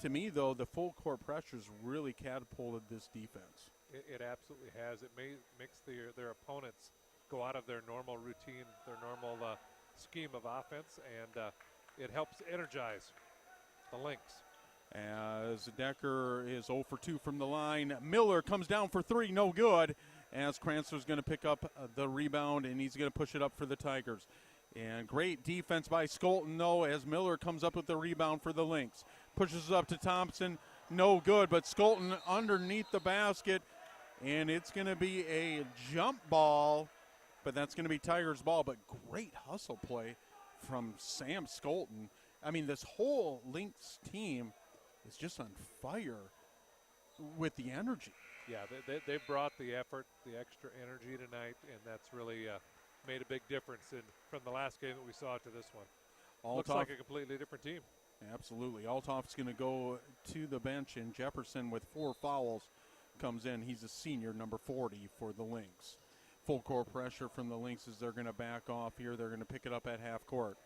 to me, though, the full court pressures really catapulted this defense. It absolutely has. It makes their opponents go out of their normal routine, their normal scheme of offense, and it helps energize the Lynx. As Decker is 0 for 2 from the line. Miller comes down for 3, no good. as Kranzler's going to pick up the rebound, and he's going to push it up for the Tigers. And great defense by Skolton, though, as Miller comes up with the rebound for the Lynx. Pushes it up to Thompson. No good, but Skolton underneath the basket, and it's going to be a jump ball, but that's going to be Tigers' ball. But great hustle play from Sam Skolton. I mean, this whole Lynx team is just on fire with the energy. Yeah, they brought the effort, the extra energy tonight, and that's really made a big difference from the last game that we saw to this one. Looks like a completely different team. Absolutely. Altoff's going to go to the bench, and Jefferson with 4 fouls comes in. He's a senior, number 40 for the Lynx. Full court pressure from the Lynx as they're going to back off here. They're going to pick it up at half court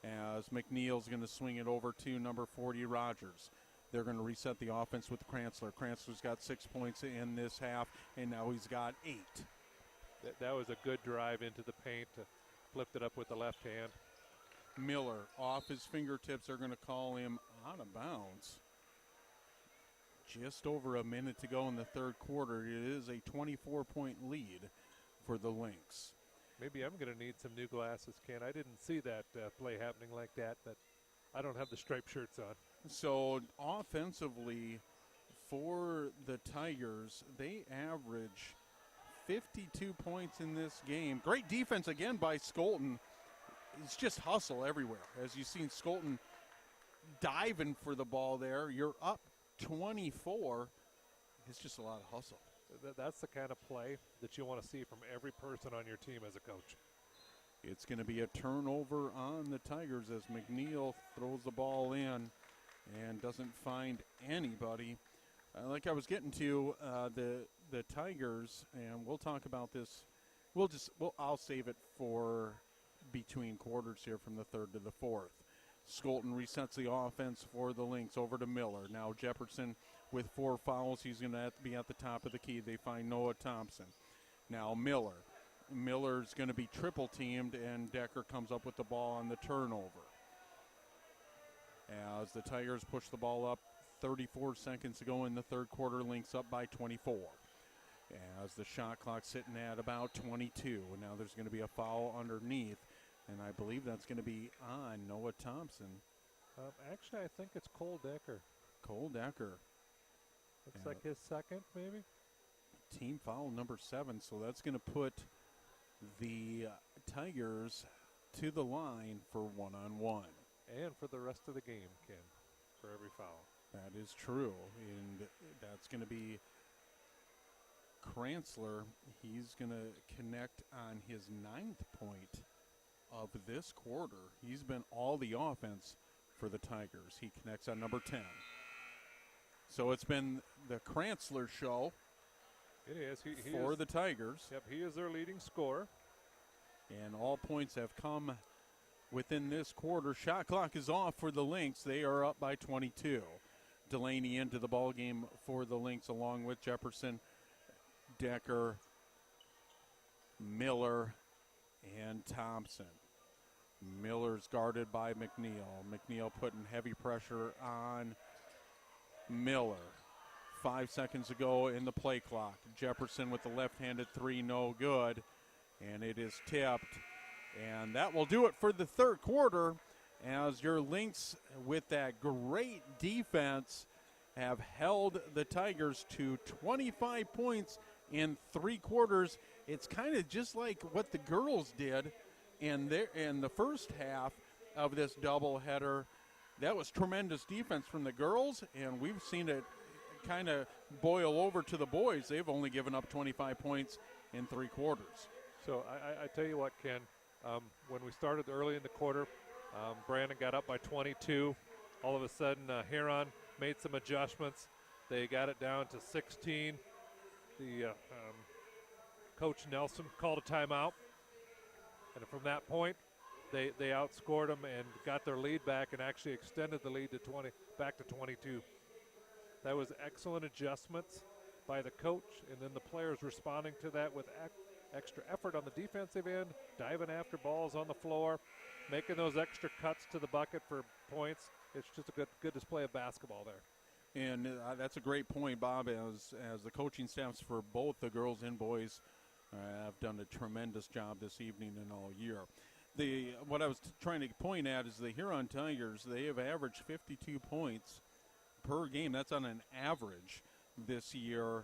as McNeil's going to swing it over to number 40, Rogers. They're going to reset the offense with Kranzler. Kranzler's got 6 points in this half, and now he's got 8. That was a good drive into the paint. Flipped it up with the left hand. Miller off his fingertips. They're going to call him out of bounds. Just over a minute to go in the third quarter. It is a 24-point lead for the Lynx. Maybe I'm going to need some new glasses, Ken. I didn't see that play happening like that, but I don't have the striped shirts on. So offensively for the Tigers, they average 52 points in this game. Great defense again by Skolton. It's just hustle everywhere. As you've seen Skolton diving for the ball there. You're up 24. It's just a lot of hustle. That's the kind of play that you want to see from every person on your team as a coach. It's going to be a turnover on the Tigers as McNeil throws the ball in and doesn't find anybody. Like I was getting to, the Tigers, and we'll talk about this. I'll save it for between quarters here from the third to the fourth. Skolton resets the offense for the Lynx over to Miller. Now Jefferson with 4 fouls. He's going to have to be at the top of the key. They find Noah Thompson. Now Miller. Miller's going to be triple teamed, and Decker comes up with the ball on the turnover. As the Tigers push the ball up, 34 seconds to go in the third quarter. Lynx up by 24. As the shot clock sitting at about 22. And now there's going to be a foul underneath. And I believe that's going to be on Noah Thompson. Actually, I think it's Cole Decker. Cole Decker. Looks like his second, maybe. Team foul number 7. So that's going to put the Tigers to the line for 1-on-1. And for the rest of the game, Ken, for every foul. That is true. And that's going to be Kranzler. He's going to connect on his 9th point of this quarter. He's been all the offense for the Tigers. He connects on number 10. So it's been the Kranzler show. It is. For the Tigers. Yep, he is their leading scorer. And all points have come within this quarter. Shot clock is off for the Lynx. They are up by 22. Delaney into the ball game for the Lynx along with Jefferson, Decker, Miller, and Thompson. Miller's guarded by McNeil. McNeil putting heavy pressure on Miller. 5 seconds to go in the play clock. Jefferson with the left-handed 3, no good. And it is tipped. And that will do it for the third quarter as your Lynx, with that great defense, have held the Tigers to 25 points in 3 quarters. It's kind of just like what the girls did in the first half of this doubleheader. That was tremendous defense from the girls, and we've seen it kind of boil over to the boys. They've only given up 25 points in 3 quarters. So I tell you what, Ken, when we started early in the quarter, Brandon got up by 22. All of a sudden, Huron made some adjustments. They got it down to 16. The Coach Nelson called a timeout. And from that point, they outscored them and got their lead back and actually extended the lead to back to 22. That was excellent adjustments by the coach, and then the players responding to that with extra effort on the defensive end, diving after balls on the floor, making those extra cuts to the bucket for points. It's just a good display of basketball there. And that's a great point, Bob, as the coaching staffs for both the girls and boys I've done a tremendous job this evening and all year. What I was trying to point at is the Huron Tigers, they have averaged 52 points per game. That's on an average this year,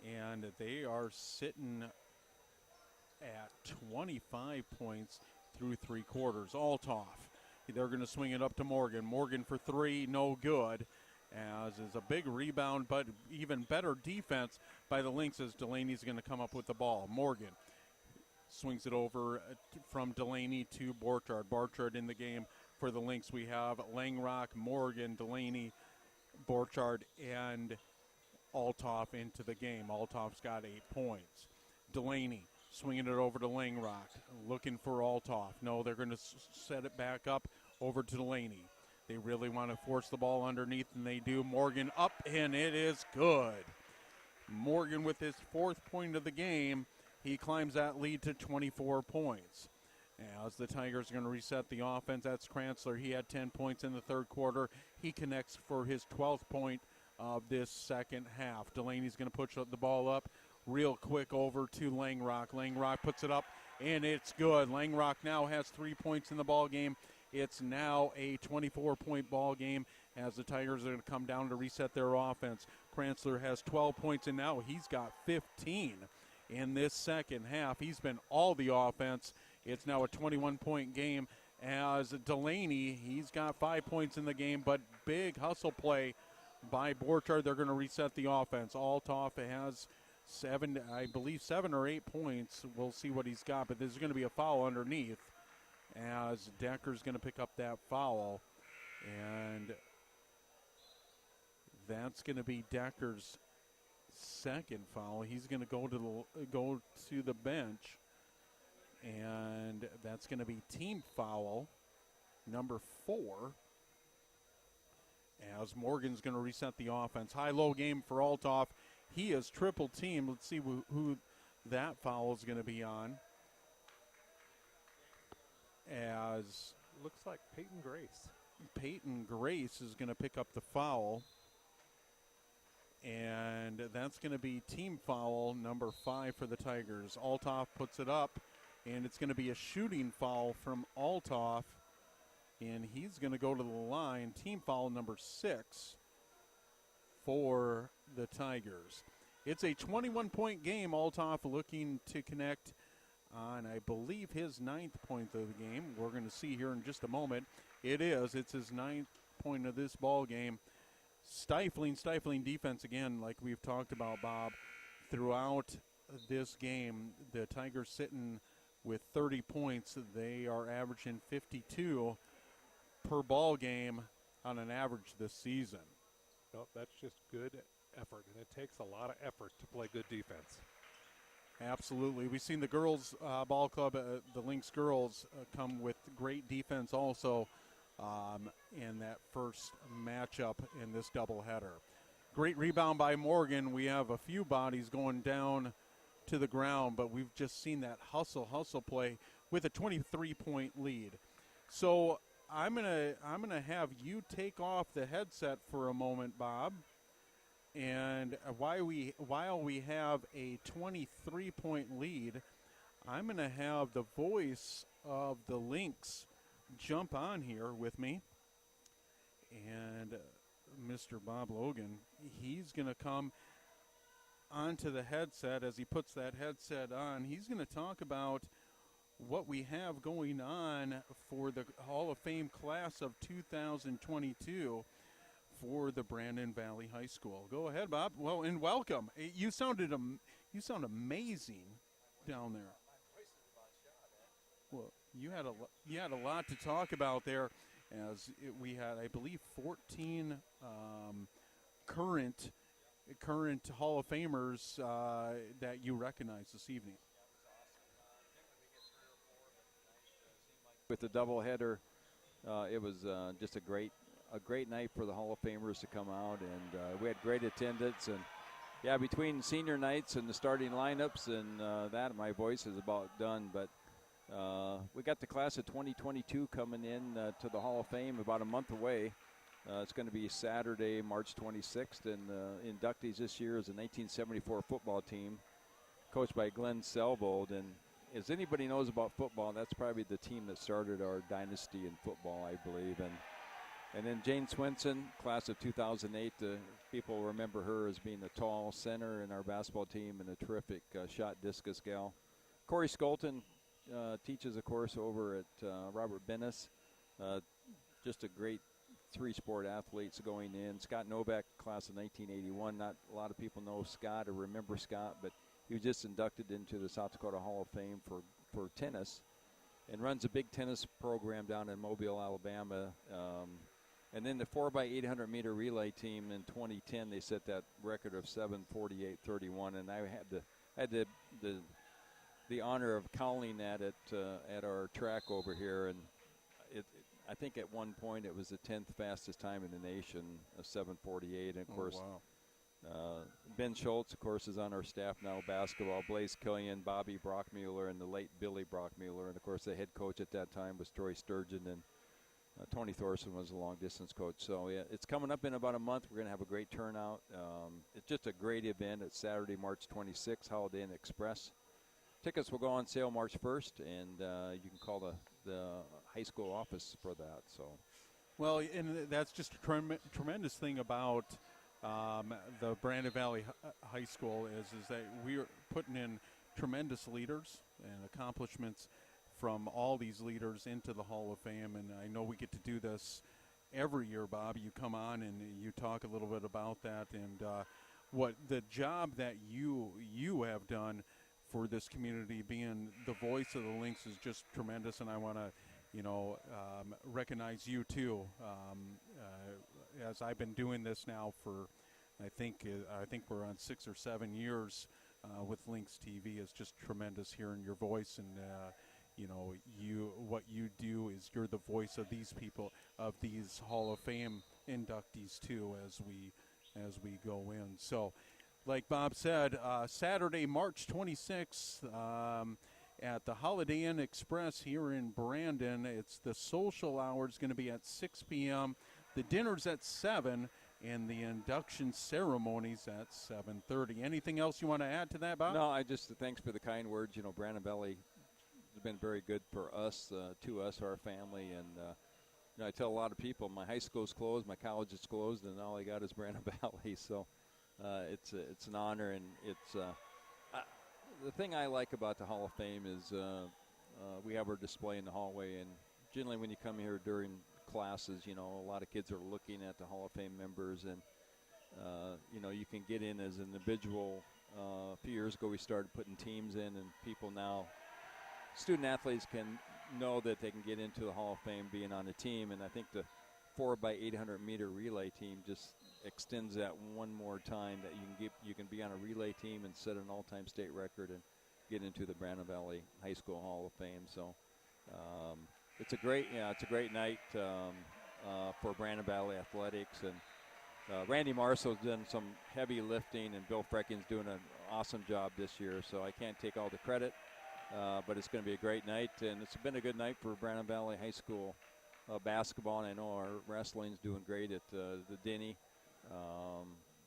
and they are sitting at 25 points through three quarters. Altoff, they're going to swing it up to Morgan. Morgan for three, no good, as is a big rebound, but even better defense by the Lynx as Delaney's going to come up with the ball. Morgan swings it over from Delaney to Borchard. Borchard in the game for the Lynx. We have Langrock, Morgan, Delaney, Borchard, and Altoff into the game. Altoff's got 8 points. Delaney swinging it over to Langrock, looking for Altoff. No, they're going to set it back up over to Delaney. They really want to force the ball underneath, and they do. Morgan up, and it is good. Morgan with his 4th point of the game. He climbs that lead to 24 points. As the Tigers are going to reset the offense, that's Kranzler. He had 10 points in the third quarter. He connects for his 12th point of this second half. Delaney's going to push the ball up real quick over to Langrock. Langrock puts it up, and it's good. Langrock now has 3 points in the ball game. It's now a 24-point ball game as the Tigers are going to come down to reset their offense. Kranzler has 12 points, and now he's got 15 in this second half. He's been all the offense. It's now a 21-point game as Delaney, he's got 5 points in the game, but big hustle play by Borchard. They're going to reset the offense. Altoff has 7 or 8 points. We'll see what he's got, but there's going to be a foul underneath as Decker's going to pick up that foul, and that's going to be Decker's second foul. He's going to go to the bench, and that's going to be team foul number 4 as Morgan's going to reset the offense. High-low game for Altoff. He is triple team. Let's see who that foul is going to be on. As looks like Peyton Grace. Peyton Grace is going to pick up the foul. And that's going to be team foul number 5 for the Tigers. Altoff puts it up, and it's going to be a shooting foul from Altoff. And he's going to go to the line. Team foul number 6 for the Tigers. It's a 21-point game. Altoff looking to connect on, I believe, his 9th point of the game. We're going to see here in just a moment. It's his 9th point of this ball game. Stifling defense again, like we've talked about, Bob, throughout this game. The Tigers sitting with 30 points. They are averaging 52 per ball game on an average this season. No, that's just good effort, and it takes a lot of effort to play good defense. Absolutely. We've seen the girls ball club, the Lynx girls, come with great defense also in that first matchup in this doubleheader. Great rebound by Morgan. We have a few bodies going down to the ground, but we've just seen that hustle play with a 23-point lead. So I'm gonna have you take off the headset for a moment, Bob. And while we have a 23-point lead, I'm going to have the voice of the Lynx jump on here with me. And Mr. Bob Logan, he's going to come onto the headset. As he puts that headset on, he's going to talk about what we have going on for the Hall of Fame class of 2022. For the Brandon Valley High School. Go ahead, Bob. Well, and welcome. You sound amazing down there. Well, you had a lot to talk about there, as we had, I believe, 14 current Hall of Famers that you recognize this evening. With the doubleheader, it was just a great night for the Hall of Famers to come out, and we had great attendance. And yeah, between senior nights and the starting lineups and that, my voice is about done. But we got the class of 2022 coming in to the Hall of Fame about a month away. It's going to be Saturday, March 26th, and the inductees this year is the 1974 football team. coached by Glenn Selbold. And as anybody knows about football, that's probably the team that started our dynasty in football, I believe. And then Jane Swinson, class of 2008. People remember her as being a tall center in our basketball team and a terrific shot discus gal. Corey Skolton teaches a course over at Robert Bennis. Just a great three-sport athletes going in. Scott Novak, class of 1981. Not a lot of people know Scott or remember Scott, but he was just inducted into the South Dakota Hall of Fame for tennis and runs a big tennis program down in Mobile, Alabama. And then the 4x800 meter relay team in 2010, they set that record of 7:48:31, and I had the honor of calling at it at our track over here, and I think at one point it was the 10th fastest time in the nation, 7:48, and of course. Wow. Ben Schultz, of course, is on our staff now, basketball. Blaze Killian, Bobby Brockmuller, and the late Billy Brockmuller. And, of course, the head coach at that time was Troy Sturgeon, and Tony Thorson was the long-distance coach. So, yeah, it's coming up in about a month. We're going to have a great turnout. It's just a great event. It's Saturday, March 26th, Holiday Inn Express. Tickets will go on sale March 1st, and you can call the high school office for that. So, Well, and that's just a tremendous thing about the Brandon Valley High School is that we are putting in tremendous leaders and accomplishments from all these leaders into the Hall of Fame. And I know we get to do this every year, Bob. You come on and you talk a little bit about that and what the job that you have done for this community, being the voice of the Lynx, is just tremendous. And I want to, recognize you too. As I've been doing this now for, I think we're on 6 or 7 years with Lynx TV. Is just tremendous hearing your voice, and what you do is you're the voice of these people, of these Hall of Fame inductees too, as we go in. So, like Bob said, Saturday, March 26th. At the Holiday Inn Express here in Brandon. It's the social hour is going to be at 6 p.m. The dinner's at 7, and the induction ceremony's at 7:30. Anything else you want to add to that, Bob? No, thanks for the kind words. Brandon Valley has been very good for us, to us, our family, and I tell a lot of people my high school's closed, my college is closed, and all I got is Brandon Valley. So it's an honor, and it's. The thing I like about the Hall of Fame is we have our display in the hallway, and generally when you come here during classes, a lot of kids are looking at the Hall of Fame members, and you can get in as an individual. A few years ago we started putting teams in, and people now, student athletes can know that they can get into the Hall of Fame being on a team, and I think the 4x800 meter relay team just extends that one more time, that you can be on a relay team and set an all-time state record and get into the Brandon Valley High School Hall of Fame. So it's a great night for Brandon Valley athletics, and Randy Marceau's done some heavy lifting, and Bill Frecken's doing an awesome job this year. So I can't take all the credit, but it's going to be a great night, and it's been a good night for Brandon Valley High School basketball, and I know our wrestling's doing great at the Denny.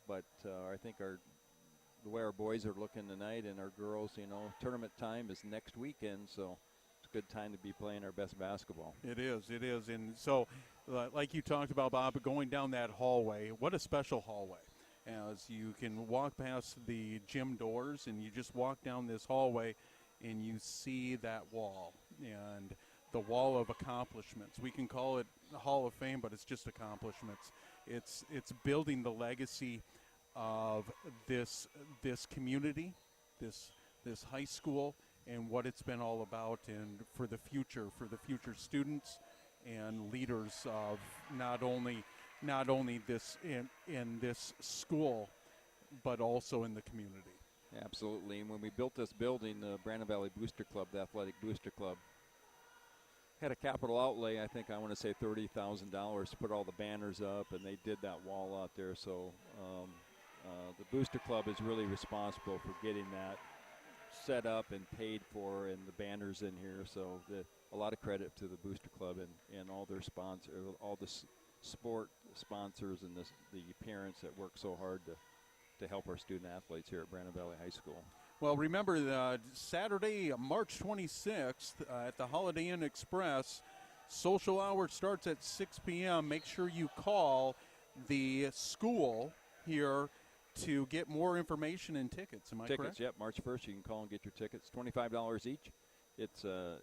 But I think the way our boys are looking tonight, and our girls, tournament time is next weekend, so it's a good time to be playing our best basketball. It is. And so, like you talked about, Bob, going down that hallway, what a special hallway. As you can walk past the gym doors, and you just walk down this hallway, and you see that wall, and the wall of accomplishments. We can call it the Hall of Fame, but it's just accomplishments. It's building the legacy of this community, this high school, and what it's been all about, and for the future students and leaders of not only this in this school, but also in the community. Absolutely. And when we built this building, the Brandon Valley Booster Club, the Athletic Booster Club, had a capital outlay, I want to say $30,000 to put all the banners up, and they did that wall out there. So the Booster Club is really responsible for getting that set up and paid for, and the banners in here. So a lot of credit to the Booster Club and all their sport sponsors, and the parents that work so hard to help our student athletes here at Brandon Valley High School. Well, remember, Saturday, March 26th at the Holiday Inn Express, social hour starts at 6 p.m. Make sure you call the school here to get more information and tickets. Am I correct? Tickets, yep. March 1st, you can call and get your tickets. $25 each. It's a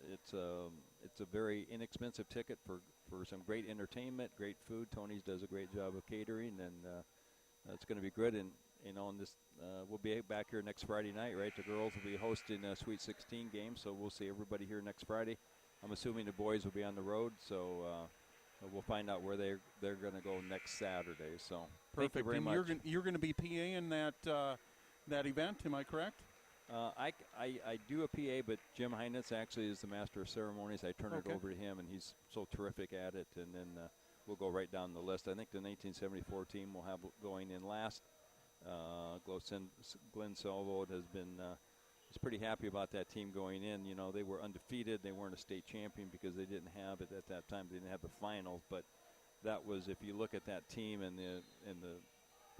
very inexpensive ticket for some great entertainment, great food. Tony's does a great job of catering, and it's going to be good. And on this, we'll be back here next Friday night, right? The girls will be hosting a Sweet 16 game, so we'll see everybody here next Friday. I'm assuming the boys will be on the road, so we'll find out where they're going to go next Saturday. So perfect. Thank you very much. You're going to be PAing that event. Am I correct? I do a PA, but Jim Heinitz actually is the master of ceremonies. I turn it over to him, and he's so terrific at it. And then we'll go right down the list. I think the 1974 team will have going in last. Glenn Salvo has been is pretty happy about that team going in. You know, they were undefeated. They weren't a state champion because they didn't have it at that time. They didn't have the finals. But that was, if you look at that team and the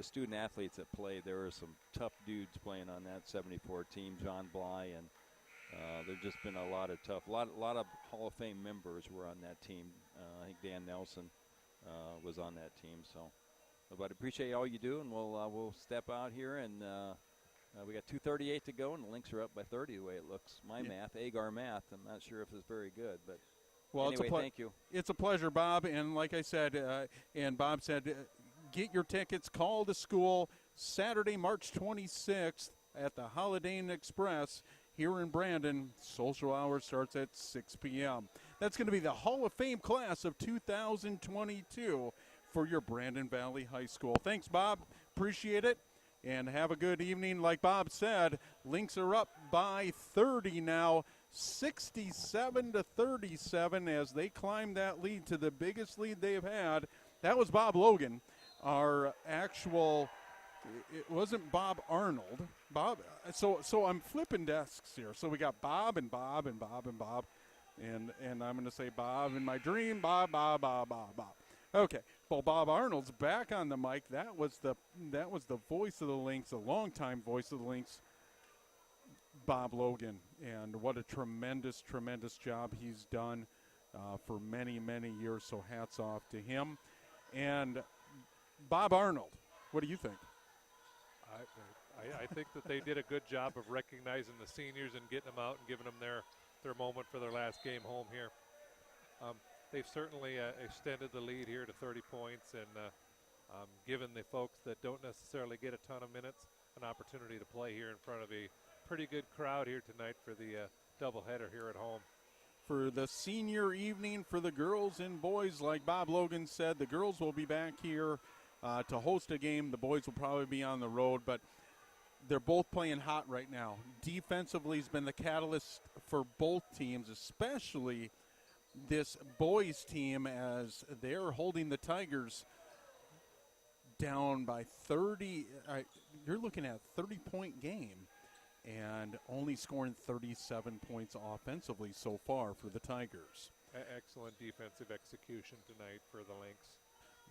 student athletes that played, there were some tough dudes playing on that 74 team. John Bly, and there's just been a lot of lot of Hall of Fame members were on that team. I think Dan Nelson was on that team. So, but I appreciate all you do, and we'll step out here, and we got 2:38 to go, and the Lynx are up by 30 the way it looks. My math, Agar math. I'm not sure if it's very good, but well, anyway, thank you. It's a pleasure, Bob. And like I said, and Bob said, get your tickets. Call the school Saturday, March 26th at the Holiday Inn Express here in Brandon. Social hour starts at 6 p.m. That's going to be the Hall of Fame class of 2022 for your Brandon Valley High School. Thanks, Bob. Appreciate it. And have a good evening. Like Bob said, Lynx are up by 30 now, 67-37 as they climb that lead to the biggest lead they've had. That was Bob Logan. Our actual, it wasn't Bob Arnold. Bob. So I'm flipping desks here. So we got Bob and Bob and Bob and Bob, and I'm going to say Bob in my dream. Bob. Okay. Well, Bob Arnold's back on the mic. That was the voice of the Lynx, a longtime voice of the Lynx, Bob Logan, and what a tremendous job he's done for many years. So hats off to him. And Bob Arnold, what do you think? I think that they did a good job of recognizing the seniors and getting them out and giving them their moment for their last game home here. They've certainly extended the lead here to 30 points and given the folks that don't necessarily get a ton of minutes an opportunity to play here in front of a pretty good crowd here tonight for the doubleheader here at home. For the senior evening for the girls and boys, like Bob Logan said, the girls will be back here to host a game. The boys will probably be on the road, but they're both playing hot right now. Defensively has been the catalyst for both teams, especially this boys team, as they're holding the Tigers down by 30. You're looking at a 30-point game and only scoring 37 points offensively so far for the Tigers. Excellent defensive execution tonight for the Lynx.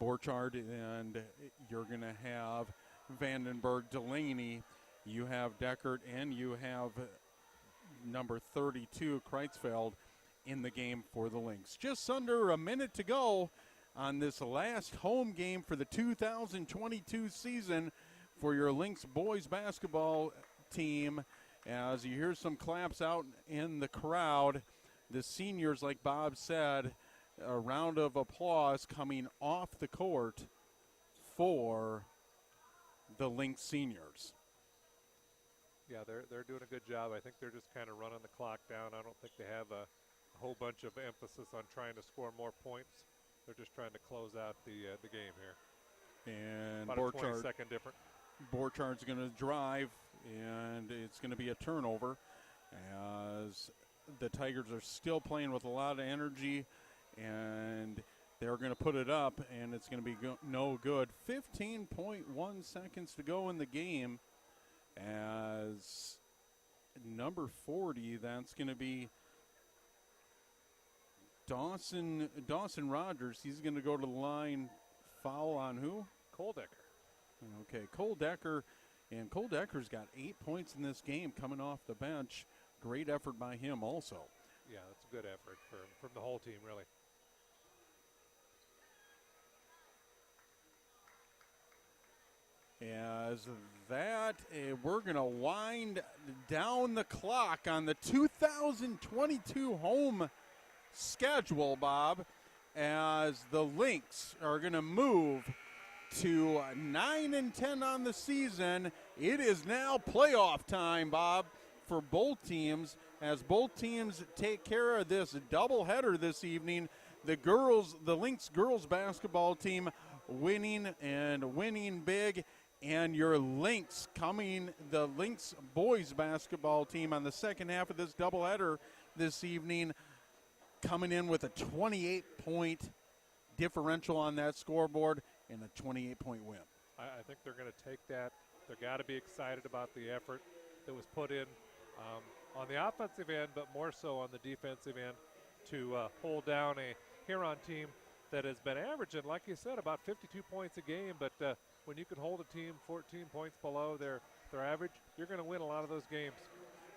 Borchardt, and you're going to have Vandenberg, Delaney. You have Deckert, and you have number 32, Kreitzfeld, in the game for the Lynx. Just under a minute to go on this last home game for the 2022 season for your Lynx boys basketball team. As you hear some claps out in the crowd, the seniors, like Bob said, a round of applause coming off the court for the Lynx seniors. Yeah, they're doing a good job. I think they're just kind of running the clock down. I don't think they have a whole bunch of emphasis on trying to score more points. They're just trying to close out the game here. And about a 20-second difference. Borchardt's going to drive, and it's going to be a turnover as the Tigers are still playing with a lot of energy, and they're going to put it up, and it's going to be no good. 15.1 seconds to go in the game as number 40, that's going to be Dawson Rogers. He's going to go to the line. Foul on who? Cole Decker. Okay, Cole Decker And Cole Decker's got 8 points in this game coming off the bench. Great effort by him also. Yeah, that's a good effort from the whole team, really. As that, we're going to wind down the clock on the 2022 home schedule, Bob, as the Lynx are going to move to 9-10 on the season. It is now playoff time, Bob, for both teams, as both teams take care of this doubleheader this evening. The Lynx girls basketball team winning big, and your Lynx the Lynx boys basketball team on the second half of this doubleheader this evening coming in with a 28-point differential on that scoreboard and a 28-point win. I think they're going to take that. They've got to be excited about the effort that was put in on the offensive end, but more so on the defensive end to hold down a Huron team that has been averaging, like you said, about 52 points a game. But when you can hold a team 14 points below their average, you're going to win a lot of those games.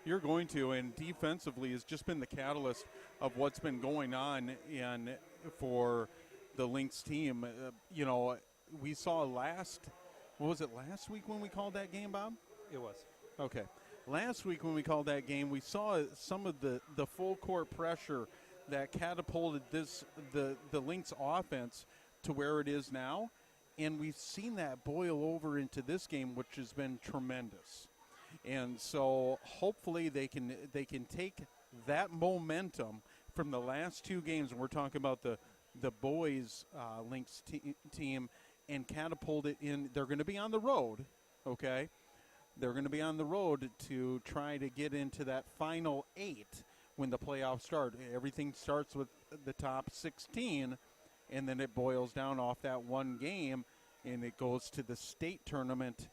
You're going to, and defensively has just been the catalyst of what's been going on for the Lynx team. We saw last week when we called that game, Bob? It was. Okay. Last week when we called that game, we saw some of the full court pressure that catapulted the Lynx offense to where it is now, and we've seen that boil over into this game, which has been tremendous. And so hopefully they can take that momentum from the last two games, and we're talking about the boys Lynx team, and catapult it in. They're going to be on the road, okay? They're going to be on the road to try to get into that final 8 when the playoffs start. Everything starts with the top 16, and then it boils down off that one game, and it goes to the state tournament,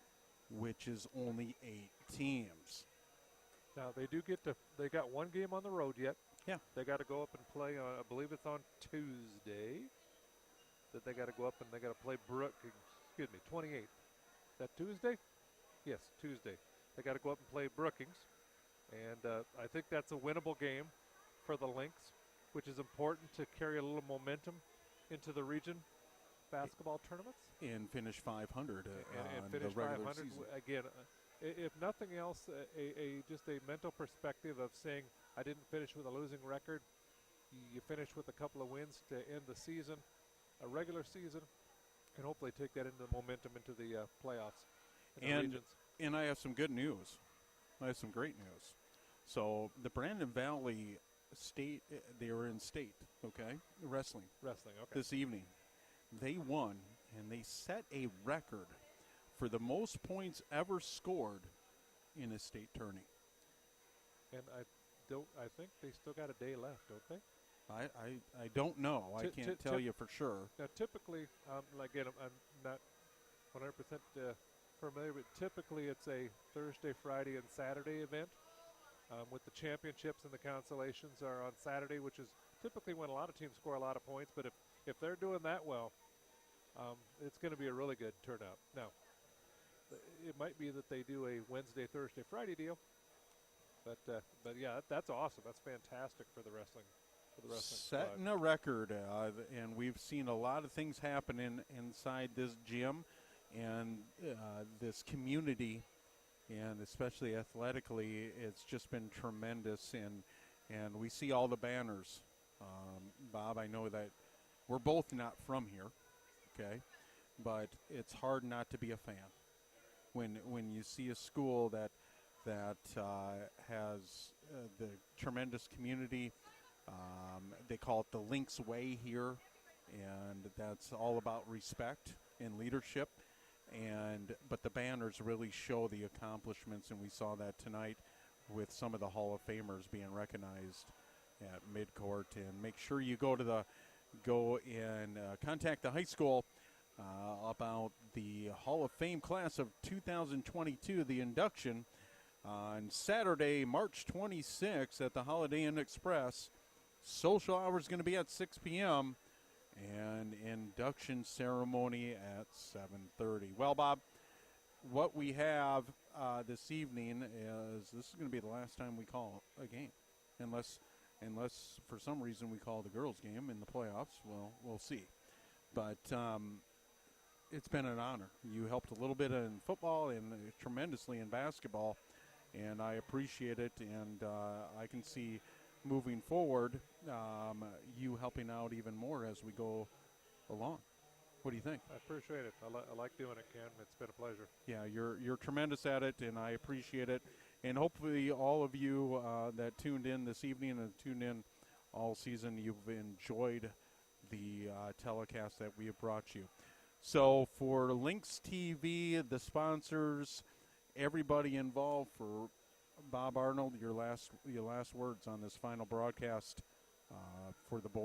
which is only 8 teams. Now, they got one game on the road yet. Yeah. They got to go up and play, I believe it's on Tuesday, that they got to go up and they got to play 28th. Is that Tuesday? Yes, Tuesday. They got to go up and play Brookings. And I think that's a winnable game for the Lynx, which is important to carry a little momentum into the region basketball tournaments. And finish 500 and on finish the regular 500. season. Again, if nothing else, just a mental perspective of saying, I didn't finish with a losing record. You finish with a couple of wins to end the season, a regular season, and hopefully take that into momentum into the playoffs in the regions. And I have some good news. I have some great news. So the Brandon Valley State, they were in state, okay, wrestling. Wrestling, okay. This evening. They won, and they set a record for the most points ever scored in a state tourney. And I think they still got a day left, don't they? I don't know. I can't tell you for sure. Now, typically, again, I'm not 100% familiar, but typically it's a Thursday, Friday, and Saturday event. With the championships and the consolations are on Saturday, which is typically when a lot of teams score a lot of points. But if they're doing that well, it's going to be a really good turnout. Now, it might be that they do a Wednesday, Thursday, Friday deal. But yeah, that's awesome. That's fantastic for the wrestling. Setting a record, and we've seen a lot of things happen inside this gym and this community, and especially athletically, it's just been tremendous. And we see all the banners. Bob, I know that we're both not from here, okay, but it's hard not to be a fan when you see a school that has the tremendous community. They call it the Lynx Way here, and that's all about respect and leadership. But the banners really show the accomplishments, and we saw that tonight with some of the Hall of Famers being recognized at midcourt. And make sure you go and contact the high school about the Hall of Fame class of 2022, the induction on Saturday, March 26th at the Holiday Inn Express. Social hour is going to be at 6 p.m. and induction ceremony at 7:30. Well, Bob, what we have this evening is this is going to be the last time we call a game, unless for some reason we call the girls' game in the playoffs. Well, we'll see. But it's been an honor. You helped a little bit in football and tremendously in basketball, and I appreciate it. And I can see moving forward you helping out even more as we go along. What do you think? I appreciate it. I like doing it, Ken. It's been a pleasure. Yeah, you're tremendous at it, and I appreciate it. And hopefully all of you that tuned in this evening and tuned in all season, you've enjoyed the telecast that we have brought you. So for Lynx TV, the sponsors, everybody involved, for Bob Arnold, your last words on this final broadcast for the boys.